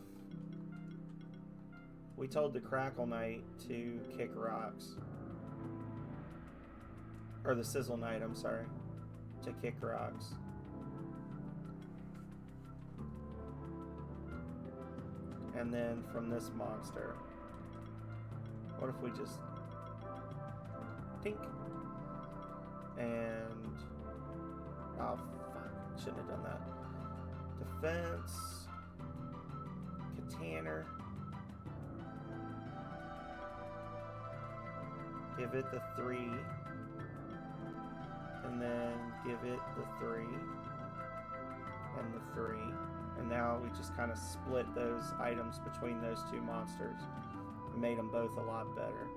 we told the Crackle Knight to kick rocks? Or the Sizzle Knight, I'm sorry. To kick rocks. And then from this monster, what if we just tink? And oh fuck, shouldn't have done that. Defense, Tanner. Give it the 3. And then give it the 3. And the 3. And now we just kind of split those items between those two monsters. Made them both a lot better.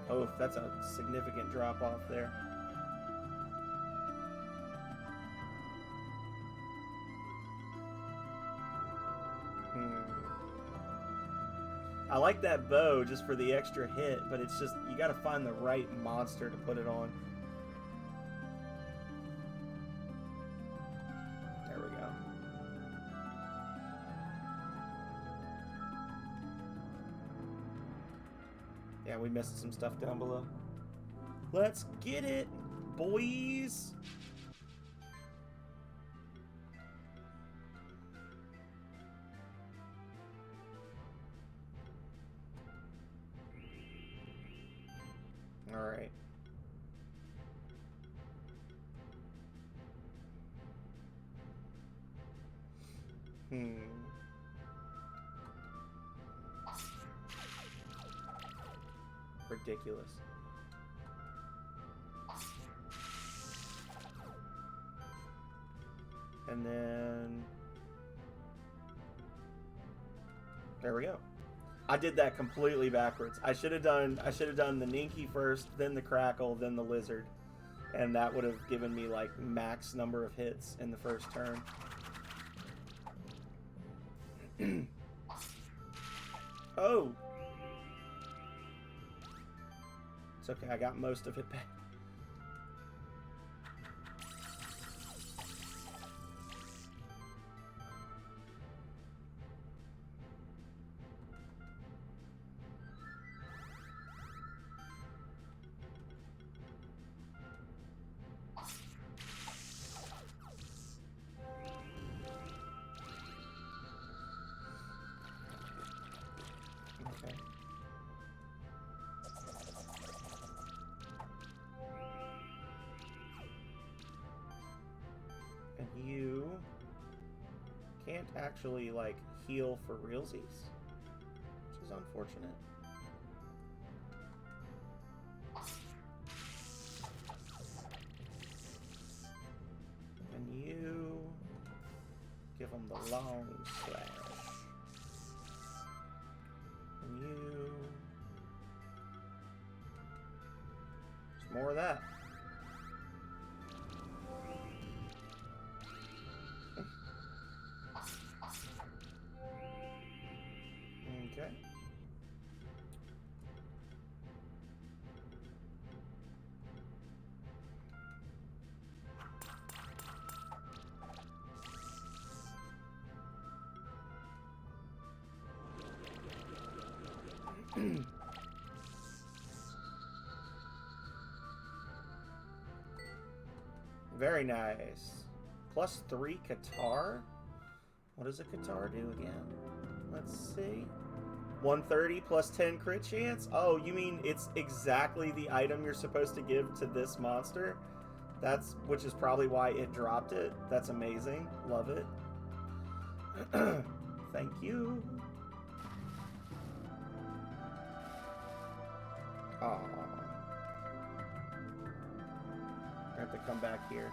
Oh, that's a significant drop off there. I like that bow just for the extra hit, but it's just, you gotta find the right monster to put it on. There we go. Yeah, we missed some stuff down below. Let's get it, boys! Alright. Ridiculous. And then... there we go. I did that completely backwards. I should have done the Ninky first, then the Crackle, then the Lizard. And that would have given me like max number of hits in the first turn. Oh! It's okay, I got most of it back. Okay. And you can't actually, like, heal for realsies, which is unfortunate. And you give them the long slash. And you... there's more of that. Okay. Very nice. +3 Qatar? What does a Qatar do again? Let's see. 130 plus 10 crit chance? Oh, you mean it's exactly the item you're supposed to give to this monster? That's, which is probably why it dropped it. That's amazing. Love it. Thank you. Aww. I have to come back here.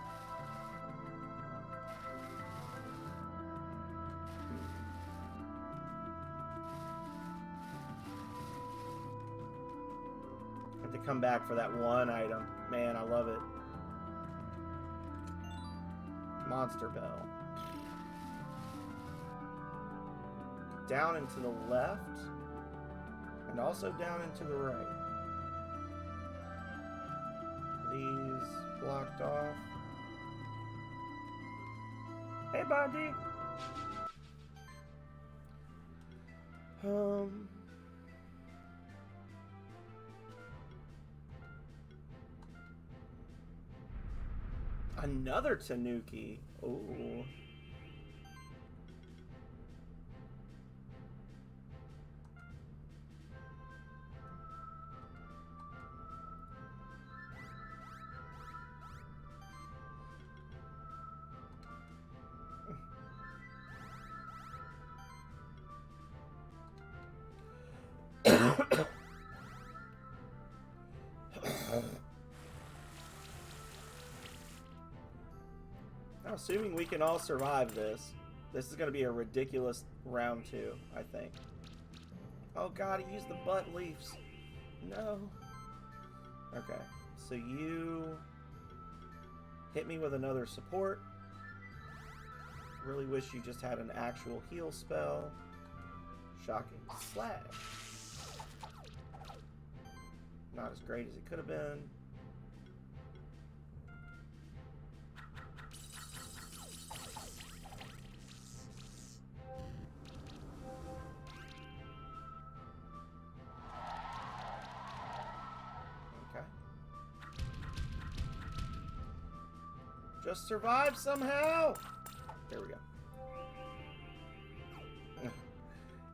I have to come back for that one item. Man, I love it. Monster Bell. Down and to the left. And also down and to the right. These blocked off. Hey, Bondi. Another Tanuki. Ooh. assuming we can all survive this. This is going to be a ridiculous round 2, I think. Oh god, he used the butt leaves. No. Okay, so you hit me with another support. Really wish you just had an actual heal spell. Shocking Slash. Not as great as it could have been. Just survive somehow! There we go.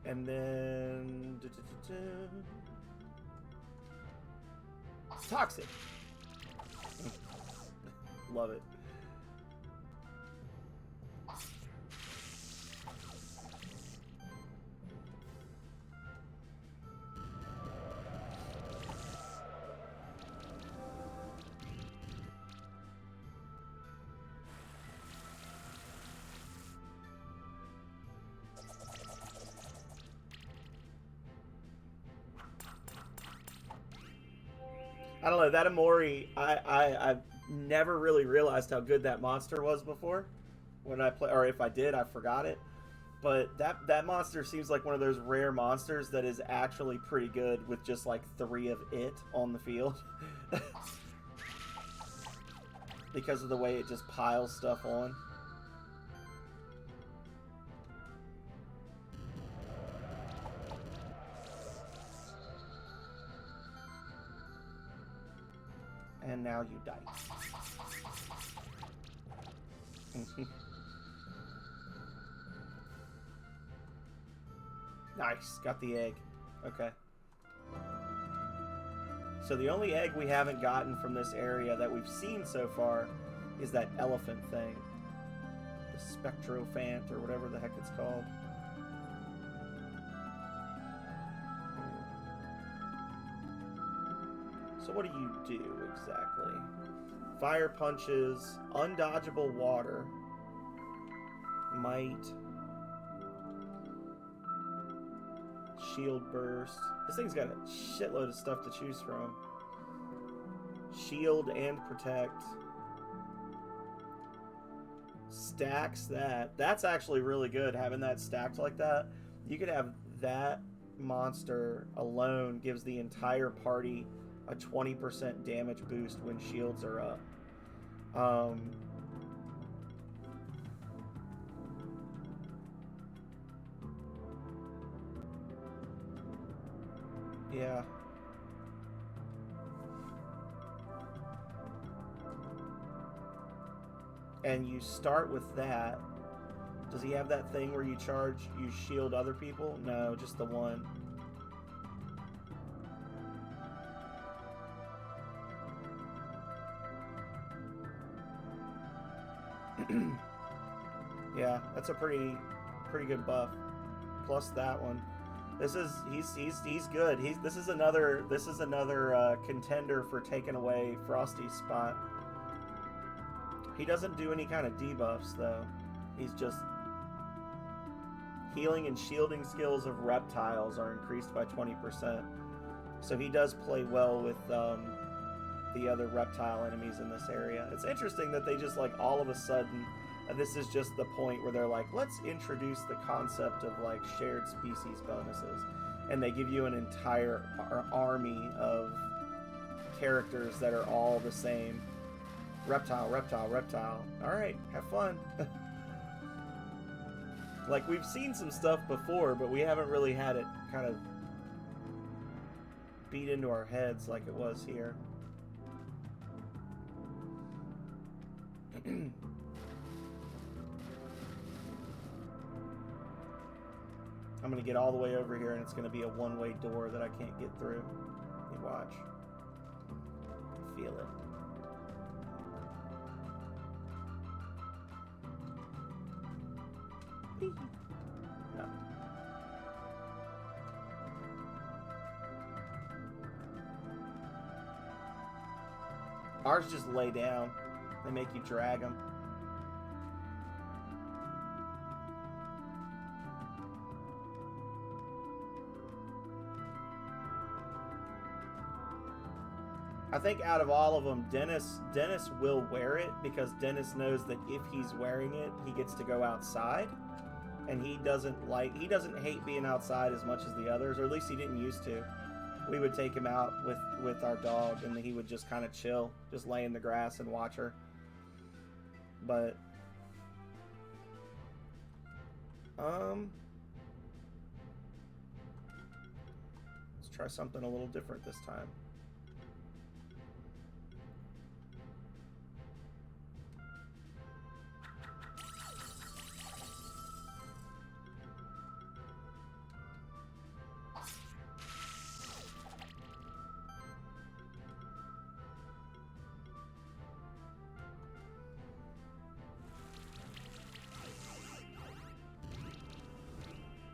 And then... Toxic! Love it. I don't know, that Amori, I've never really realized how good that monster was before. When I play, or if I did, I forgot it. But that monster seems like one of those rare monsters that is actually pretty good with just like 3 of it on the field. Because of the way it just piles stuff on. And now you die. Nice, got the egg. Okay. So the only egg we haven't gotten from this area that we've seen so far is that elephant thing. The Spectrophant, or whatever the heck it's called. So what do you do exactly? Fire punches, undodgeable water, might, shield burst. This thing's got a shitload of stuff to choose from. Shield and protect. Stacks that. That's actually really good, having that stacked like that. You could have that monster alone gives the entire party a 20% damage boost when shields are up. Yeah. And you start with that. Does he have that thing where you shield other people? No, just the one. Yeah, that's a pretty good buff. Plus that one. He's good. This is another contender for taking away Frosty's spot. He doesn't do any kind of debuffs though. He's just healing and shielding skills of reptiles are increased by 20%. So he does play well with the other reptile enemies in this area. It's interesting that they just like all of a sudden, this is just the point where they're like, let's introduce the concept of like shared species bonuses, and they give you an entire army of characters that are all the same. Reptile, reptile, reptile. Alright, have fun. Like, we've seen some stuff before, but we haven't really had it kind of beat into our heads like it was here. I'm gonna get all the way over here and it's gonna be a one-way door that I can't get through. You watch. I feel it. No. Ours just lay down. They make you drag them. I think out of all of them, Dennis will wear it because Dennis knows that if he's wearing it, he gets to go outside, and he doesn't hate being outside as much as the others, or at least he didn't used to. We would take him out with our dog, and he would just kind of chill, just lay in the grass and watch her. But let's try something a little different this time.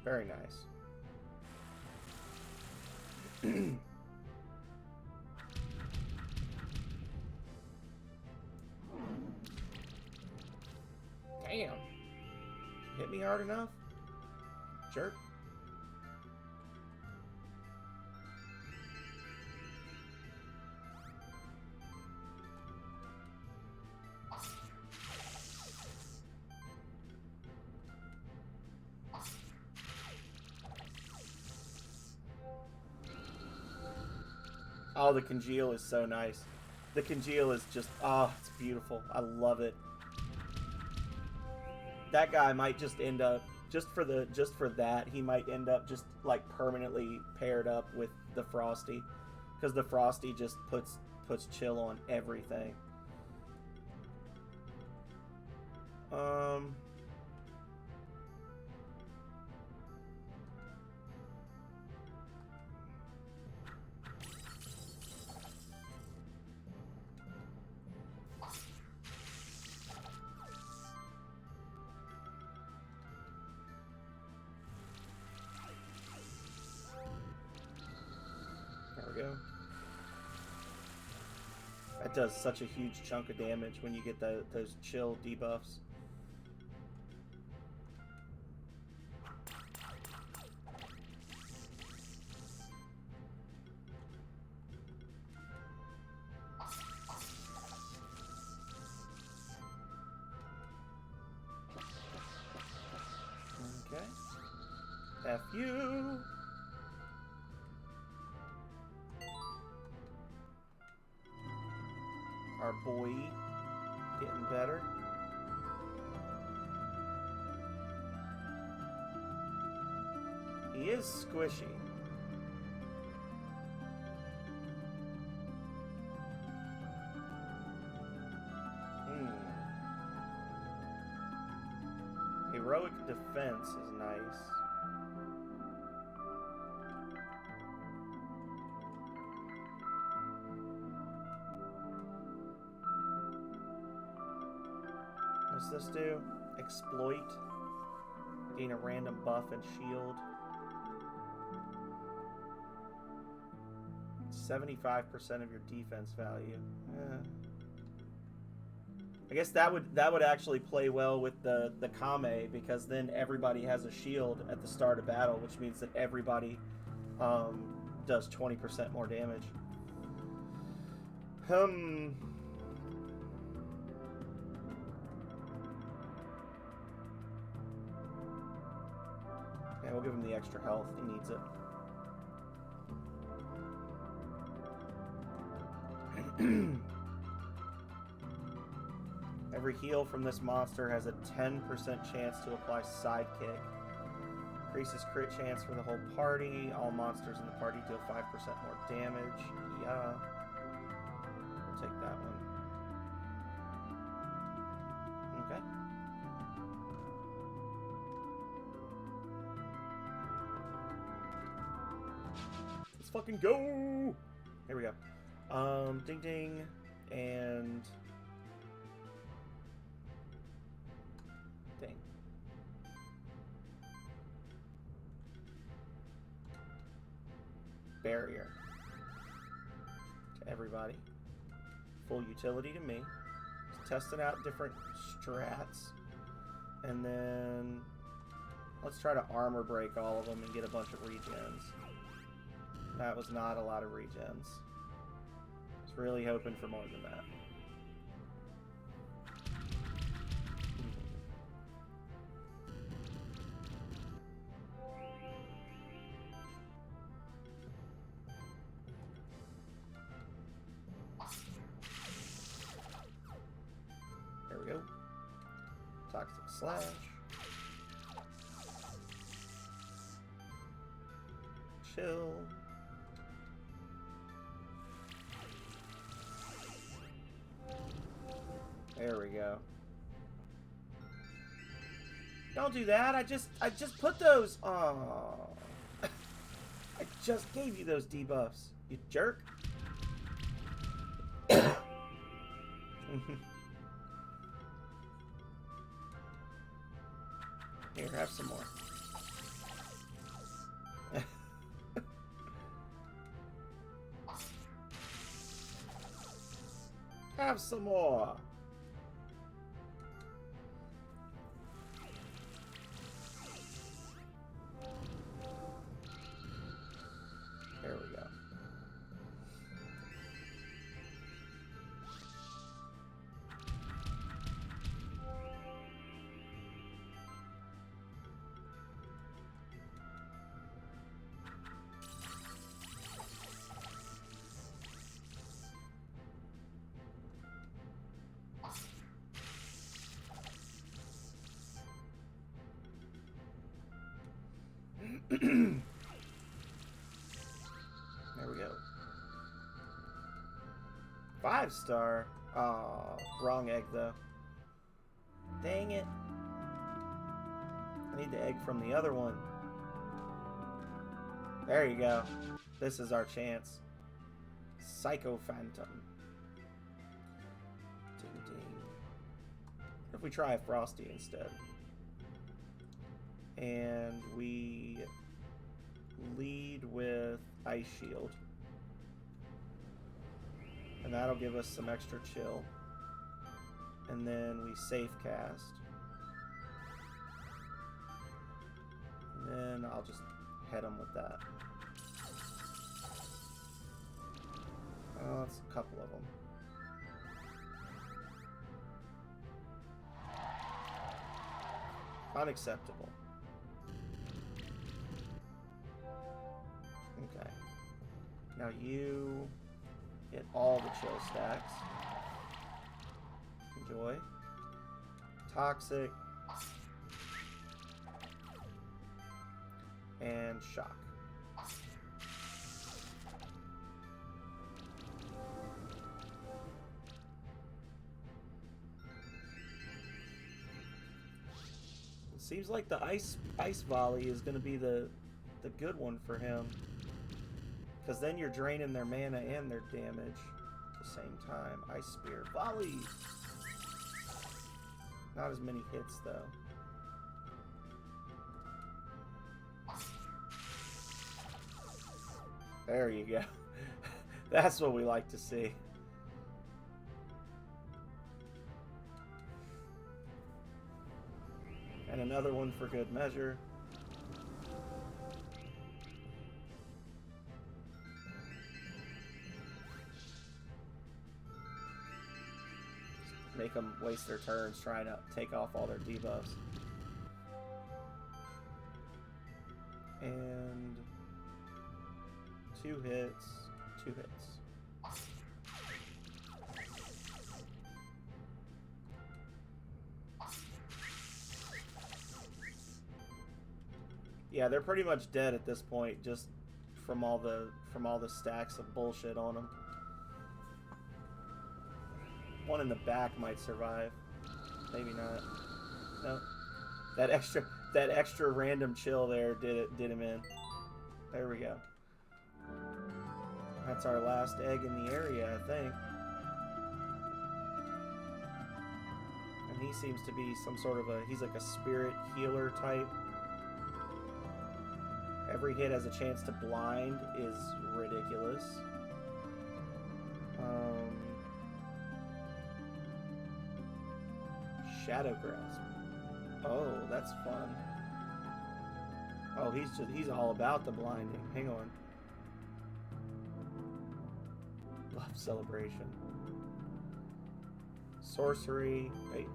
Very nice. Damn. Hit me hard enough? Jerk. Oh, the congeal is so nice. The congeal is just, oh, it's beautiful. I love it. That guy might just end up, just for that, he might end up just like permanently paired up with the Frosty, because the Frosty just puts chill on everything. That does such a huge chunk of damage when you get those chill debuffs. Okay. F you. Our boy getting better. He is squishy. Heroic defense is nice. What's this do? Exploit. Gain a random buff and shield. 75% of your defense value. Yeah. I guess that would actually play well with the Kame, because then everybody has a shield at the start of battle, which means that everybody does 20% more damage. Yeah, we'll give him the extra health. He needs it. Every heal from this monster has a 10% chance to apply sidekick. Increases crit chance for the whole party. All monsters in the party deal 5% more damage. Yeah. We'll take that one. Okay. Let's fucking go! Here we go. Ding ding. And... ding. Barrier. To everybody. Full utility to me. Just testing out different strats. And then... let's try to armor break all of them and get a bunch of regens. That was not a lot of regens. was really hoping for more than that. There we go. Toxic Slash. Chill. There we go. Don't do that. I just put those. Oh, I just gave you those debuffs, you jerk. Here, have some more. Have some more. There we go. There we go. 5-star. Aw, wrong egg though. Dang it. I need the egg from the other one. There you go. This is our chance. Psycho Phantom. Ding ding. What if we try a Frosty instead? And we lead with Ice Shield. And that'll give us some extra chill. And then we safe cast. And then I'll just head them with that. Oh, that's a couple of them. Unacceptable. Okay. Now you get all the chill stacks. Enjoy. Toxic. And shock. It seems like the ice volley is going to be the good one for him. Because then you're draining their mana and their damage at the same time. Ice Spear. Volley! Not as many hits, though. There you go. That's what we like to see. And another one for good measure. Make them waste their turns trying to take off all their debuffs. And 2 hits, 2 hits. Yeah, they're pretty much dead at this point, just from all the stacks of bullshit on them. One in the back might survive. Maybe not. No. That extra random chill there did him in. There we go. That's our last egg in the area, I think. And he seems to be some sort of he's like a spirit healer type. Every hit has a chance to blind is ridiculous. Shadow Grasp. Oh, that's fun. Oh, he's all about the blinding. Hang on. Love Celebration. Sorcery. Wait.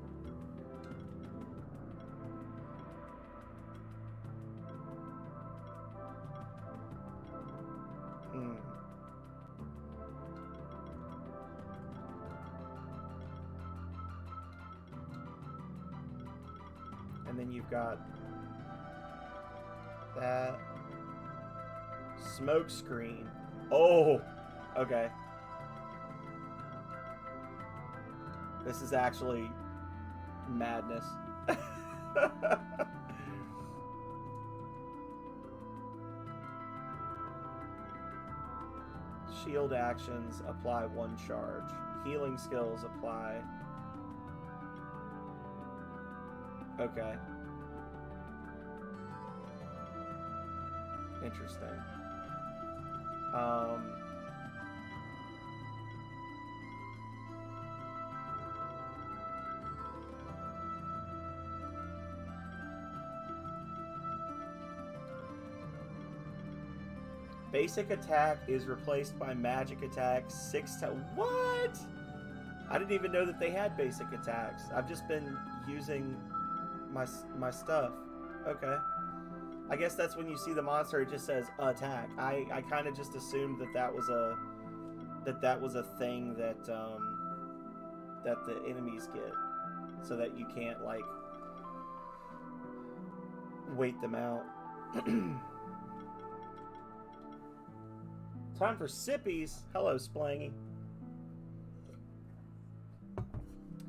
And then you've got that smoke screen. Oh, okay. This is actually madness. Shield actions apply 1 charge. Healing skills apply. Okay. Interesting. Basic attack is replaced by magic attack 6 to... What? I didn't even know that they had basic attacks. I've just been using my stuff. Okay. I guess that's when you see the monster, it just says attack. I kind of just assumed that was a thing that that the enemies get, so that you can't like wait them out. Time for sippies. Hello, Splangy.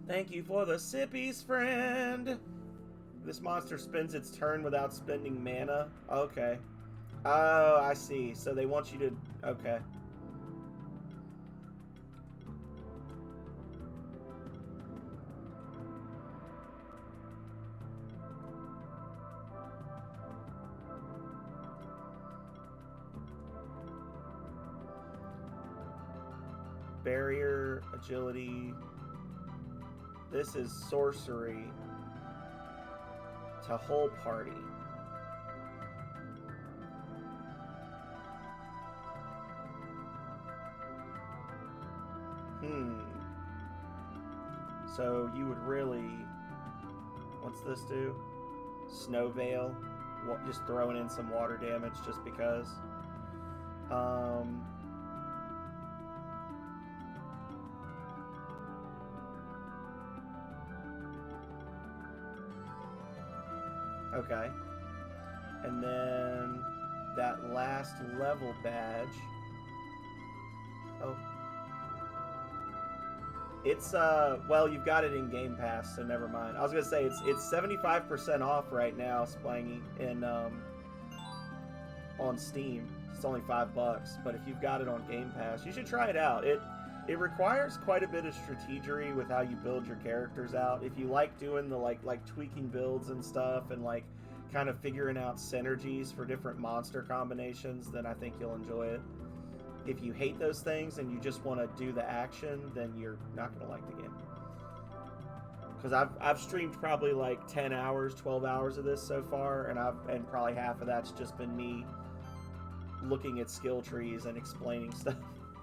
Thank you for the sippies, friend. This monster spends its turn without spending mana. Okay. Oh, I see. So they want you to... Okay. Barrier, agility. This is sorcery. To whole party. So you would really... What's this do? Snow Veil. Just throwing in some water damage just because. Okay. And then that last level badge. Oh. It's well, you've got it in Game Pass, so never mind. I was gonna say it's 75% off right now, Splangy, in on Steam. It's only $5, but if you've got it on Game Pass, you should try it out. It requires quite a bit of strategery with how you build your characters out. If you like doing the like tweaking builds and stuff, and like kind of figuring out synergies for different monster combinations, then I think you'll enjoy it. If you hate those things and you just want to do the action, then you're not going to like the game. Because I've streamed probably like 10 hours, 12 hours of this so far, and probably half of that's just been me looking at skill trees and explaining stuff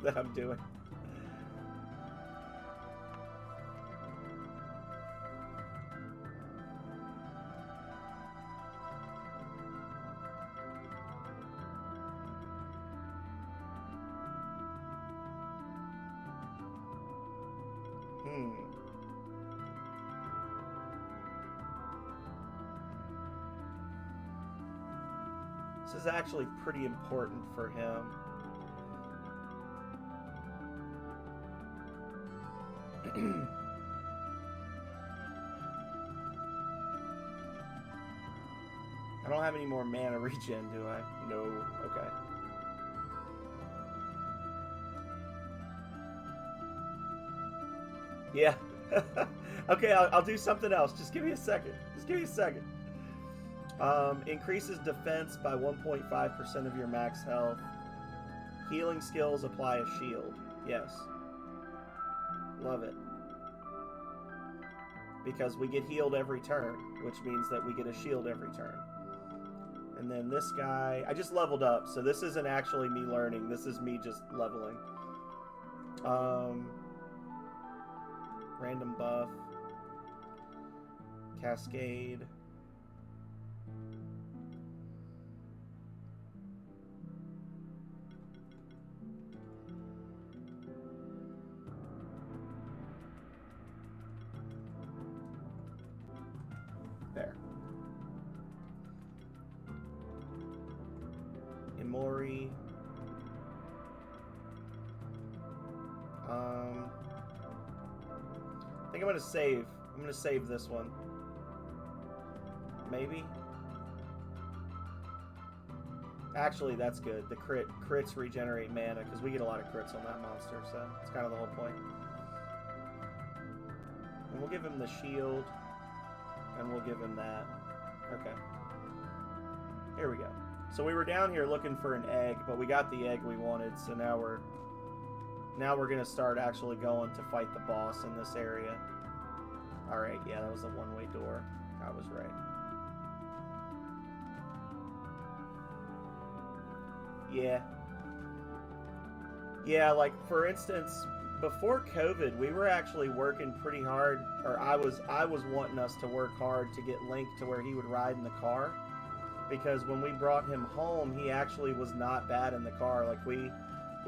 that I'm doing. This is actually pretty important for him. I don't have any more mana regen, do I? No. Okay. Yeah. Okay, I'll do something else. Just give me a second. Increases defense by 1.5% of your max health. Healing skills apply a shield. Yes. Love it. Because we get healed every turn, which means that we get a shield every turn. And then this guy... I just leveled up, so this isn't actually me learning. This is me just leveling. Random buff. Cascade. There. Imori. I think I'm gonna save. I'm gonna save this one. Maybe. Actually, that's good. The crits regenerate mana because we get a lot of crits on that monster, so it's kind of the whole point. And we'll give him the shield, and we'll give him that. Okay. Here we go. So we were down here looking for an egg, but we got the egg we wanted, so now we're gonna start actually going to fight the boss in this area. Alright, yeah, that was a one-way door. I was right. Yeah, like, for instance, before COVID, we were actually working pretty hard, or I was wanting us to work hard to get Link to where he would ride in the car, because when we brought him home, he actually was not bad in the car. Like, we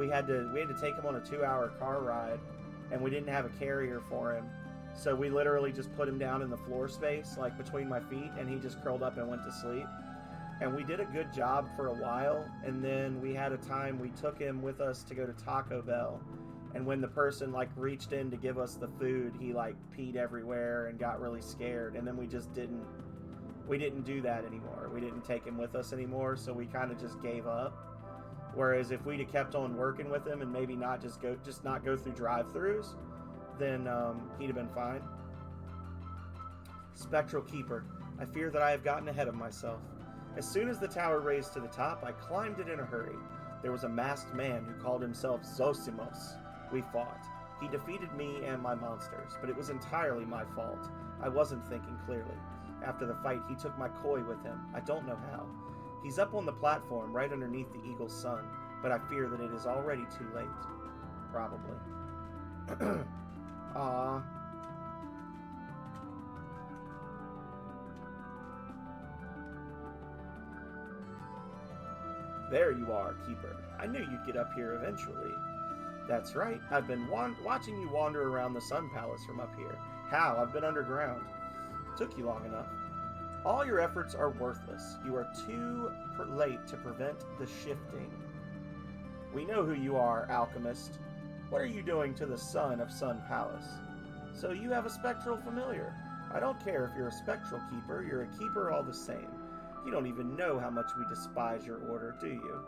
had to take him on a 2-hour car ride, and we didn't have a carrier for him. So we literally just put him down in the floor space, like between my feet, and he just curled up and went to sleep. And we did a good job for a while, and then we had a time we took him with us to go to Taco Bell. And when the person like reached in to give us the food, he like peed everywhere and got really scared. And then we didn't do that anymore. We didn't take him with us anymore, so we kind of just gave up. Whereas if we'd have kept on working with him and maybe not go through drive-thrus, then he'd have been fine. Spectral Keeper. I fear that I have gotten ahead of myself. As soon as the tower raised to the top, I climbed it in a hurry. There was a masked man who called himself Zosimos. We fought. He defeated me and my monsters, but it was entirely my fault. I wasn't thinking clearly. After the fight, he took my koi with him. I don't know how. He's up on the platform right underneath the eagle's sun, but I fear that it is already too late. Probably. Aww. There you are, Keeper. I knew you'd get up here eventually. That's right. I've been watching you wander around the Sun Palace from up here. How? I've been underground. Took you long enough. All your efforts are worthless. You are too late to prevent the shifting. We know who you are, alchemist. What are you doing to the son of Sun Palace? So you have a spectral familiar. I don't care if you're a spectral keeper, you're a keeper all the same. You don't even know how much we despise your order, do you?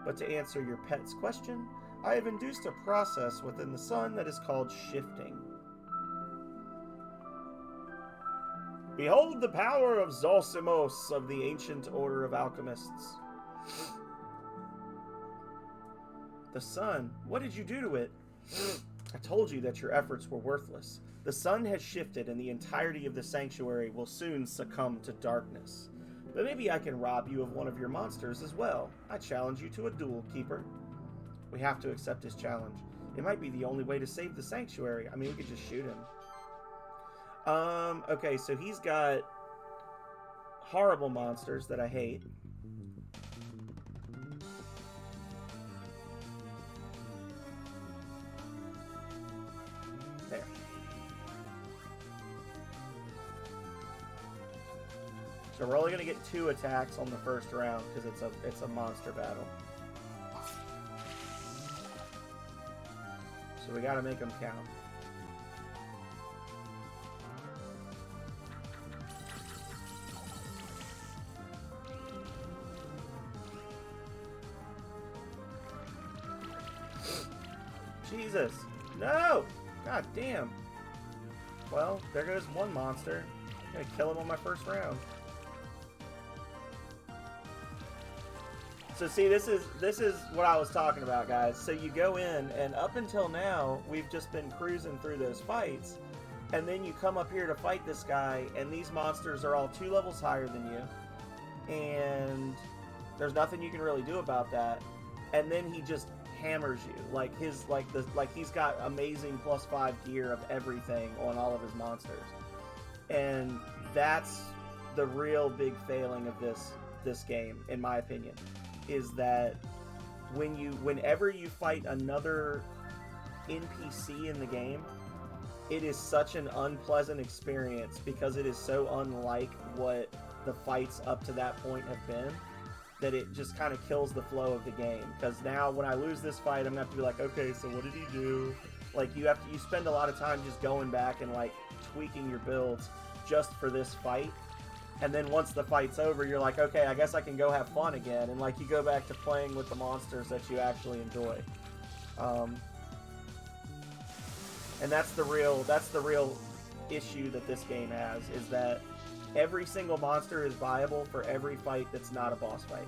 But to answer your pet's question, I have induced a process within the sun that is called shifting. Behold the power of Zosimos of the ancient order of alchemists. The sun, what did you do to it? I told you that your efforts were worthless. The sun has shifted and the entirety of the sanctuary will soon succumb to darkness. But maybe I can rob you of one of your monsters as well. I challenge you to a duel, Keeper. We have to accept his challenge. It might be the only way to save the sanctuary. I mean, we could just shoot him. Okay, so he's got horrible monsters that I hate. There. So we're only going to get 2 attacks on the first round because it's a monster battle. So we got to make them count. Jesus. No! God damn. Well, there goes one monster. I'm gonna kill him on my first round. So see, this is what I was talking about, guys. So you go in, and up until now, we've just been cruising through those fights, and then you come up here to fight this guy, and these monsters are all 2 levels higher than you, and there's nothing you can really do about that. And then he just hammers you. Like he's got amazing +5 gear of everything on all of his monsters, and that's the real big failing of this game, in my opinion, is that whenever you fight another NPC in the game, it is such an unpleasant experience because it is so unlike what the fights up to that point have been, that it just kind of kills the flow of the game. Because now when I lose this fight, I'm gonna have to be like, okay, so what did he do? Like you spend a lot of time just going back and like tweaking your builds just for this fight. And then once the fight's over, you're like, okay, I guess I can go have fun again. And like you go back to playing with the monsters that you actually enjoy. And that's the real issue that this game has, is that every single monster is viable for every fight that's not a boss fight.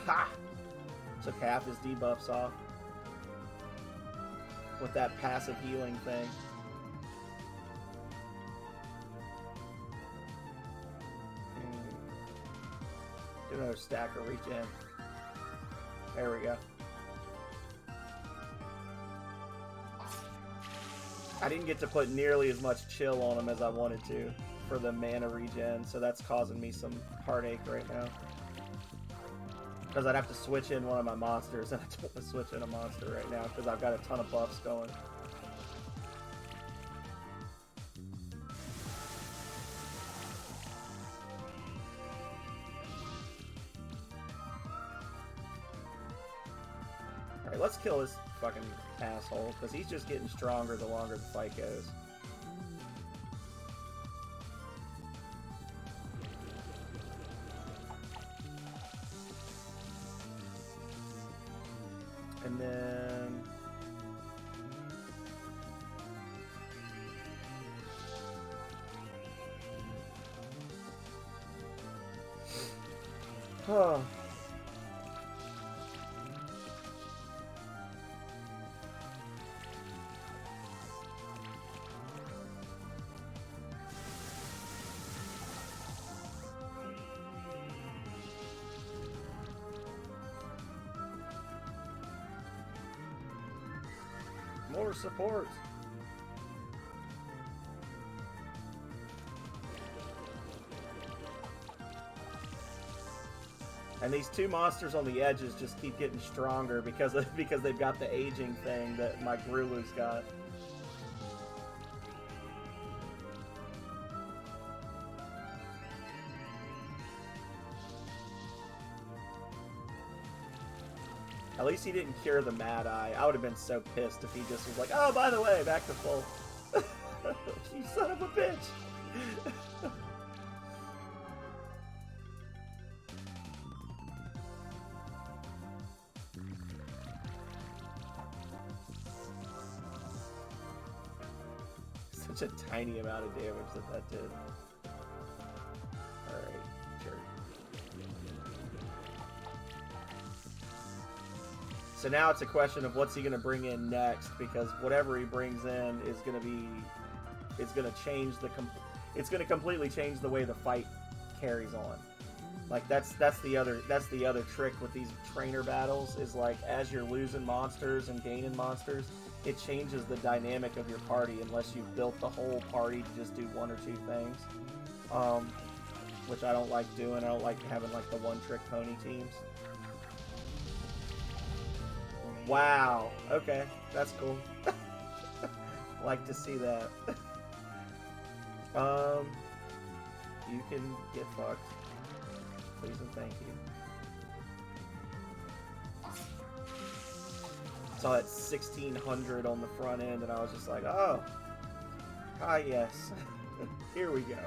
Ha! Took half his debuffs off with that passive healing thing. Do another stack of regen. There we go. I didn't get to put nearly as much chill on him as I wanted to for the mana regen, so that's causing me some heartache right now. Because I'd have to switch in one of my monsters, and I don't want to switch in a monster right now because I've got a ton of buffs going. Alright, let's kill this fucking asshole, because he's just getting stronger the longer the fight goes. And then... Huh. More support. And these two monsters on the edges just keep getting stronger because they've got the aging thing that my Grulu's got. At least he didn't cure the Mad Eye. I would have been so pissed if he just was like, oh, by the way, back to full. You son of a bitch. Such a tiny amount of damage that did. Alright, sure. So now it's a question of what's he going to bring in next, because whatever he brings in is going to be, it's going to change it's going to completely change the way the fight carries on. Like that's the other trick with these trainer battles, is like as you're losing monsters and gaining monsters, it changes the dynamic of your party unless you've built the whole party to just do one or two things. Which I don't like doing. I don't like having like the one-trick pony teams. Wow. Okay, that's cool. Like to see that. You can get fucked. Please and thank you. Saw that 1600 on the front end, and I was just like, oh, ah, yes. Here we go.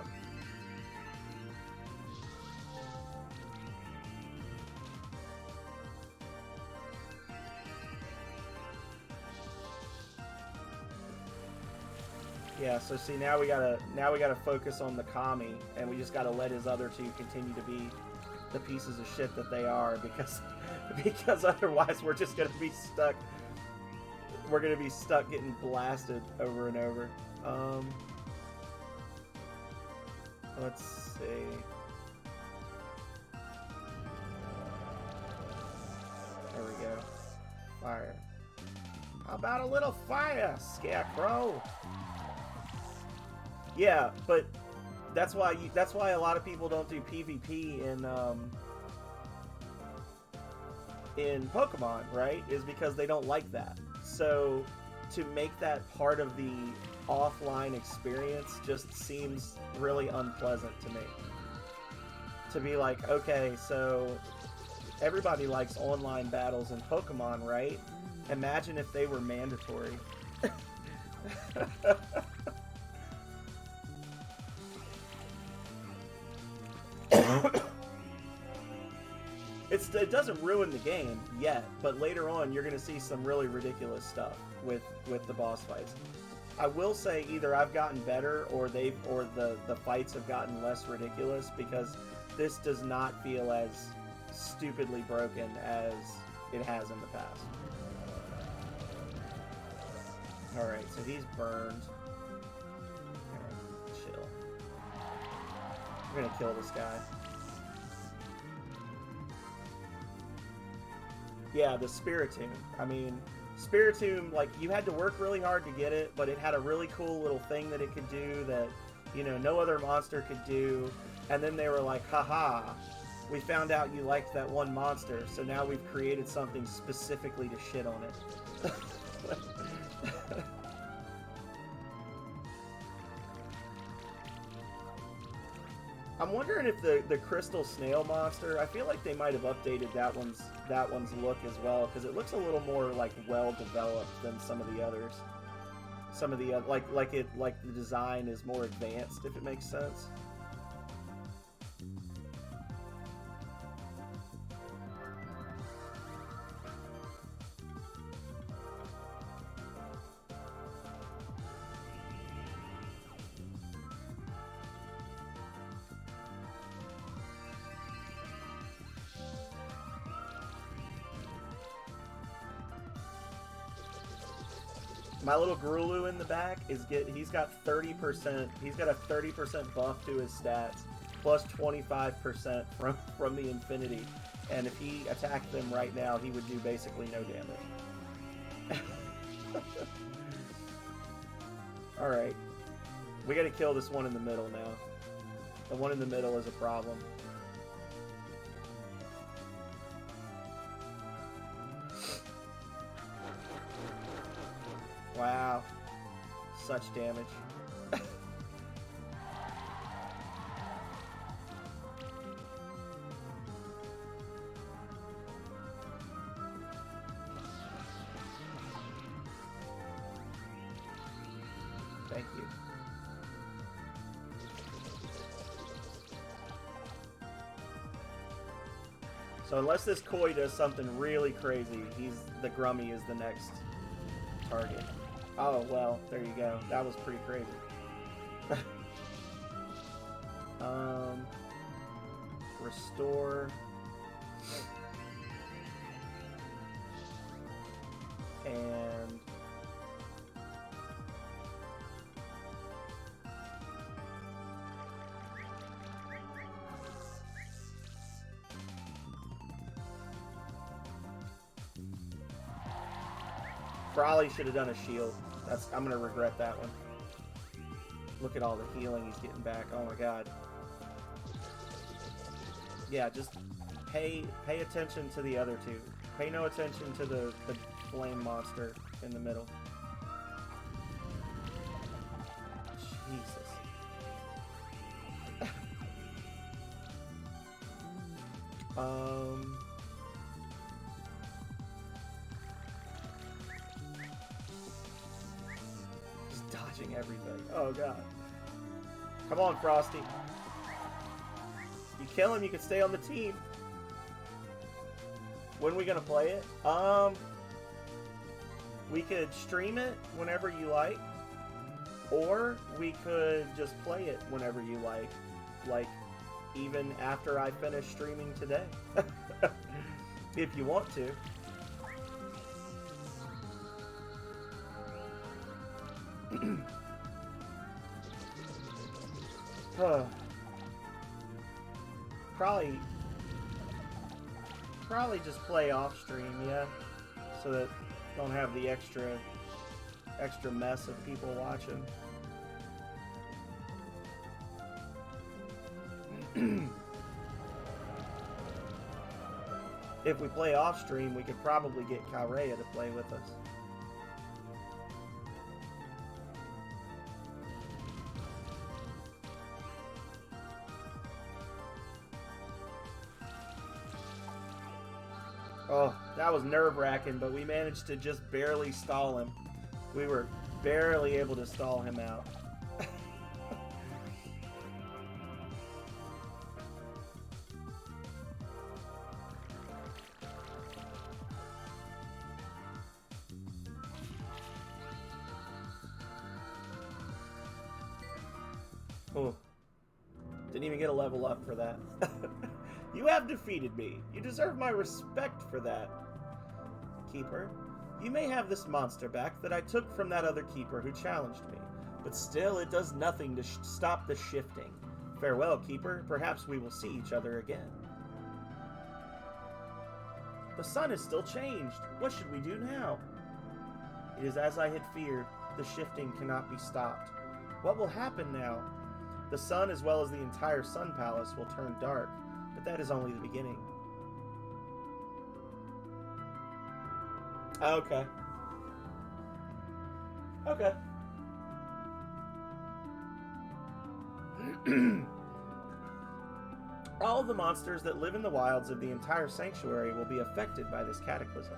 Yeah, so see, now we gotta focus on the Kami, and we just gotta let his other two continue to be the pieces of shit that they are, because otherwise we're just gonna be stuck. We're gonna be stuck getting blasted over and over. Let's see. There we go. Fire. How about a little fire, Scarecrow? Yeah, but that's why a lot of people don't do PvP in Pokemon, right? Is because they don't like that. So to make that part of the offline experience just seems really unpleasant to me. To be like, okay, so everybody likes online battles in Pokemon, right? Imagine if they were mandatory. It doesn't ruin the game yet, but later on you're going to see some really ridiculous stuff with the boss fights. I will say either I've gotten better or the fights have gotten less ridiculous, because this does not feel as stupidly broken as it has in the past. Alright, so he's burned. Alright, chill. We're gonna kill this guy. Yeah, the Spiritomb. I mean, Spiritomb, like, you had to work really hard to get it, but it had a really cool little thing that it could do that, you know, no other monster could do. And then they were like, haha, we found out you liked that one monster, so now we've created something specifically to shit on it. I'm wondering if the crystal snail monster, I feel like they might have updated that one's look as well, because it looks a little more like well developed than some of the others. Some of the like the design is more advanced, if it makes sense. My little Grulu in the back he's got 30%, he's got a 30% buff to his stats, plus 25% from the Infinity. And if he attacked them right now, he would do basically no damage. Alright. We gotta kill this one in the middle now. The one in the middle is a problem. Wow. Such damage. Thank you. So unless this Koi does something really crazy, the Grummy is the next target. Oh, well, there you go. That was pretty crazy. Restore. And... Probably should have done a shield. I'm gonna regret that one. Look at all the healing he's getting back. Oh my god. Yeah, just pay attention to the other two. Pay no attention to the flame monster in the middle. Jesus. watching everything. Oh, God. Come on, Frosty. You kill him, you can stay on the team. When are we going to play it? We could stream it whenever you like. Or we could just play it whenever you like. Like, even after I finish streaming today. If you want to. Probably just play off stream, yeah, so that don't have the extra mess of people watching. If we play off stream, we could probably get Kalrea to play with us. Oh, that was nerve-wracking, but we managed to just barely stall him. We were barely able to stall him out. Oh, didn't even get a level up for that. You have defeated me. You deserve my respect for that. Keeper, you may have this monster back that I took from that other keeper who challenged me, but still it does nothing to stop the shifting. Farewell, Keeper. Perhaps we will see each other again. The sun is still changed. What should we do now? It is as I had feared. The shifting cannot be stopped. What will happen now? The sun, as well as the entire Sun Palace, will turn dark. But that is only the beginning. Okay. Okay. All the monsters that live in the wilds of the entire sanctuary will be affected by this cataclysm.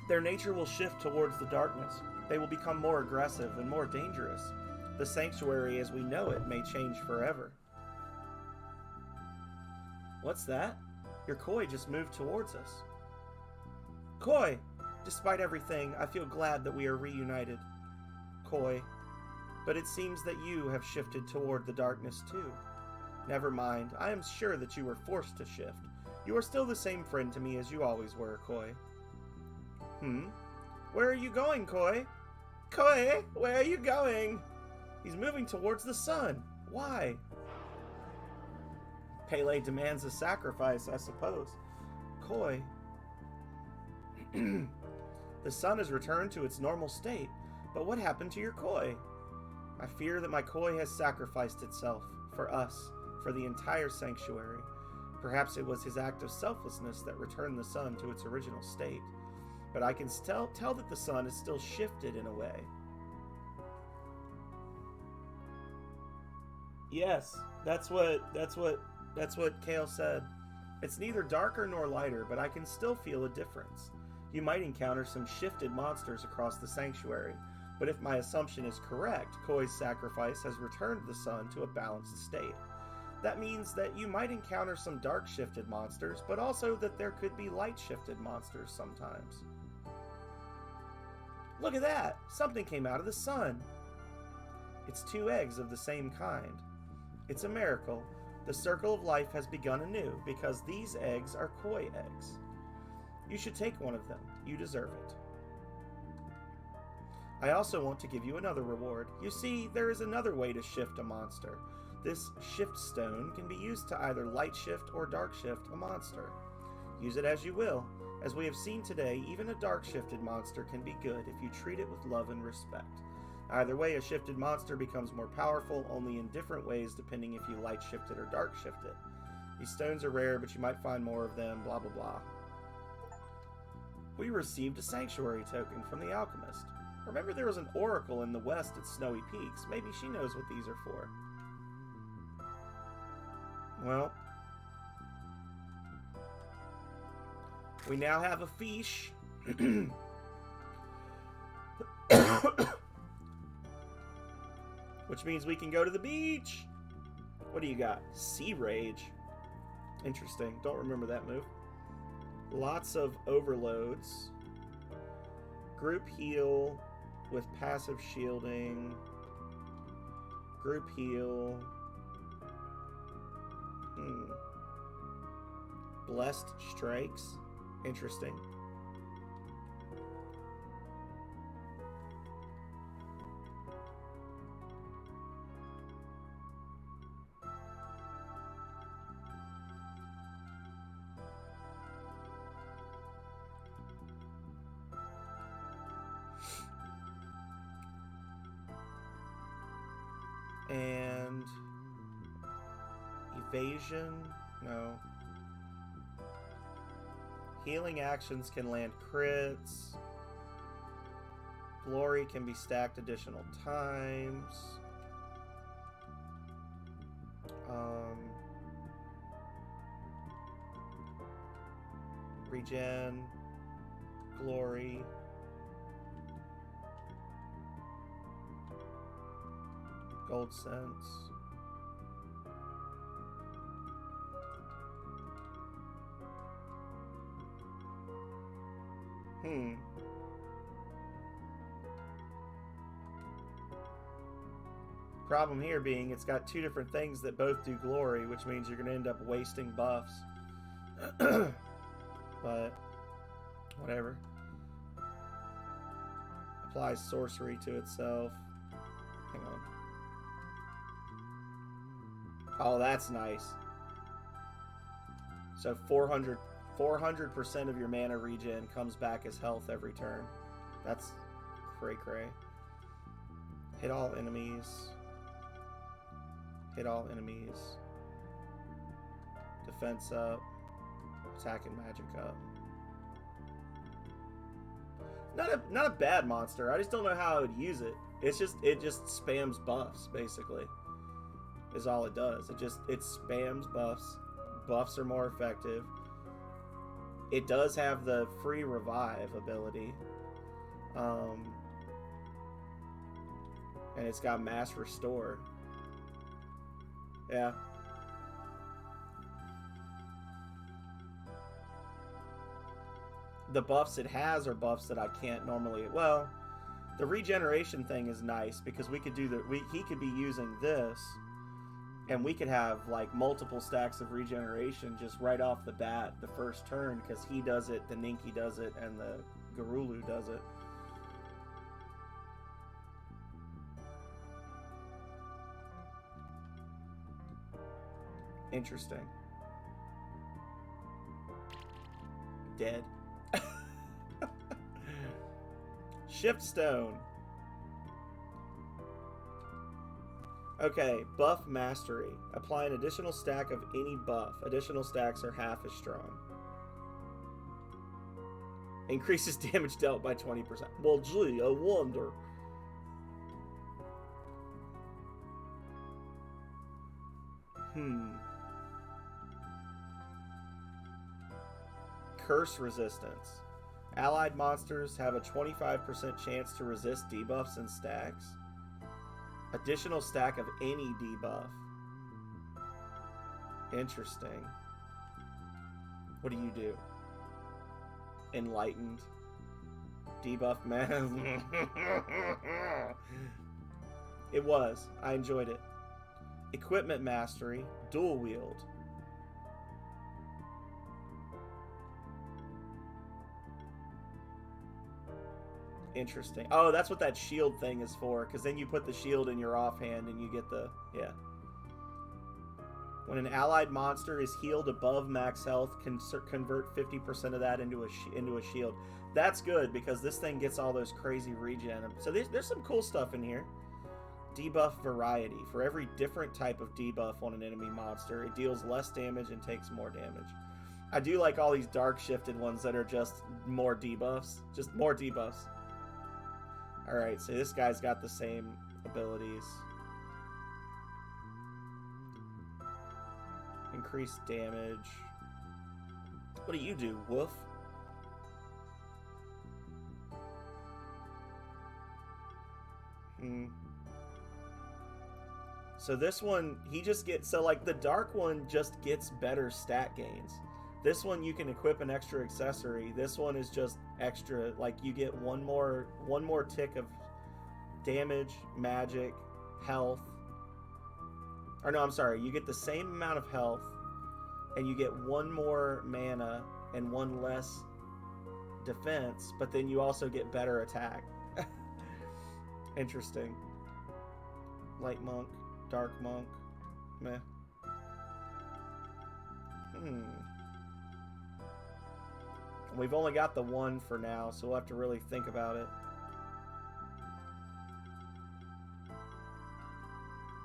Their nature will shift towards the darkness. They will become more aggressive and more dangerous. The sanctuary as we know it may change forever. What's that? Your Koi just moved towards us. Koi! Despite everything, I feel glad that we are reunited. Koi. But it seems that you have shifted toward the darkness too. Never mind, I am sure that you were forced to shift. You are still the same friend to me as you always were, Koi. Where are you going, Koi? Koi, where are you going? He's moving towards the sun. Why? Pele demands a sacrifice, I suppose. Koi. The sun has returned to its normal state, but what happened to your Koi? I fear that my Koi has sacrificed itself, for us, for the entire sanctuary. Perhaps it was his act of selflessness that returned the sun to its original state, but I can tell that the sun is still shifted in a way. Yes, that's what Kale said. It's neither darker nor lighter, but I can still feel a difference. You might encounter some shifted monsters across the sanctuary, but if my assumption is correct, Koi's sacrifice has returned the sun to a balanced state. That means that you might encounter some dark shifted monsters, but also that there could be light shifted monsters sometimes. Look at that! Something came out of the sun! It's 2 eggs of the same kind. It's a miracle. The circle of life has begun anew, because these eggs are Koi eggs. You should take one of them. You deserve it. I also want to give you another reward. You see, there is another way to shift a monster. This shift stone can be used to either light shift or dark shift a monster. Use it as you will. As we have seen today, even a dark shifted monster can be good if you treat it with love and respect. Either way, a shifted monster becomes more powerful, only in different ways depending if you light shift it or dark shift it. These stones are rare, but you might find more of them, blah blah blah. We received a sanctuary token from the alchemist. Remember there was an oracle in the west at Snowy Peaks. Maybe she knows what these are for. Well, we now have a fish. Which means we can go to the beach. What do you got? Sea Rage. Interesting. Don't remember that move. Lots of overloads. Group heal with passive shielding. Group heal. Blessed strikes. Interesting. And evasion? No. Healing actions can land crits. Glory can be stacked additional times. Regen. Glory. Gold cents. Problem here being it's got two different things that both do glory, which means you're going to end up wasting buffs. But whatever. Applies sorcery to itself. Hang on. Oh, that's nice. So 400% of your mana regen comes back as health every turn. That's cray-cray. Hit all enemies. Hit all enemies. Defense up. Attack and magic up. Not a bad monster. I just don't know how I would use it. It just spams buffs, basically. Is all it does. It spams buffs. Buffs are more effective. It does have the free revive ability. And it's got mass restore. Yeah. The buffs it has are buffs that I can't normally... Well, the regeneration thing is nice because we could do he could be using this and we could have like multiple stacks of regeneration just right off the bat the first turn because he does it, the Ninki does it, and the Garulu does it. Interesting. Dead. Shift Stone. Okay, buff mastery. Apply an additional stack of any buff. Additional stacks are half as strong. Increases damage dealt by 20%. Well, gee, I wonder. Curse resistance. Allied monsters have a 25% chance to resist debuffs and stacks. Additional stack of any debuff. Interesting. What do you do? Enlightened. Debuff man. It was. I enjoyed it. Equipment mastery. Dual wield. Interesting. Oh, that's what that shield thing is for, because then you put the shield in your offhand and you get the... Yeah. When an allied monster is healed above max health, convert 50% of that into a shield. That's good, because this thing gets all those crazy regen. So there's some cool stuff in here. Debuff variety. For every different type of debuff on an enemy monster, it deals less damage and takes more damage. I do like all these dark shifted ones that are just more debuffs. Just more debuffs. Alright, so this guy's got the same abilities. Increased damage. What do you do, Woof? Mm. So this one, he just gets... So, like, the dark one just gets better stat gains. This one, you can equip an extra accessory. This one is just extra. Like, you get one more tick of damage, magic, health. Or no, I'm sorry. You get the same amount of health, and you get one more mana and one less defense, but then you also get better attack. Interesting. Light monk, dark monk, meh. We've only got the one for now, so we'll have to really think about it.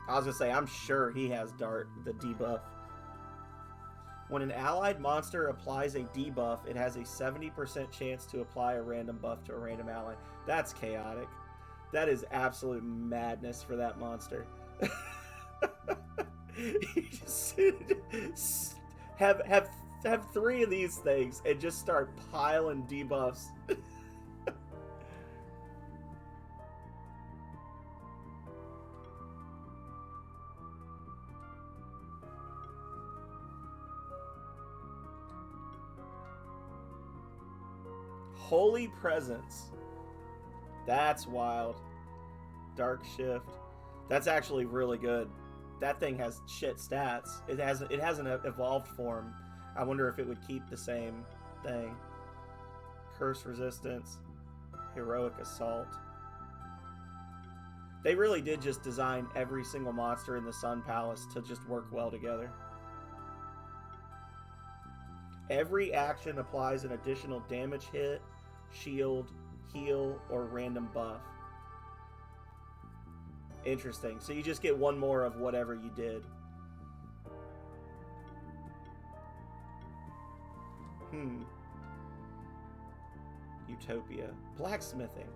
I was gonna say, I'm sure he has Dart, the debuff. When an allied monster applies a debuff, it has a 70% chance to apply a random buff to a random ally. That's chaotic. That is absolute madness for that monster. have 3 of these things and just start piling debuffs. Holy Presence. That's wild. Dark Shift. That's actually really good. That thing has shit stats. It has an evolved form. I wonder if it would keep the same thing. Curse Resistance. Heroic Assault. They really did just design every single monster in the Sun Palace to just work well together. Every action applies an additional damage hit, shield, heal, or random buff. Interesting. So you just get one more of whatever you did. Utopia. Blacksmithing.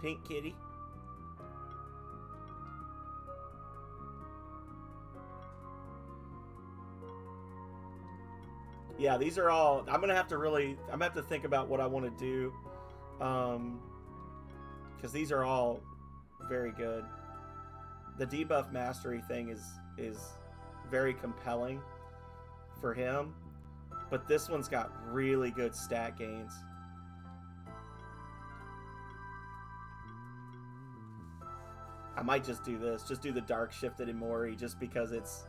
Pink Kitty. Yeah, these are all... I'm gonna have to think about what I want to do, because these are all very good. The debuff mastery thing is very compelling for him, but this one's got really good stat gains. I might just do this. Just do the Dark Shifted Imori, just because it's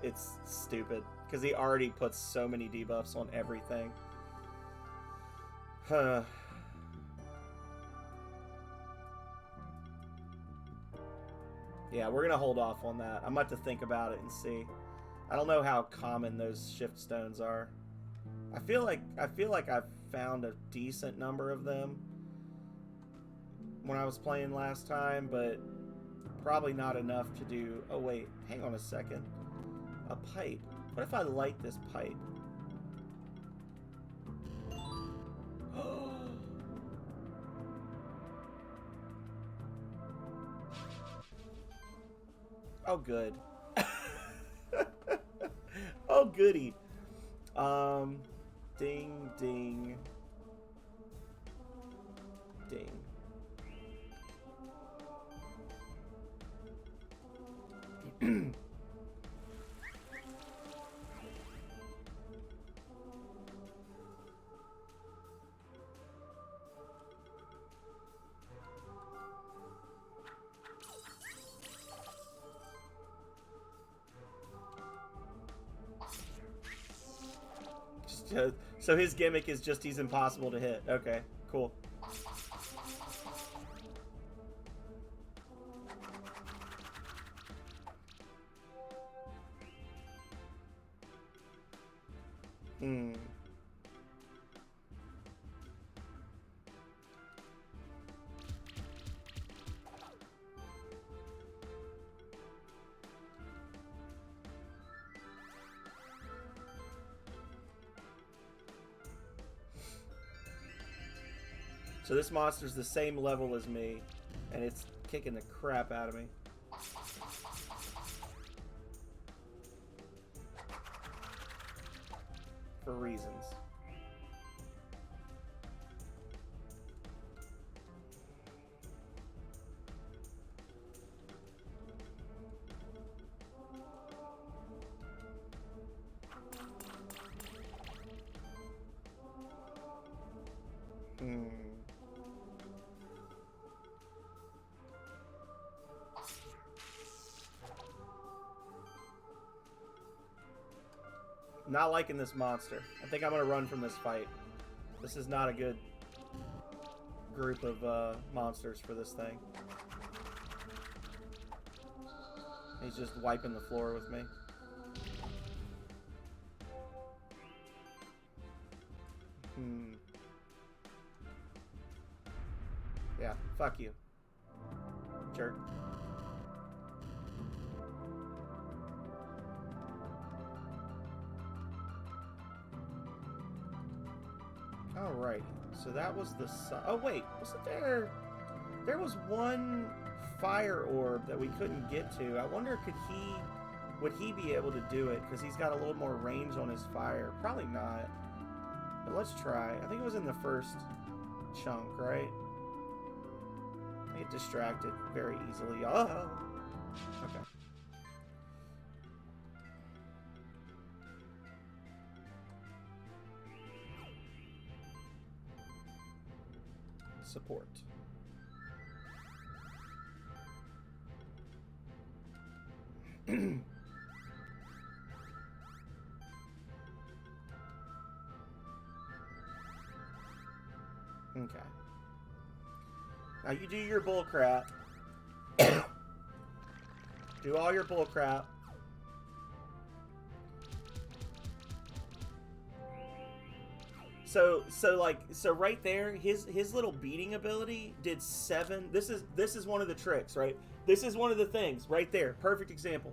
stupid. Because he already puts so many debuffs on everything. Huh. Yeah, we're gonna hold off on that. I'm about to think about it and see. I don't know how common those shift stones are. I feel like I've found a decent number of them when I was playing last time, but probably not enough to do... Oh wait, hang on a second. A pipe. What if I light this pipe? Oh, good. Oh, goody. Ding, ding. Ding. So his gimmick is just he's impossible to hit. Okay, cool. So this monster's the same level as me, and it's kicking the crap out of me. For reasons. Not liking this monster. I think I'm going to run from this fight. This is not a good group of monsters for this thing. He's just wiping the floor with me. Yeah, fuck you. Jerk. Alright, so that was the sun. Oh wait, wasn't there... There was one fire orb that we couldn't get to. I wonder, would he be able to do it? Because he's got a little more range on his fire. Probably not. But let's try. I think it was in the first chunk, right? I get distracted very easily. Oh! Okay. Support. Okay. Now you do your bull crap. Do all your bull crap. So right there, his little beating ability did 7. This is one of the tricks, right? This is one of the things right there. Perfect example.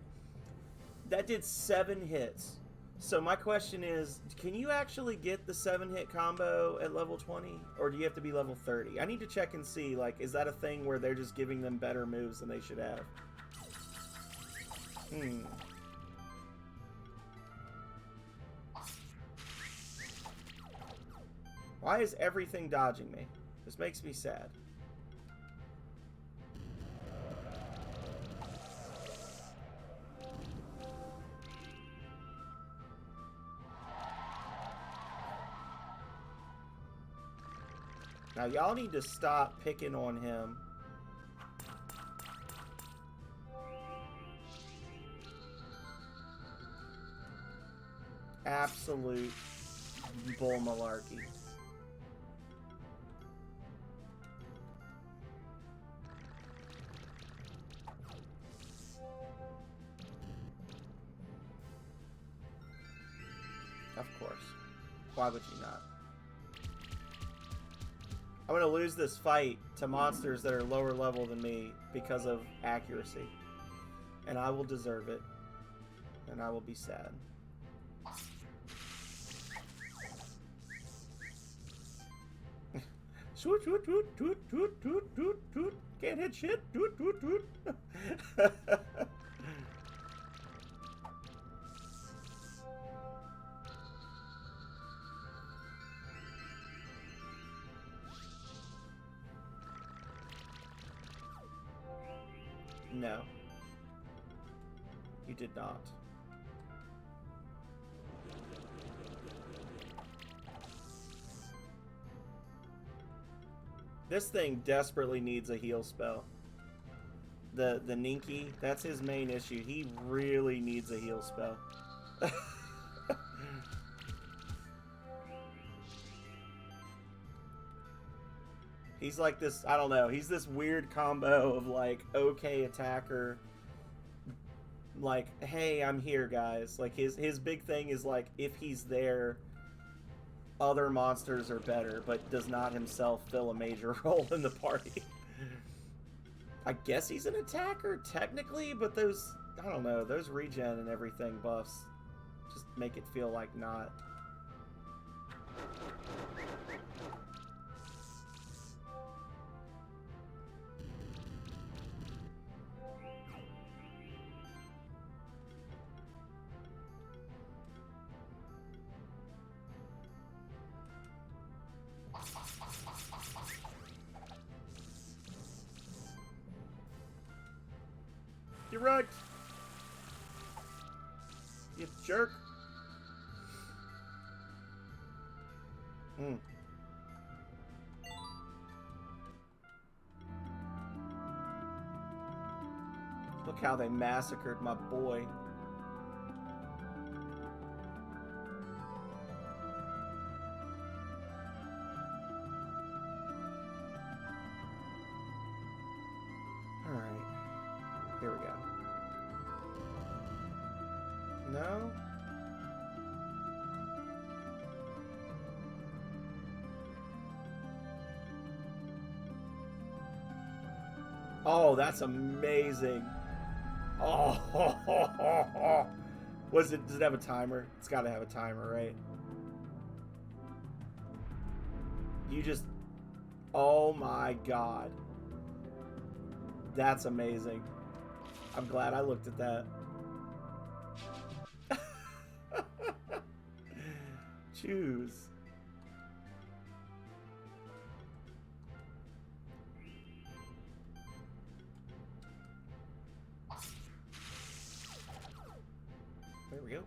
That did 7 hits. So my question is, can you actually get the 7-hit combo at level 20? Or do you have to be level 30? I need to check and see, like, is that a thing where they're just giving them better moves than they should have? Why is everything dodging me? This makes me sad. Now, y'all need to stop picking on him. Absolute bull malarkey. Of course. Why would you not? I'm going to lose this fight to monsters that are lower level than me because of accuracy. And I will deserve it. And I will be sad. Shoot, shoot, shoot, shoot, shoot, shoot, shoot, shoot. Can't hit shit. Shoot, shoot, shoot. No. You did not. This thing desperately needs a heal spell. The Ninky, that's his main issue. He really needs a heal spell. He's like this, I don't know, he's this weird combo of like, okay attacker, like, hey, I'm here, guys. Like, his big thing is like, if he's there, other monsters are better, but does not himself fill a major role in the party. I guess he's an attacker, technically, but those, I don't know, those regen and everything buffs just make it feel like not. You're right. You jerk. Look how they massacred my boy. No? Oh, that's amazing. Oh, does it have a timer? It's got to have a timer, right? You just, oh my God. That's amazing. I'm glad I looked at that. Choose. There we go.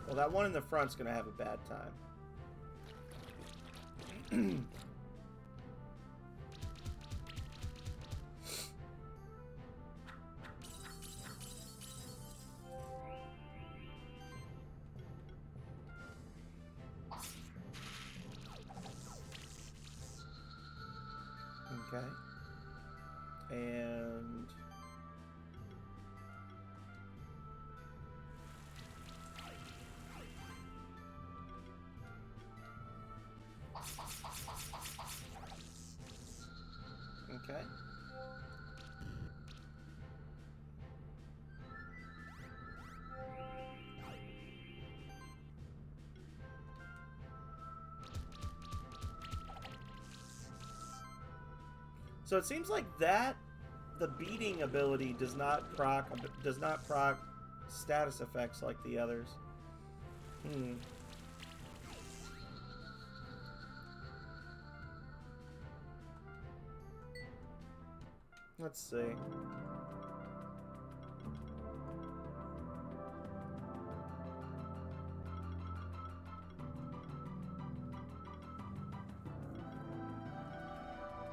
Well, that one in the front's gonna have a bad time. Okay. And okay. So it seems like that the beating ability does not proc status effects like the others. Let's see.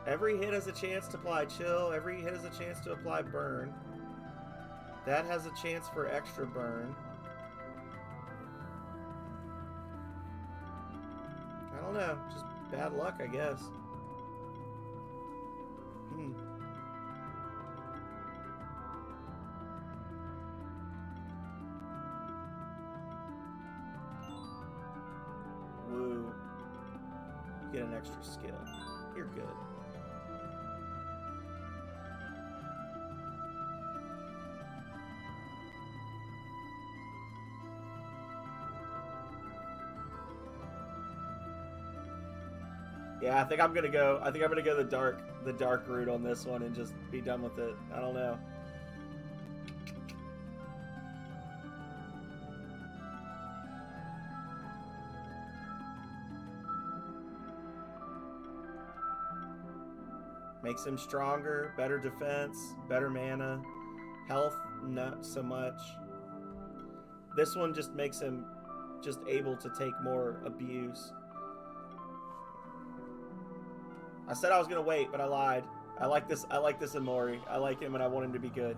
Every hit has a chance to apply chill. Every hit has a chance to apply burn. That has a chance for extra burn. I don't know. Just bad luck, I guess. Woo. You get an extra skill. You're good. Yeah, I think I'm gonna go the dark route on this one and just be done with it. I don't know. Makes him stronger, better defense, better mana, health not so much. This one just makes him just able to take more abuse. I said I was gonna wait, but I lied. I like this Amori. I like him and I want him to be good.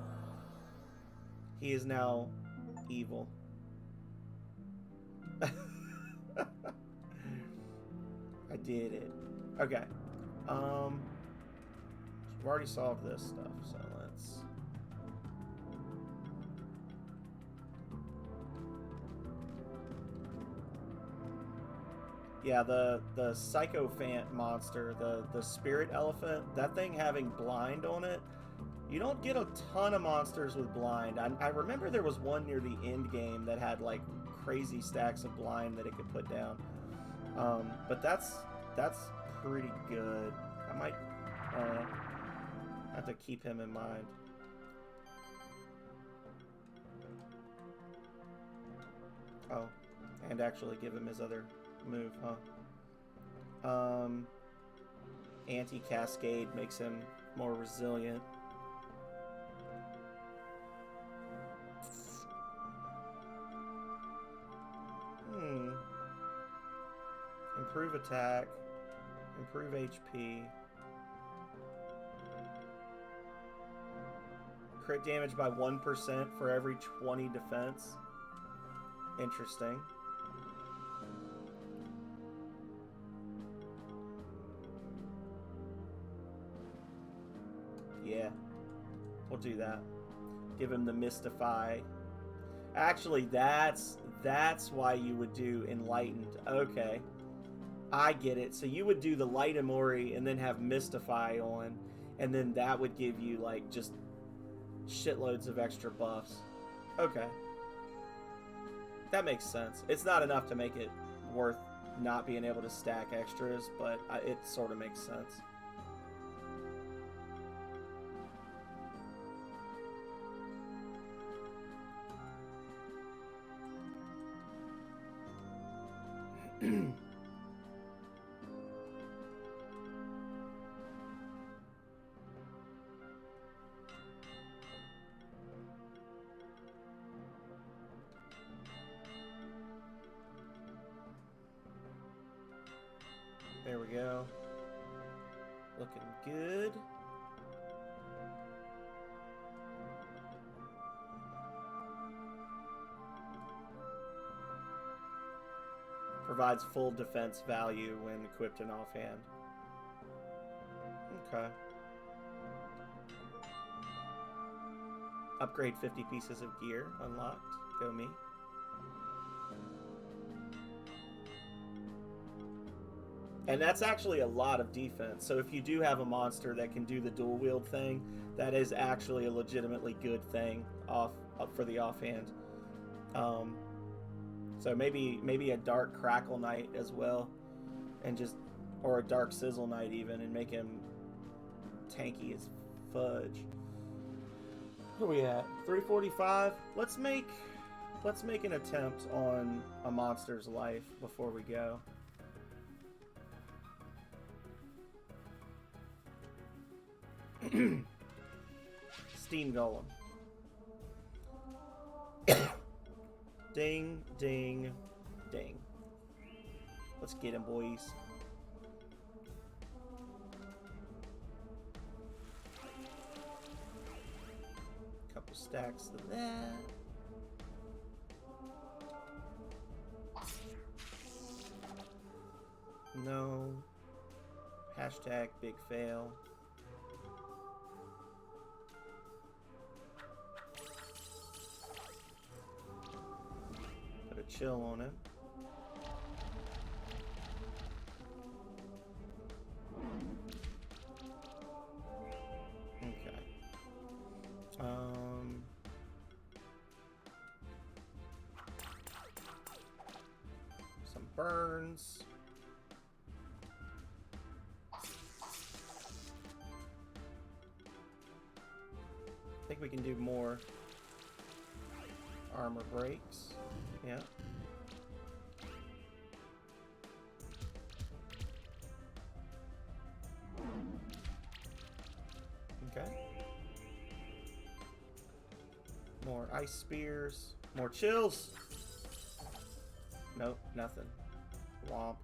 He is now evil. I did it. Okay. We've already solved this stuff, so let's... Yeah, the Sycophant monster, the spirit elephant, that thing having blind on it, you don't get a ton of monsters with blind. I remember there was one near the end game that had like crazy stacks of blind that it could put down. But that's pretty good. I might have to keep him in mind. Oh, and actually give him his other move, huh? Anti-Cascade makes him more resilient. Improve attack. Improve HP. Crit damage by 1% for every 20 defense. Interesting. Yeah, we'll do that. Give him the Mystify. Actually, that's why you would do Enlightened. Okay, I get it. So you would do the Light Amori and then have Mystify on, and then that would give you like just shitloads of extra buffs. Okay, that makes sense. It's not enough to make it worth not being able to stack extras, but it sort of makes sense. There we go. Looking good. Provides full defense value when equipped in offhand. Okay. Upgrade 50 pieces of gear unlocked. Go me. And that's actually a lot of defense. So if you do have a monster that can do the dual wield thing, that is actually a legitimately good thing up for the offhand. So maybe a Dark Crackle Knight as well, and just, or a Dark Sizzle Knight even, and make him tanky as fudge. Where are we at? 345. Let's make an attempt on a monster's life before we go. Steam Golem. Ding, ding, ding. Let's get him, boys. Couple stacks of that. No. Hashtag big fail. Chill on him. Okay. Some burns. I think we can do more armor breaks. Yeah. Okay. More ice spears. More chills. Nope, nothing. Womp.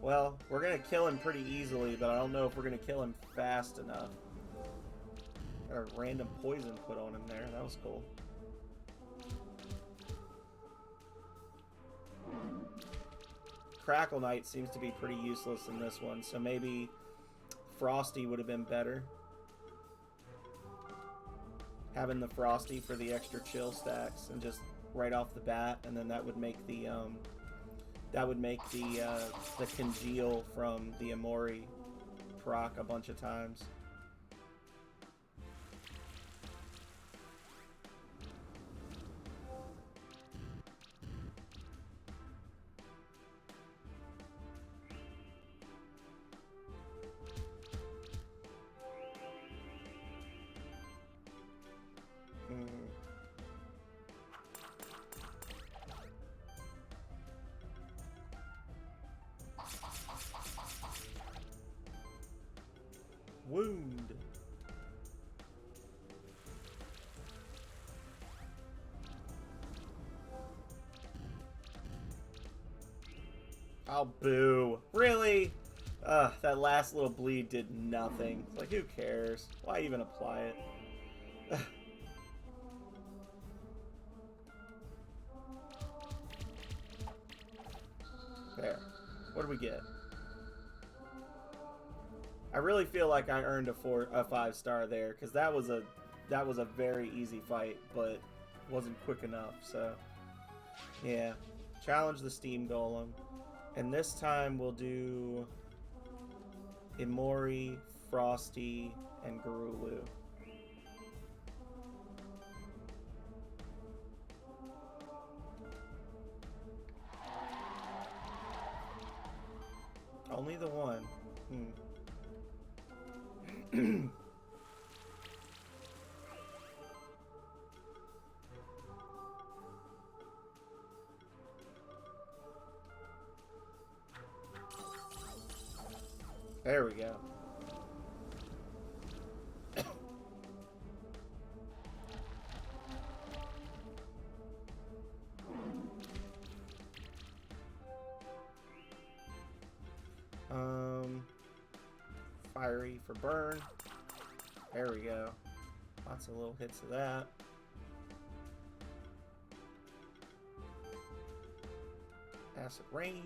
Well, we're gonna kill him pretty easily, but I don't know if we're gonna kill him fast enough. Got a random poison put on him there. That was cool. Crackle Knight seems to be pretty useless in this one, so maybe Frosty would have been better. Having the Frosty for the extra chill stacks and just right off the bat, and then that would make the the congeal from the Amori proc a bunch of times. Wound. Oh, boo. Really? That last little bleed did nothing. It's like, who cares? Why even apply it? There. What do we get? I really feel like I earned a 5-star there, because that was a very easy fight, but wasn't quick enough. So yeah, challenge the Steam Golem, and this time we'll do Imori, Frosty, and Garulu. Only the one. There we go. Fiery for burn. There we go. Lots of little hits of that. Acid rain.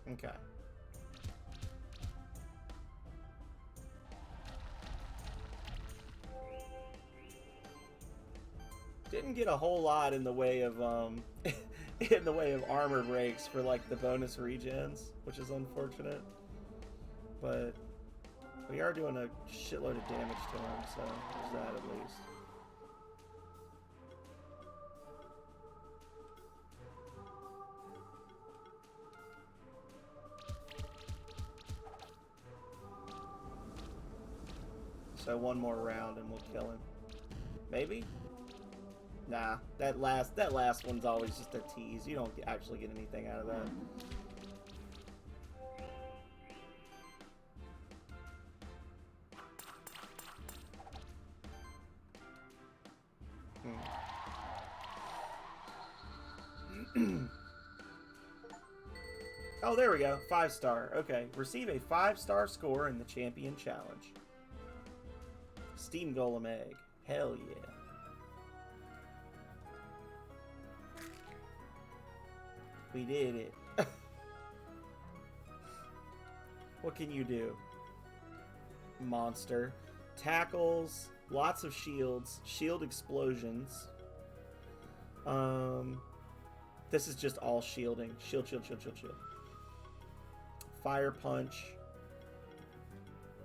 Okay. Didn't get a whole lot in the way of in the way of armor breaks for like the bonus regens, which is unfortunate. But we are doing a shitload of damage to him, so there's that at least. So one more round and we'll kill him. Maybe? Nah, that last one's always just a tease. You don't actually get anything out of that. Oh, there we go. 5-star. Okay. Receive a 5-star score in the Champion Challenge. Steam Golem egg. Hell yeah. We did it. What can you do? Monster. Tackles. Lots of shields. Shield explosions. This is just all shielding. Shield, shield, shield, shield, shield. Fire punch.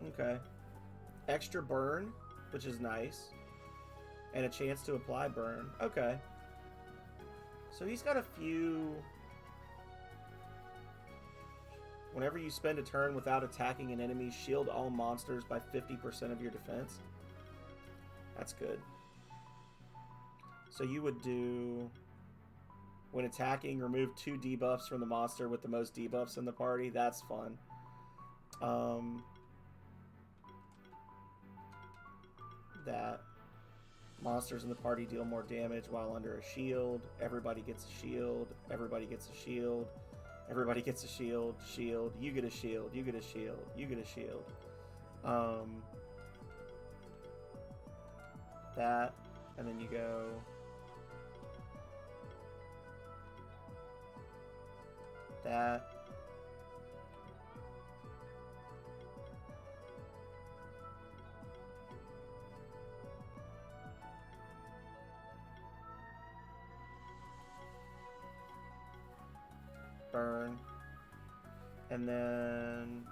Okay. Extra burn, which is nice. And a chance to apply burn. Okay. So he's got a few... Whenever you spend a turn without attacking an enemy, shield all monsters by 50% of your defense. That's good. So you would do... When attacking, remove 2 debuffs from the monster with the most debuffs in the party. That's fun. That. Monsters in the party deal more damage while under a shield. Everybody gets a shield. Everybody gets a shield. Everybody gets a shield. Shield. You get a shield. You get a shield. You get a shield. That. And then you go... That. Burn. And then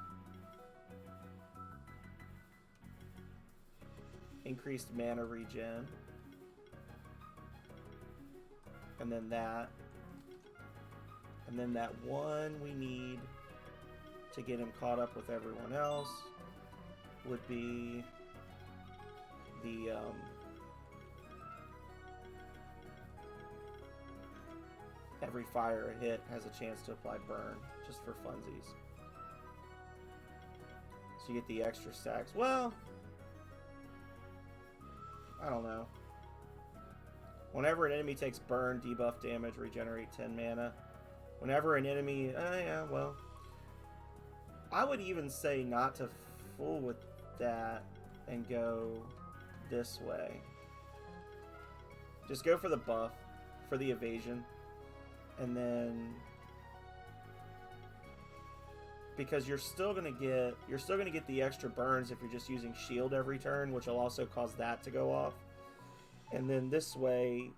increased mana regen. And then that. And then that one we need to get him caught up with everyone else would be the every fire hit has a chance to apply burn, just for funsies. So you get the extra stacks. Well, I don't know. Whenever an enemy takes burn, debuff damage, regenerate 10 mana. Whenever an enemy... yeah, well. I would even say not to fool with that and go this way. Just go for the buff, for the evasion. And then... because you're still gonna get the extra burns if you're just using shield every turn, which will also cause that to go off. And then this way,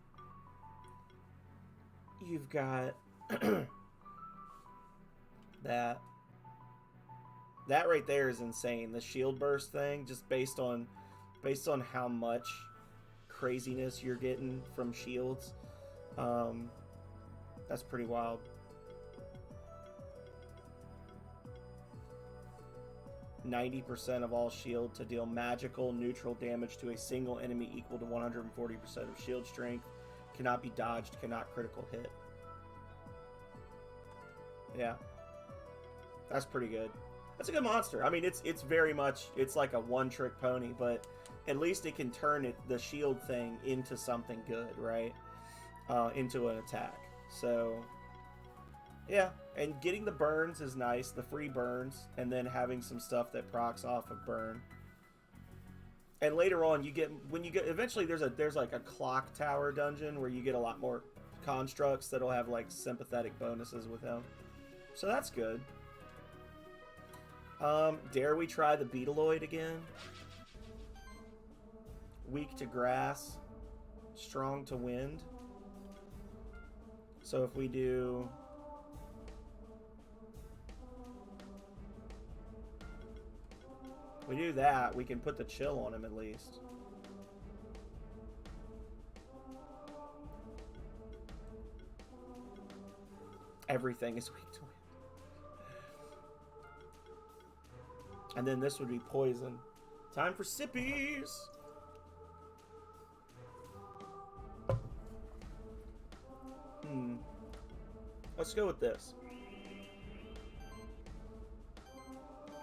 you've got that right there is insane. The shield burst thing, just based on how much craziness you're getting from shields, that's pretty wild. %, of all shield to deal magical neutral damage to a single enemy equal to 140% of shield strength. Cannot be dodged, cannot critical hit. Yeah. That's pretty good. That's a good monster. I mean, it's very much, it's like a one-trick pony, but at least it can turn the shield thing into something good, right? Into an attack. So... yeah, and getting the burns is nice, the free burns, and then having some stuff that procs off of burn. And later on, eventually there's like a clock tower dungeon where you get a lot more constructs that'll have like sympathetic bonuses with him. So that's good. Dare we try the Beetleoid again? Weak to grass, strong to wind. So if we do... we do that, we can put the chill on him at least. Everything is weak to wind. And then this would be poison. Time for sippies! Let's go with this.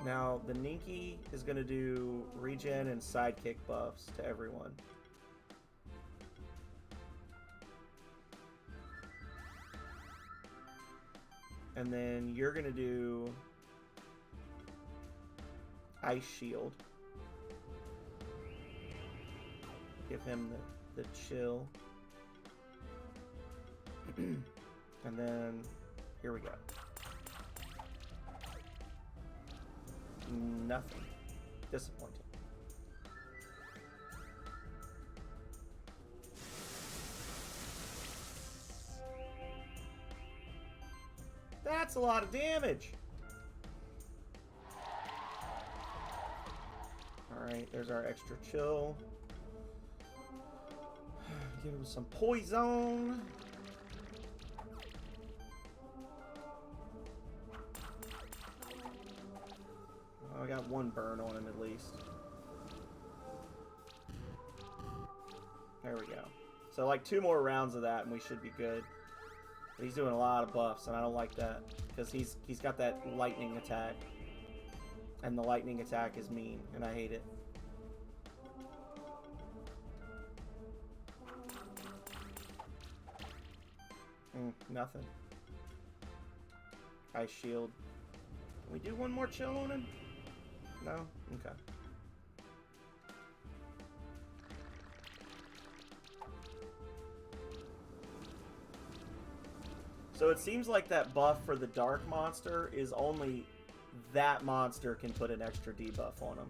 Now, the Ninky is going to do regen and sidekick buffs to everyone. And then you're going to do Ice Shield. Give him the chill. And then, here we go. Nothing. Disappointing. That's a lot of damage. Alright, there's our extra chill. Give him some poison. I got one burn on him at least. There we go. So like 2 more rounds of that and we should be good. But he's doing a lot of buffs and I don't like that because he's got that lightning attack. And the lightning attack is mean and I hate it. Nothing. Ice shield. Can we do one more chill on him? No? Okay. So it seems like that buff for the dark monster is only that monster can put an extra debuff on him.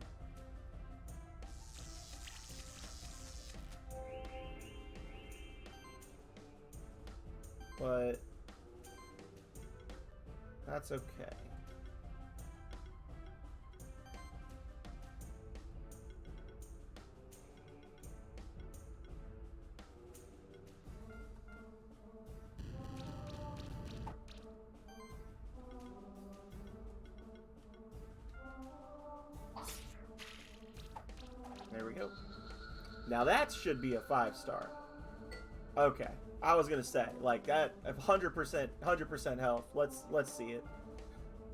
But that's okay. There we go. Now that should be a 5-star. Okay. I was gonna say, like that 100% health. Let's see it.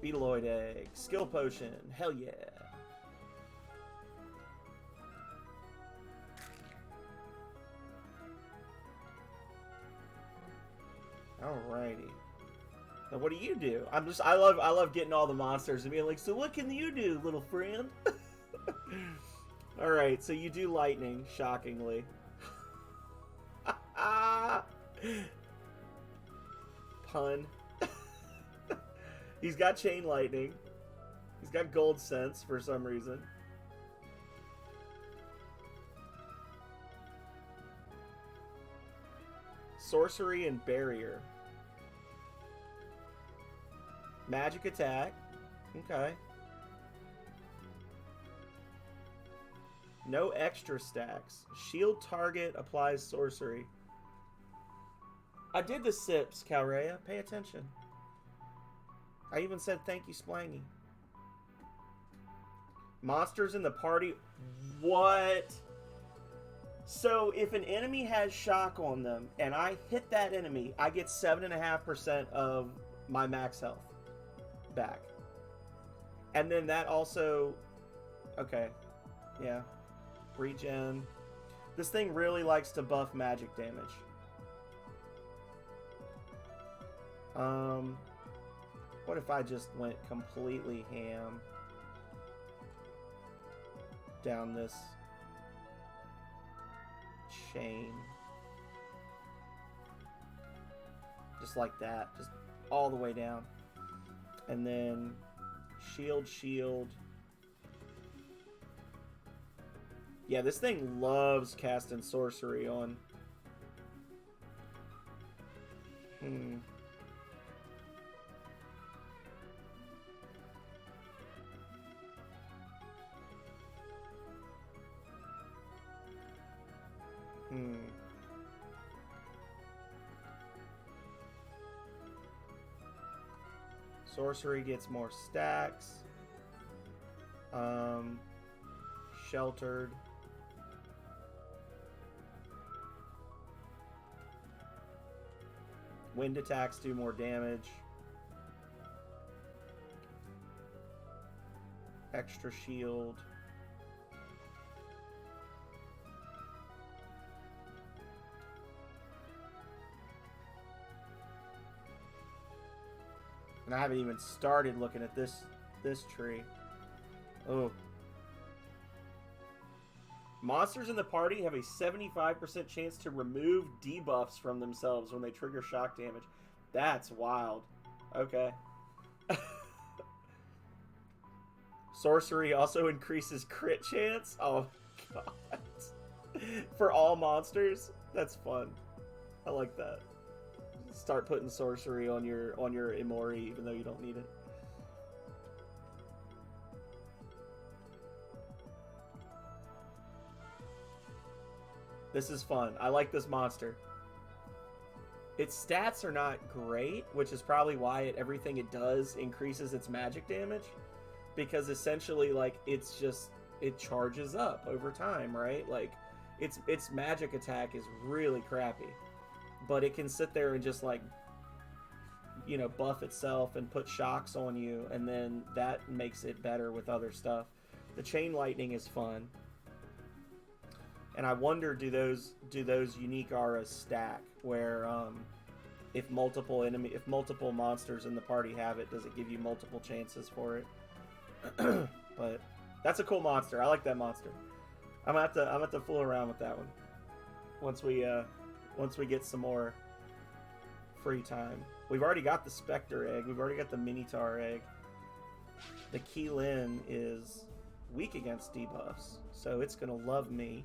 Beetleoid egg. Skill potion. Hell yeah. Alrighty. Now what do you do? I love getting all the monsters and being like, so what can you do, little friend? Alright, so you do lightning, shockingly. Pun. He's got chain lightning. He's got gold sense for some reason. Sorcery and barrier. Magic attack. Okay. No extra stacks. Shield target applies sorcery. I did the sips, Calrea. Pay attention. I even said thank you, Splangy. Monsters in the party. What? So if an enemy has shock on them and I hit that enemy, I get 7.5% of my max health back. And then that also... Okay. Yeah. Regen. This thing really likes to buff magic damage. What if I just went completely ham down this chain? Just like that. Just all the way down. And then shield, shield. Yeah, this thing loves casting sorcery on. Sorcery gets more stacks. Sheltered. Wind attacks do more damage. Extra shield. And I haven't even started looking at this tree. Oh. Monsters in the party have a 75% chance to remove debuffs from themselves when they trigger shock damage. That's wild. Okay. Sorcery also increases crit chance. Oh, God. For all monsters? That's fun. I like that. Start putting sorcery on your Imori even though you don't need it. This is fun. I like this monster. Its stats are not great, which is probably why everything it does increases its magic damage. Because essentially, like, it's just, it charges up over time, right? Like, its magic attack is really crappy. But it can sit there and just, like, you know, buff itself and put shocks on you, and then that makes it better with other stuff. The chain lightning is fun. And I wonder, do those unique auras stack? Where if multiple monsters in the party have it, does it give you multiple chances for it? But that's a cool monster. I like that monster. I'm gonna have to fool around with that one once we get some more free time. We've already got the Spectre egg. We've already got the Minotaur egg. The Keylin is weak against debuffs, so it's gonna love me.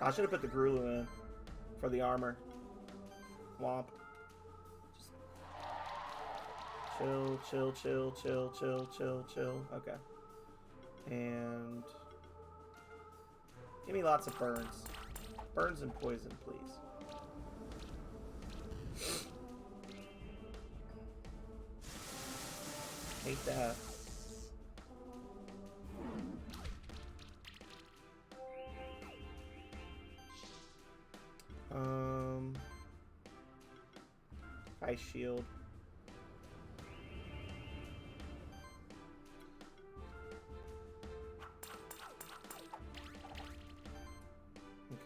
I should have put the Grulu in for the armor. Womp. Just chill. Okay. And give me lots of burns. Burns and poison, please. Hate that. Ice Shield.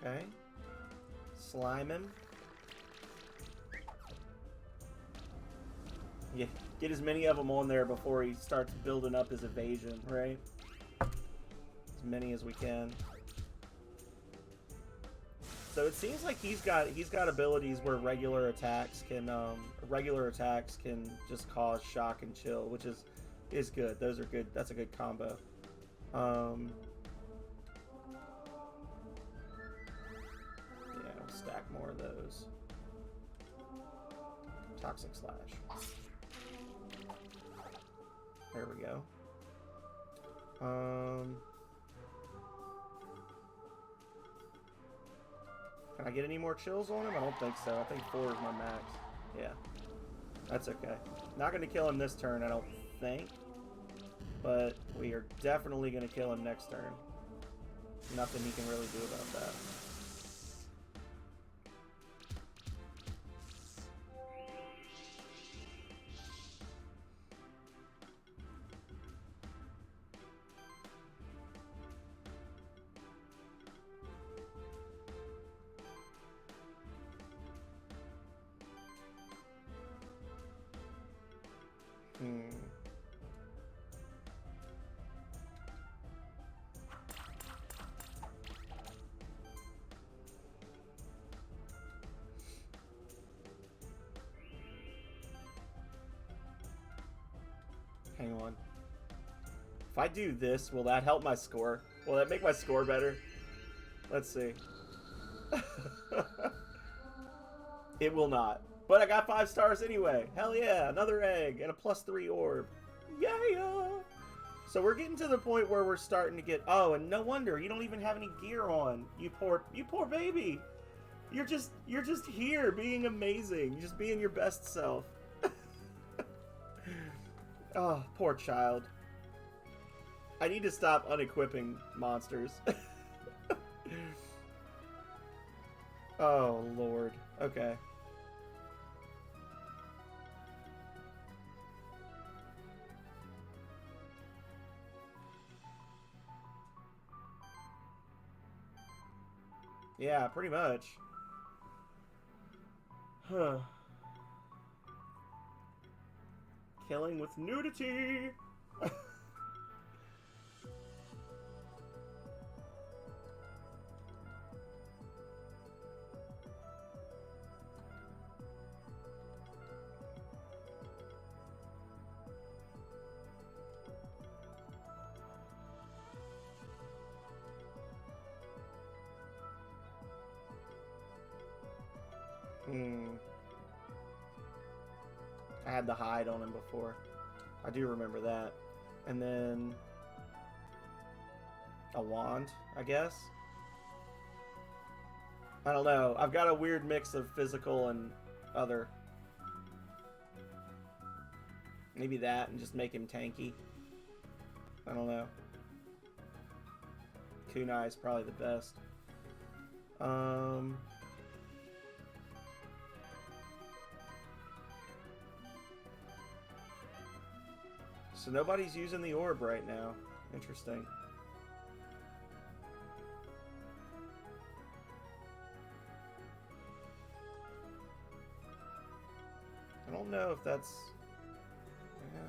Okay. Slime him. Yeah, get as many of them on there before he starts building up his evasion, right? As many as we can. So it seems like he's got abilities where regular attacks can just cause shock and chill, which is good. Those are good. That's a good combo. Yeah, we'll stack more of those. Toxic Slash. There we go. Can I get any more chills on him? I don't think so. I think 4 is my max. Yeah. That's okay. Not going to kill him this turn, I don't think. But we are definitely going to kill him next turn. Nothing he can really do about that. Hang on. If I do this, will that help my score? Will that make my score better? Let's see. It will not. But I got 5 stars anyway. Hell yeah, another egg and a +3 orb. Yeah! So we're getting to the point where we're starting to get... Oh, and no wonder, you don't even have any gear on. You poor baby. You're just here being amazing. Just being your best self. Oh, poor child. I need to stop unequipping monsters. Oh, Lord. Okay. Yeah, pretty much. Huh. Killing with nudity! I had the hide on him before. I do remember that. And then a wand, I guess. I don't know. I've got a weird mix of physical and other. Maybe that and just make him tanky. I don't know. Kunai is probably the best. So nobody's using the orb right now. Interesting. I don't know if that's... Yeah.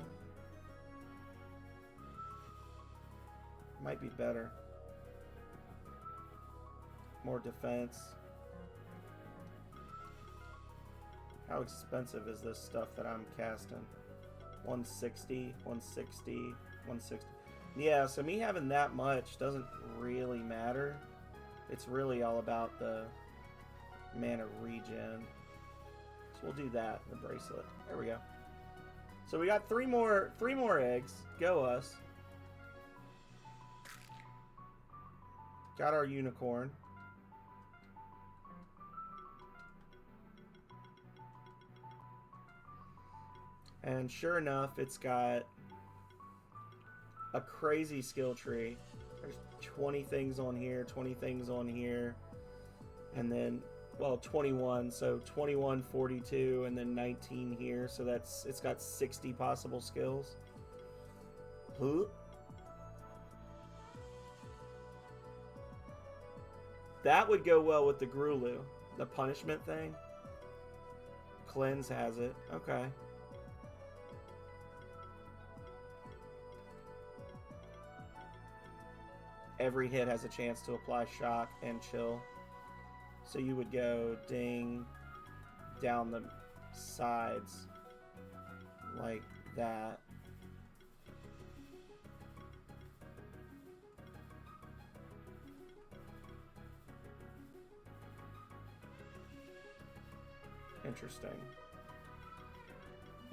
Might be better. More defense. How expensive is this stuff that I'm casting? 160, 160, 160. Yeah, so me having that much doesn't really matter. It's really all about the mana regen. So we'll do that, the bracelet. There we go. So we got three more eggs. Go us. Got our unicorn. And sure enough, it's got a crazy skill tree. There's 20 things on here, 20 things on here. And then well, 21, so 21, 42, and then 19 here, so it's got 60 possible skills. Huh? That would go well with the Grulu, the punishment thing. Cleanse has it. Okay. Every hit has a chance to apply shock and chill. So you would go ding down the sides like that. Interesting.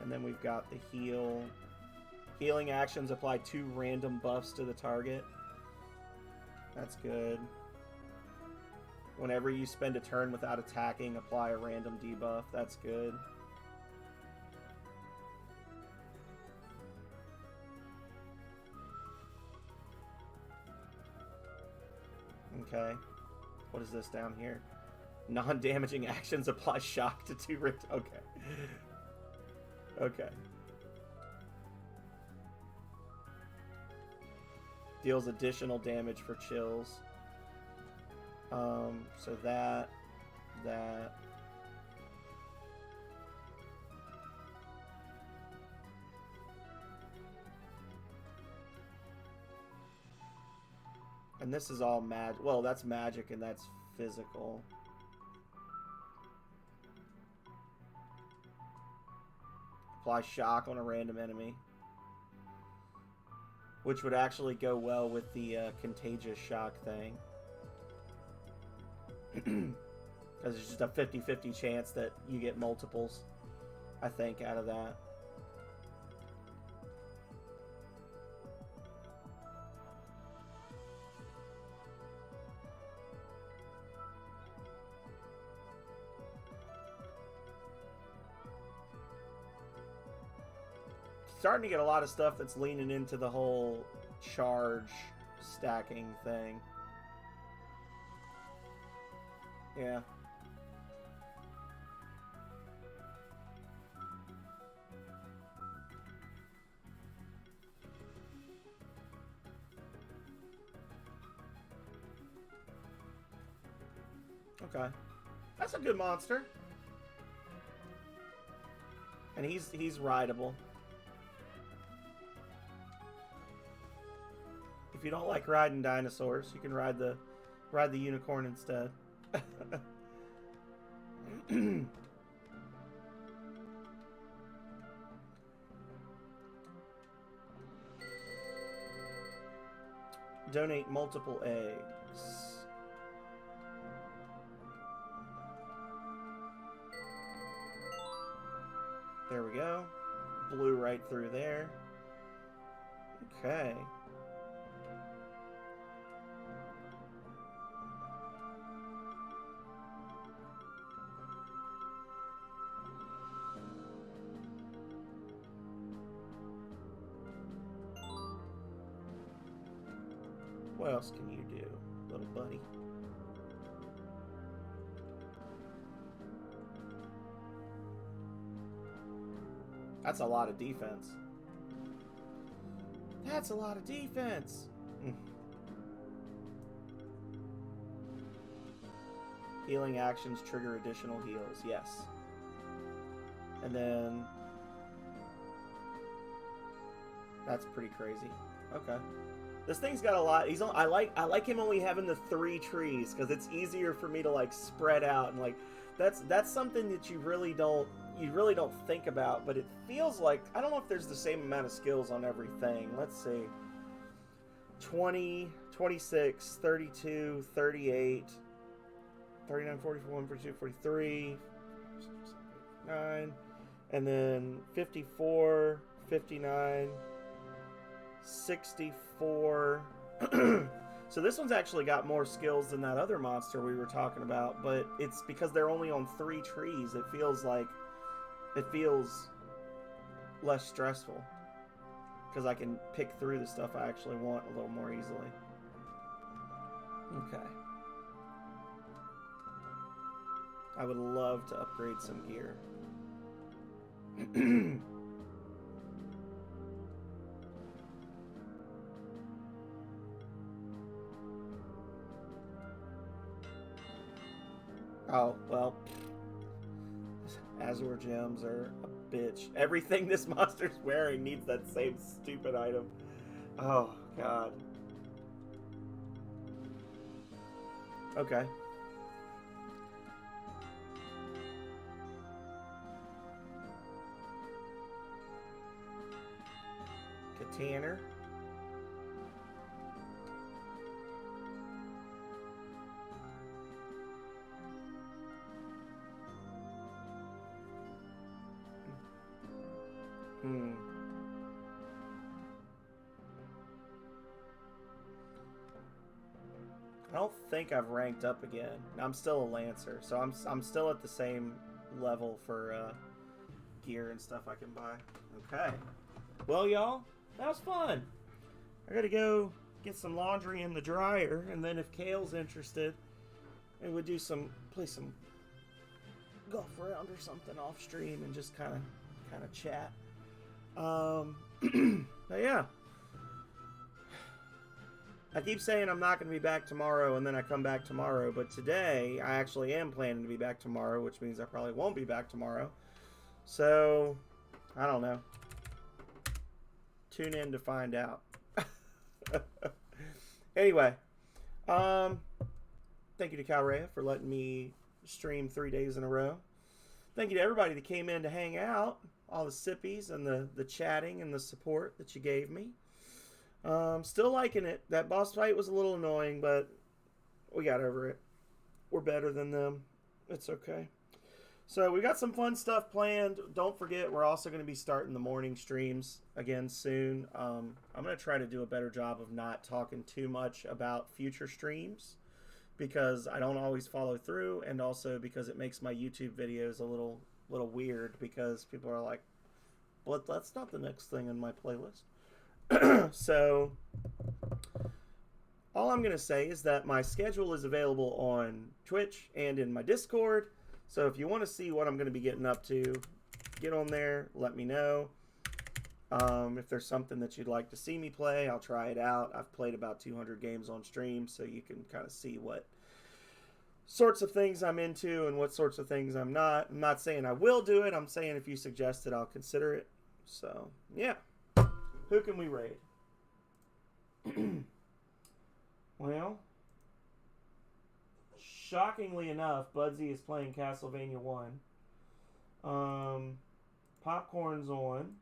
And then we've got the heal. Healing actions apply 2 random buffs to the target. That's good. Whenever you spend a turn without attacking, apply a random debuff. That's good. Okay. What is this down here? Non-damaging actions apply shock to 2 random... Okay. Okay. Deals additional damage for chills. So that. And this is all magic. Well, that's magic and that's physical. Apply shock on a random enemy. Which would actually go well with the contagious shock thing. Because there's just a 50-50 chance that you get multiples, I think, out of that. Starting to get a lot of stuff that's leaning into the whole charge stacking thing. Yeah. Okay. That's a good monster. And he's rideable. If you don't like riding dinosaurs, you can ride the unicorn instead. Donate multiple eggs. There we go. Blew right through there. Okay. What else can you do, little buddy? That's a lot of defense. That's a lot of defense. Healing actions trigger additional heals. Yes. And then that's pretty crazy. Okay. This thing's got a lot. I like him only having the 3 trees because it's easier for me to like spread out and like that's something that you really don't think about, but it feels like I don't know if there's the same amount of skills on everything. Let's see. 20, 26, 32, 38, 39, 44, 42, 43, 9, and then 54, 59, 64. So this one's actually got more skills than that other monster we were talking about, but it's because they're only on 3 trees. It feels less stressful because I can pick through the stuff I actually want a little more easily. Okay. I would love to upgrade some gear. Oh, well. Azure gems are a bitch. Everything this monster's wearing needs that same stupid item. Oh, God. Okay. Tanner. I don't think I've ranked up again. I'm still a Lancer, so I'm still at the same level for gear and stuff I can buy. Okay. Well, y'all, that was fun. I gotta go get some laundry in the dryer, and then if Kale's interested, maybe we'll play some golf round or something off stream and just kind of chat. But yeah. I keep saying I'm not going to be back tomorrow, and then I come back tomorrow, but today I actually am planning to be back tomorrow, which means I probably won't be back tomorrow. So, I don't know. Tune in to find out. Anyway, thank you to Calrea for letting me stream 3 days in a row. Thank you to everybody that came in to hang out, all the sippies and the chatting and the support that you gave me. Still liking it. That boss fight was a little annoying, but we got over it. We're better than them. It's okay. So we got some fun stuff planned. Don't forget, we're also going to be starting the morning streams again soon. I'm going to try to do a better job of not talking too much about future streams because I don't always follow through, and also because it makes my YouTube videos a little weird because people are like, well, that's not the next thing in my playlist. So all I'm going to say is that my schedule is available on Twitch and in my Discord. So if you want to see what I'm going to be getting up to, get on there, let me know. If there's something that you'd like to see me play, I'll try it out. I've played about 200 games on stream, so you can kind of see what sorts of things I'm into and what sorts of things I'm not. I'm not saying I will do it. I'm saying if you suggest it, I'll consider it. So, yeah. Who can we raid? Well, shockingly enough, Budsy is playing Castlevania 1. Popcorn's on.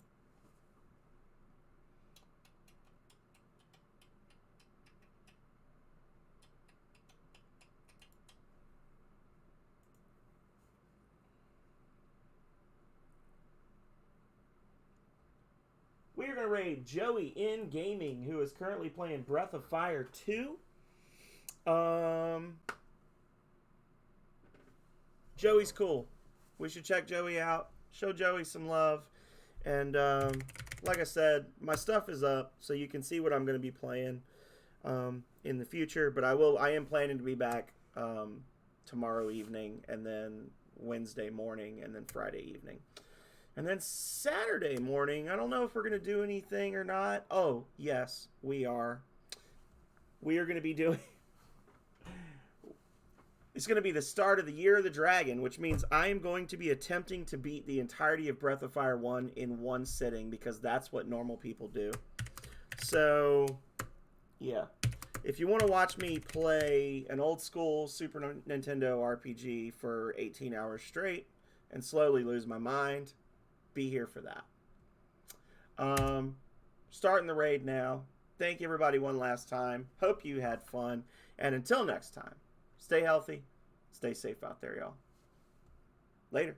We are going to raid Joey in Gaming, who is currently playing Breath of Fire 2. Joey's cool. We should check Joey out. Show Joey some love. And like I said, my stuff is up, so you can see what I'm going to be playing in the future. But I am planning to be back tomorrow evening, and then Wednesday morning, and then Friday evening. And then Saturday morning, I don't know if we're going to do anything or not. Oh, yes, we are. We are going to be doing... It's going to be the start of the Year of the Dragon, which means I am going to be attempting to beat the entirety of Breath of Fire 1 in one sitting, because that's what normal people do. So, yeah. If you want to watch me play an old school Super Nintendo RPG for 18 hours straight and slowly lose my mind, be here for that. Starting the raid now. Thank you, everybody, one last time. Hope you had fun. And until next time, stay healthy, stay safe out there, y'all. Later.